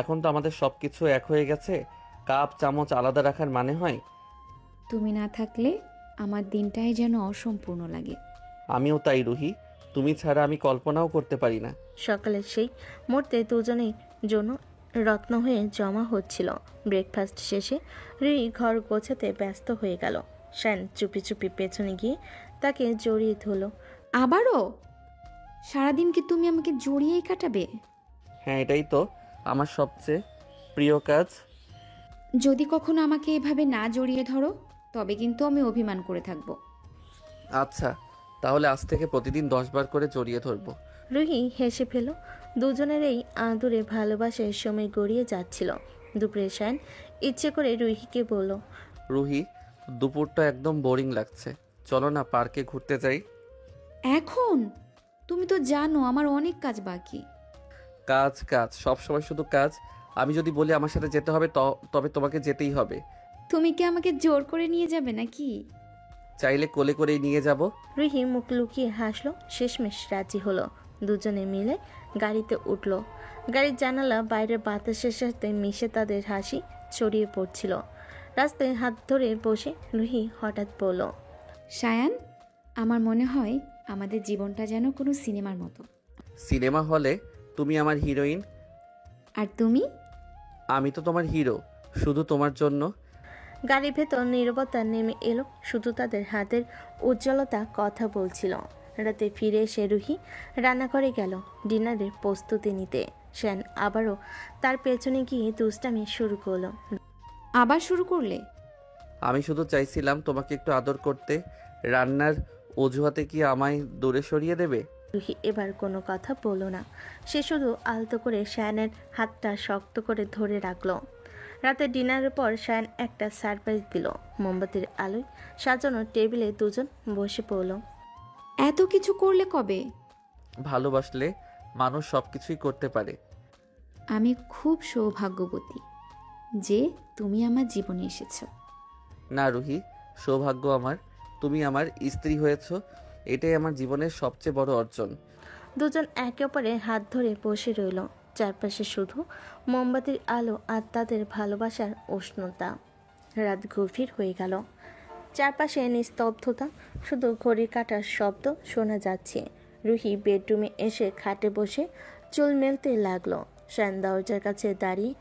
Speaker 1: এখন তো আমাদের সবকিছু এক হয়ে গেছে, কাপ চামচ আলাদা রাখার মানে হয়?
Speaker 2: তুমি না থাকলে আমার দিনটাই যেন অসম্পূর্ণ লাগে।
Speaker 1: আমিও তাই রুহি, তুমি ছাড়া আমি কল্পনাও করতে পারি না।
Speaker 7: সকালের সেই মুহূর্তে দুজনের জন্য রত্ন হয়ে জমা হচ্ছিল। ব্রেকফাস্ট শেষে রুহি ঘর গোছাতে ব্যস্ত হয়ে গেল। শায়ন চুপি চুপি পেছনে গিয়ে তাকে জড়িয়ে ধরল।
Speaker 2: আবারও? সারাদিন কি তুমি আমাকে জড়িয়েই কাটাবে?
Speaker 1: হ্যাঁ, এটাই তো আমার সবচেয়ে প্রিয় কাজ।
Speaker 2: যদি কখনো আমাকে এভাবে না জড়িয়ে ধরো তবে কিন্তু আমি অভিমান করে থাকব।
Speaker 1: আচ্ছা, তাহলে আজ থেকে প্রতিদিন 10 বার করে জড়িয়ে ধরবো।
Speaker 7: রুহি হেসে ফেল। দুজনের এই আদুরে ভালোবাসার সময় গড়িয়ে যাচ্ছিল। দুপুরে শায়ন ইচ্ছে করে রুহিকে বলল,
Speaker 1: রুহি, দুপুরটা একদম বোরিং লাগছে, চলো না পার্কে ঘুরতে যাই।
Speaker 2: এখন? তুমি তো জানো আমার অনেক কাজ বাকি।
Speaker 1: কাজ কাজ, সবসময় শুধু কাজ। আমি যদি বলি আমার সাথে যেতে হবে তবে তোমাকে যেতেই হবে।
Speaker 2: তুমি কি আমাকে জোর করে নিয়ে যাবে নাকি?
Speaker 1: চাইলে কোলে করেই নিয়ে যাব।
Speaker 7: রুহি মুখ লুকিয়ে হাসলো, শেষমেশ রাজি হলো। দুজনে মিলে গাড়িতে উঠল। গাড়ির জানালা বাইরের বাতাসের সাথে মিশে তাদের হাসি ছড়িয়ে পড়ছিল। রাস্তায় হাত ধরে বসে রুহি হঠাৎ বলল,
Speaker 2: শায়ান, আমার মনে হয় আমাদের জীবনটা যেন কোনো সিনেমার মতো।
Speaker 1: সিনেমা হলে তুমি আমার হিরোইন
Speaker 2: আর তুমি?
Speaker 1: আমি তো তোমার হিরো, শুধু তোমার জন্য।
Speaker 7: গাড়ির ভেতর নীরবতা নেমে এলো, শুধু তাদের হাতের উজ্জ্বলতা কথা বলছিল। রাতে ফিরে এসে রুহি রান্নাঘরে গেল ডিনারের প্রস্তুতি নিতে। শায়ন আবারও তার পেছনে গিয়ে দুষ্টামি শুরু করলো।
Speaker 2: আবার শুরু করলে?
Speaker 1: আমি শুধু চাইছিলাম তোমাকে একটু আদর করতে, রান্নার অজুহাতে কি আমায় দূরে সরিয়ে দেবে?
Speaker 7: রুহি এবার কোনো কথা বলল না। সে শুধু আলতো করে শায়নের হাতটা শক্ত করে ধরে রাখলো। রাতে ডিনারের পর শায়ন একটা সারপ্রাইজ দিল। মোমবাতির আলোয় সাজানো টেবিলে দুজন বসে পড়ল।
Speaker 2: এত কিছু করলে কবে?
Speaker 1: ভালোবাসলে মানুষ সবকিছুই করতে পারে।
Speaker 2: আমি খুব সৌভাগ্যবতী যে তুমি আমার জীবনে এসেছো।
Speaker 1: না রুহি, সৌভাগ্য আমার, তুমি আমার স্ত্রী হয়েছো, এটাই আমার জীবনের সবচেয়ে বড় অর্জন।
Speaker 7: দুজন একে অপরের হাত ধরে বসে রইল। চারপাশে শুধু মোমবাতির আলো আর তাদের ভালোবাসার উষ্ণতা। রাত গভীর হয়ে গেল। চারপাশে নিস্তব্ধতা, শুধু ঘড়ি কাটার শব্দ শোনা যাচ্ছে। রুহি বেডরুমে এসে খাটে বসে চুল মেলতে লাগলো। শায়ন দরজার কাছে দাঁড়িয়ে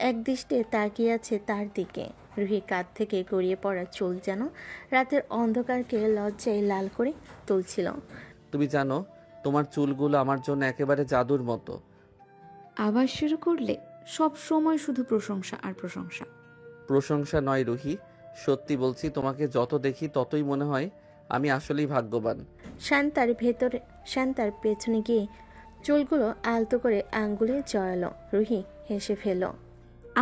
Speaker 7: একদৃষ্টে তাকিয়ে আছে তার দিকে। রুহি কাঁধ থেকে গড়িয়ে পড়া চুল যেন রাতের অন্ধকারকে লজ্জায় লাল করে তুলছিল।
Speaker 1: তুমি জানো, তোমার চুলগুলো আমার জন্য একেবারে জাদুর মতো।
Speaker 2: আবার শুরু করলে? সব সময় শুধু প্রশংসা আর প্রশংসা।
Speaker 1: প্রশংসা নয় রুহি, সত্যি বলছি, তোমাকে যত দেখি ততই মনে হয় আমি আসলেই ভাগ্যবান।
Speaker 7: শায়ন তার পেছনে গিয়ে চুলগুলো আলতো করে আঙ্গুলে জড়ালো। রুহি হেসে ফেলল।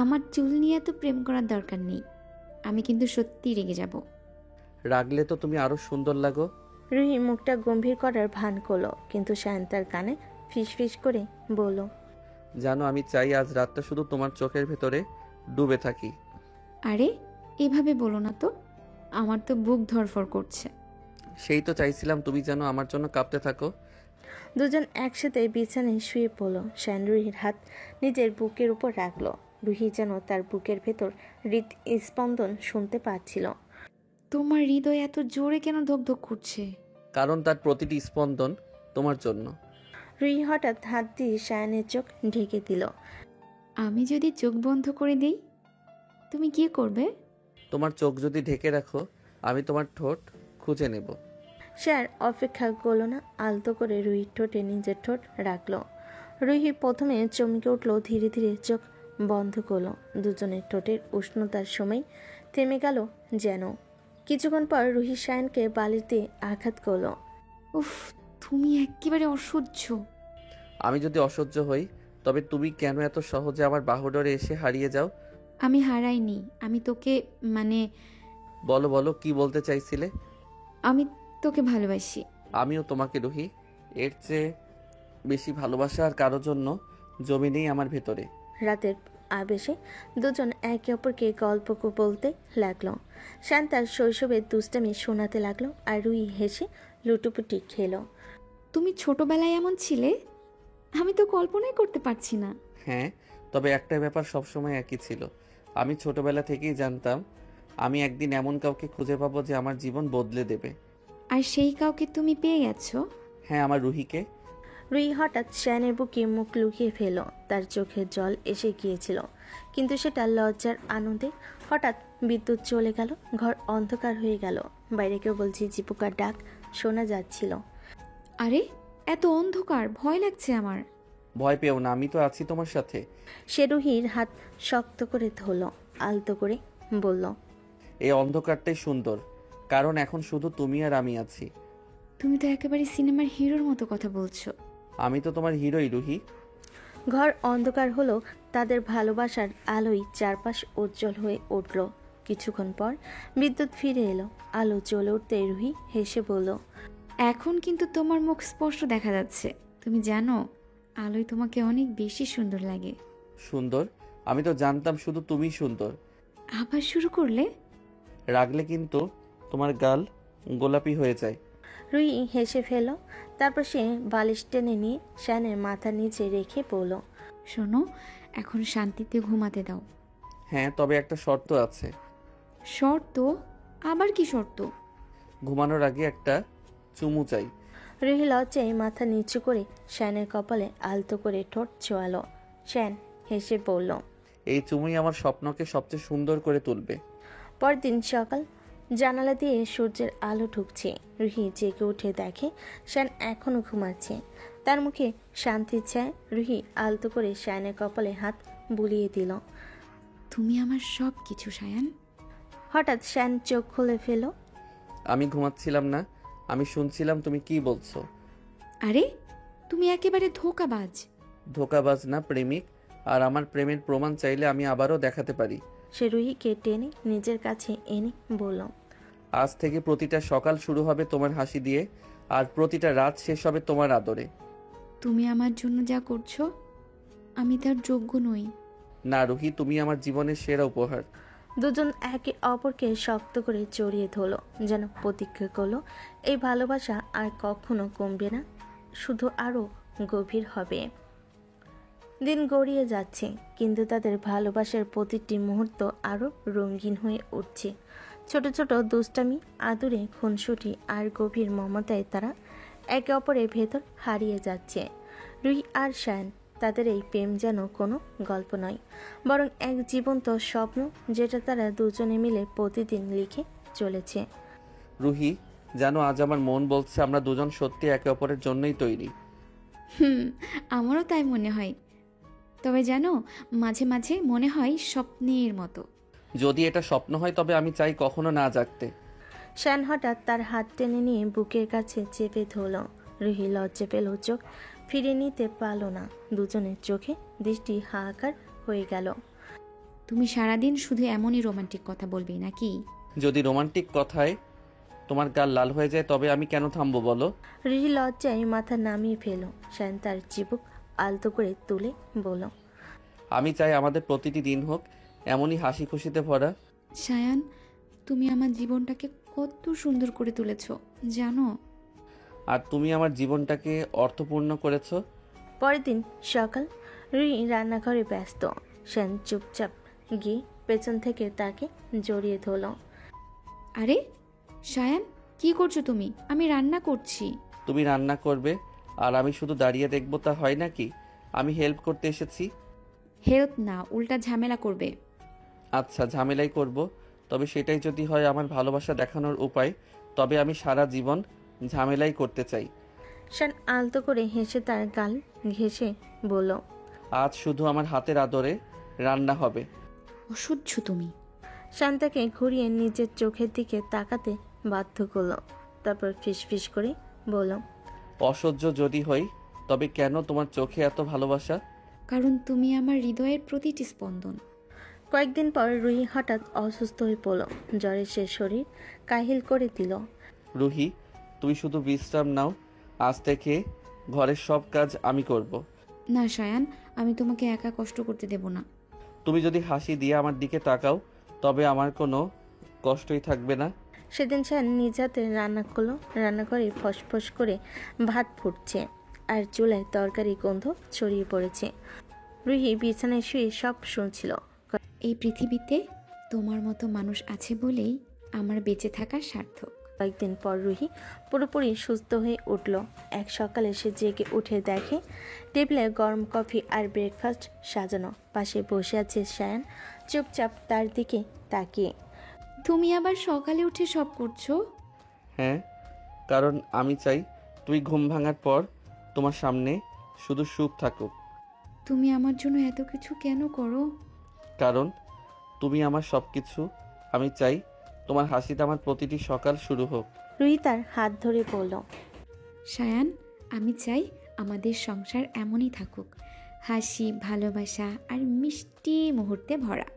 Speaker 2: আমার চুল নিয়ে তো প্রেম করার দরকার নেই, আমি কিন্তু সত্যি রেগে যাব।
Speaker 1: রাগলে তো তুমি আরো সুন্দর লাগো।
Speaker 7: রুহি মুখটা গম্ভীর করার ভান করলো, কিন্তু শায়ন তার কানে ফিসফিস করে বলল,
Speaker 1: জানো, আমি চাই আজ রাতটা শুধু তোমার চোখের ভেতরে ডুবে থাকি।
Speaker 2: আরে এভাবে বলো না তো, আমার তো বুক ধড়ফড় করছে।
Speaker 1: সেই তো চাইছিলাম তুমি যেন আমার জন্য কাঁপতে থাকো।
Speaker 7: দুজন একসাথে বিছানায় শুয়ে পড়ল। শায়ন রুহির হাত নিজের বুকের উপর রাখলো। রুহি যেন তার বুকের ভেতর হৃদস্পন্দন শুনতে পাচ্ছিল।
Speaker 2: তোমার হৃদয় এত জোরে কেন ধকধক করছে?
Speaker 1: কারণ তার প্রতিটি স্পন্দন তোমার জন্য।
Speaker 7: রুহি হঠাৎ হাত দিয়ে শায়নের চোখ ঢেকে দিল।
Speaker 2: আমি যদি চোখ বন্ধ করে দিই তুমি কি করবে?
Speaker 1: তোমার চোখ যদি ঢেকে রাখো আমি তোমার ঠোঁট খুঁজে নেব।
Speaker 7: শায়ন অপেক্ষা করল না, আলতো করে রুহির ঠোঁটে নিজের ঠোঁট রাখলো। রুহি প্রথমে চমকে উঠল, ধীরে ধীরে চোখ বন্ধ করলো। দুজনের ঠোঁটের উষ্ণতার সময় থেমে গেল যেন। কিছুক্ষণ পর রুহি শায়ানকে বালিতে আঘাত করলো।
Speaker 2: উফ, তুমি একেবারে অসহ্য।
Speaker 1: আমি যদি অসহ্য হই তবে তুমি কেন এত সহজে আমার বাহুডোরে এসে হারিয়ে যাও?
Speaker 2: আমি হারাইনি, আমি তোকে
Speaker 1: বলো বলো, কি বলতে চাইছিলে?
Speaker 2: আমি তোকে ভালোবাসি।
Speaker 1: আমিও তোমাকে রুহি। এর চেয়ে বেশি ভালোবাসা আর কারোর জন্য জমি নেই আমার ভেতরে।
Speaker 7: রাতের আবেশে দুজন একে অপরকে গল্প বলতে লাগলো। শান তার শৈশবের দুষ্টামি শোনাতে লাগলো আর রুহি হেসে লুটুপুটি খেলো।
Speaker 2: তুমি ছোটবেলায় এমন ছিলে? আমি তো কল্পনাই করতে পারছি না।
Speaker 1: হ্যাঁ, তবে একটা ব্যাপার সবসময় একই ছিল। আমি ছোটবেলা থেকেই জানতাম আমি একদিন এমন কাউকে খুঁজে পাবো যে আমার জীবন বদলে দেবে।
Speaker 2: আর সেই কাউকে তুমি পেয়ে গেছো?
Speaker 1: হ্যাঁ, আমার রুহিকে।
Speaker 7: রুহি হঠাৎ শায়ানের বুকে মুখ লুকিয়ে ফেল। তার চোখে জল এসে গিয়েছিল, কিন্তু সেটা লজ্জার আনন্দে। হঠাৎ বিদ্যুৎ চলে গেল, ঘর অন্ধকার হয়ে গেল। বাইরে কেবল ঝিঝিপোকার ডাক শোনা যাচ্ছিল।
Speaker 2: আরে এত অন্ধকার, ভয় লাগছে আমার।
Speaker 1: ভয় পেও না, আমি তো আছি তোমার সাথে।
Speaker 7: সে রুহির হাত শক্ত করে ধরল, আলতো করে বলল,
Speaker 1: এই অন্ধকারটাই সুন্দর, কারণ এখন শুধু তুমি আর আমি আছি।
Speaker 2: তুমি তো একেবারে সিনেমার হিরোর মতো কথা বলছো।
Speaker 1: আমি তো তোমার হিরোই রুহি।
Speaker 7: ঘর অন্ধকার হলো, তাদের ভালোবাসার আলোয় চারপাশ উজ্জ্বল হয়ে উঠল। কিছুক্ষণ পর বিদ্যুৎ ফিরে এলো। আলো জ্বলে উঠতে রুহি হেসে বলল,
Speaker 2: এখন কিন্তু তোমার মুখ স্পষ্ট দেখা যাচ্ছে। তুমি জানো, আলোয় তোমাকে অনেক বেশি সুন্দর লাগে।
Speaker 1: সুন্দর? আমি তো জানতাম শুধু তুমিই সুন্দর।
Speaker 2: আবার শুরু করলে?
Speaker 1: রাগলে কিন্তু তোমার গাল গোলাপি হয়ে যায়।
Speaker 7: রুহি হেসে ফেল। তারপর সে বালিশ টেনে নিয়ে শায়ানের মাথার নিচে রেখে বলল,
Speaker 2: শোনো, এখন শান্তিতে ঘুমাতে দাও।
Speaker 1: হ্যাঁ, তবে একটা শর্ত আছে।
Speaker 2: শর্ত? আবার কি শর্ত?
Speaker 1: ঘুমানোর আগে একটা চুমু চাই।
Speaker 7: রুহি লজ্জায় মাথা নিচু করে শায়ানের কপালে আলতো করে ঠোঁট ছোঁয়ালো। শায়ান হেসে বলল,
Speaker 1: এই চুমুই আমার স্বপ্নকে সবচেয়ে সুন্দর করে তুলবে।
Speaker 7: পরদিন সকাল, জানালা দিয়ে সূর্যের আলো ঢুকছে। রুহি জেগে উঠে দেখে শায়ান এখনো ঘুমাচ্ছে। তার মুখে শান্তির ছায়া। রুহি আলতো করে শায়ানের কপালে হাত বুলিয়ে দিল।
Speaker 2: তুমি আমার সব কিছু শায়ান।
Speaker 7: হঠাৎ শায়ান চোখ খুলে ফেল।
Speaker 1: আমি ঘুমাচ্ছিলাম না, আমি শুনছিলাম তুমি কি বলছো।
Speaker 2: আরে তুমি একেবারে ধোঁকাবাজ।
Speaker 1: ধোঁকাবাজ না, প্রেমিক। আর আমার প্রেমের প্রমাণ চাইলে আমি আবারও দেখাতে পারি।
Speaker 7: সে রুহিকে টেনে নিজের কাছে এনে বলল,
Speaker 1: আজ থেকে প্রতিটা সকাল শুরু হবে তোমার হাসি দিয়ে, আর প্রতিটা রাত শেষ হবে তোমার আদরে।
Speaker 2: তুমি আমার জন্য যা করছো, আমি তার যোগ্য নই।
Speaker 1: না রুহি, তুমি আমার জীবনের সেরা উপহার।
Speaker 7: দুজন একে অপরকে শক্ত করে জড়িয়ে ধরল, যেন প্রতিজ্ঞা করলো এই ভালোবাসা আর কখনো কমবে না, শুধু আরও গভীর হবে। দিন গড়িয়ে যাচ্ছে, কিন্তু তাদের ভালোবাসার প্রতিটি মুহূর্ত আরও রঙিন হয়ে উঠছে। ছোট ছোট দুষ্টামি, আদুরে, খুনসুটি আর গভীর মমতায় তারা একে অপরের ভেতর হারিয়ে যাচ্ছে। রুহি আর শায়ান, তাদের এই প্রেম যেন কোনো গল্প নয়, বরং এক জীবন্ত স্বপ্ন, যেটা তারা দুজনে মিলে প্রতিদিন লিখে চলেছে।
Speaker 1: রুহি, জানো আজ আমার মন বলছে আমরা দুজন সত্যি একে অপরের জন্যই তৈরি।
Speaker 2: আমারও তাই মনে হয়। তবে জানো, মাঝে মাঝে মনে হয় স্বপ্নের মতো।
Speaker 1: যদি এটা স্বপ্ন হয় তবে আমি চাই কখনো না জাগতে।
Speaker 7: শায়ান হঠাৎ তার হাত টেনে নিয়ে বুকের কাছে চেপে ধরল। রুহি লজ্জা পেল, চোখ ফিরে নিতে পারল না। দুজনের চোখে দৃষ্টি হাহাকার হয়ে গেল।
Speaker 2: তুমি সারাদিন শুধু এমনই রোমান্টিক কথা বলবি নাকি?
Speaker 1: যদি রোমান্টিক কথায় তোমার গাল লাল হয়ে যায় তবে আমি কেন থামবো বলো?
Speaker 7: রুহি লজ্জায় মাথা নামিয়ে ফেল। শায়ান তার চিবুক আলতো করে তুলে বলল,
Speaker 1: আমি চাই আমাদের প্রতিটি দিন হোক এমনই হাসি খুশিতে ভরা।
Speaker 2: শায়ান, তুমি আমার জীবনটাকে কত সুন্দর করে তুলেছো জানো।
Speaker 1: আর তুমি আমার জীবনটাকে অর্থপূর্ণ করেছো।
Speaker 7: পরের দিন সকাল, রুহি রান্নাঘরে ব্যস্ত। শায়ান চুপচাপ গিয়ে পেছন থেকে তাকে জড়িয়ে ধরল।
Speaker 2: আরে শায়ান, কি করছো তুমি? আমি রান্না করছি।
Speaker 1: তুমি রান্না করবে আর আমি শুধু দাঁড়িয়ে দেখবো, তা হয় নাকি? আমি হেল্প করতে এসেছি।
Speaker 2: হেল্প না, উল্টা ঝামেলা করবে।
Speaker 1: আচ্ছা, ঝামেলাই করব। তবে সেটাই যদি হয় আমার ভালোবাসা দেখানোর উপায়, তবে আমি সারা জীবন ঝামেলাই করতে চাই।
Speaker 7: শায়ান আলতো করে হেসে তার গাল ঘেঁষে বলল,
Speaker 1: আজ শুধু আমার হাতের আদরে রান্না হবে।
Speaker 2: অসহ্য তুমি।
Speaker 7: শান্তাকে ঘুরিয়ে নিজের চোখের দিকে তাকাতে বাধ্য করলো। তারপর ফিসফিস করে বলল,
Speaker 1: অসহ্য যদি হই তবে কেন তোমার চোখে এত ভালোবাসা?
Speaker 2: কারণ তুমি আমার হৃদয়ের প্রতিটি স্পন্দন।
Speaker 7: কয়েকদিন পর রুহি হঠাৎ অসুস্থ হয়ে পড়ল। জ্বরে সে শরীর কাহিল করে দিল।
Speaker 1: রুহি, তুমি শুধু বিশ্রাম নাও, আজ থেকে ঘরের সব কাজ আমি করব।
Speaker 2: না সায়ান, আমি তোমাকে একা কষ্ট করতে দেব না।
Speaker 1: তুমি যদি হাসি দিয়ে আমার দিকে তাকাও তবে আমার কোনো কষ্টই থাকবে না।
Speaker 7: সেদিন সায়ান নিজ হাতে রান্না করলো। রান্নাঘরে ফসফস করে ভাত ফুটছে আর চুলায় তরকারি গন্ধ ছড়িয়ে পড়েছে। রুহি বিছানায় শুয়ে সব শুনছিল।
Speaker 2: এই পৃথিবীতে তোমার মতো মানুষ আছে বলেই আমার বেঁচে থাকা সার্থক।
Speaker 7: কয়েকদিন পর রুহি পুরোপুরি সুস্থ হয়ে উঠল। এক সকালে সে জেগে উঠে দেখে টেবিলে গরম কফি আর ব্রেকফাস্ট সাজানো। পাশে বসে আছে সায়ান, চুপচাপ তার দিকে তাকিয়ে।
Speaker 2: তুমি আবার সকালে উঠে সব করছো?
Speaker 1: হ্যাঁ, কারণ আমি চাই তুই ঘুম ভাঙার পর তোমার সামনে শুধু সুখ থাকুক।
Speaker 2: তুমি আমার জন্য এত কিছু কেন করো?
Speaker 1: কারণ তুমি আমার সব কিছু। আমি চাই তোমার হাসিতে আমার প্রতিটি সকাল শুরু হোক।
Speaker 7: রুহি তার হাত ধরে বলল,
Speaker 2: সায়ান, আমি চাই আমাদের সংসার এমনই থাকুক, হাসি, ভালোবাসা আর মিষ্টি মুহূর্তে ভরা।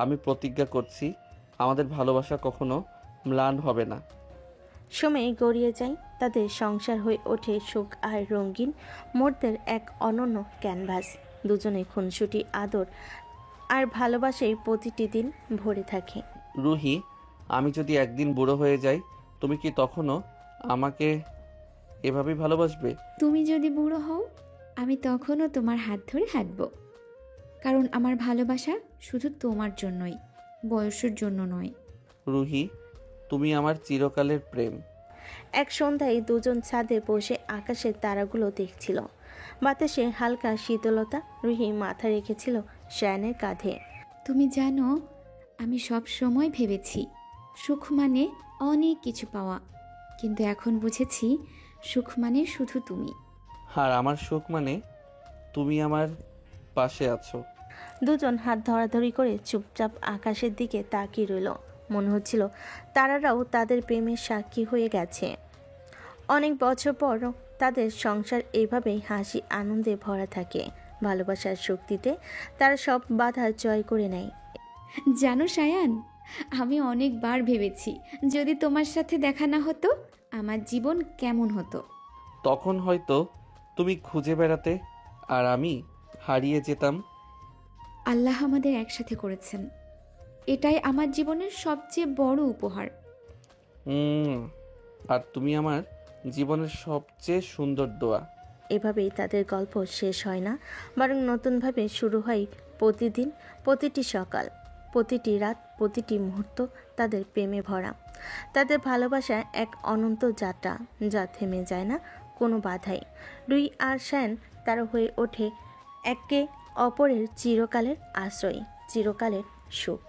Speaker 1: আমি প্রতিজ্ঞা করছি আমাদের ভালোবাসা কখনো ম্লান হবে না।
Speaker 7: সময় গড়িয়ে যায়, তাদের সংসার হয়ে ওঠে সুখ আর রঙিন মুহূর্তের এক অনন্য ক্যানভাস। দুজনে খুনসুটি, আদর আর ভালোবাসায় প্রতিটি দিন ভরে থাকে।
Speaker 1: রুহি, আমি যদি একদিন বুড়ো হয়ে যাই তুমি কি তখনও আমাকে এভাবেই ভালোবাসবে?
Speaker 2: তুমি যদি বুড়ো হও আমি তখনও তোমার হাত ধরে হাঁটব, কারণ আমার ভালোবাসা শুধু তোমার জন্যই, বয়সের জন্য নয়।
Speaker 1: রুহি, তুমি আমার চিরকালের প্রেম।
Speaker 7: এক সন্ধ্যায় দুজন ছাদে বসে আকাশের তারাগুলো দেখছিল। বাতাসে হালকা শীতলতা। রুহি মাথা রেখেছিল শায়ানের কাঁধে।
Speaker 2: তুমি জানো, আমি সব সময় ভেবেছি সুখ মানে অনেক কিছু পাওয়া, কিন্তু এখন বুঝেছি সুখ মানে শুধু তুমি।
Speaker 1: আর আমার সুখ মানে তুমি আমার পাশে আছো।
Speaker 7: দুজন হাত ধরাধরি করে চুপচাপ আকাশের দিকে তাকিয়ে রইল। মনে হচ্ছিল তারারাও তাদের প্রেমের সাক্ষী হয়ে গেছে। অনেক বছর পরও তাদের সংসার এইভাবেই হাসি আনন্দে ভরা থাকে। ভালোবাসার শক্তিতে তারা সব বাধা জয় করে নেয়।
Speaker 2: জানো সায়ান, আমি অনেকবার ভেবেছি যদি তোমার সাথে দেখা না হতো আমার জীবন কেমন হতো।
Speaker 1: তখন হয়তো তুমি খুঁজে বেড়াতে আর আমি হারিয়ে যেতাম।
Speaker 2: আল্লাহ আমাদের একসাথে করেছেন, এটাই আমার জীবনের সবচেয়ে বড় উপহার।
Speaker 1: আর তুমি আমার জীবনের সবচেয়ে সুন্দর দোয়া।
Speaker 7: এভাবেই তাদের গল্প শেষ হয় না, বরং নতুনভাবে শুরু হয় প্রতিদিন, প্রতিটি সকাল, প্রতিটি রাত, প্রতিটি মুহূর্ত তাদের প্রেমে ভরা। তাদের ভালোবাসা এক অনন্ত যাত্রা, যা থেমে যায় না কোনো বাধাই। রুহি আর শায়ান তারা হয়ে ওঠে একে অপরের চিরকালের আশ্রয়, চিরকালের সুখ।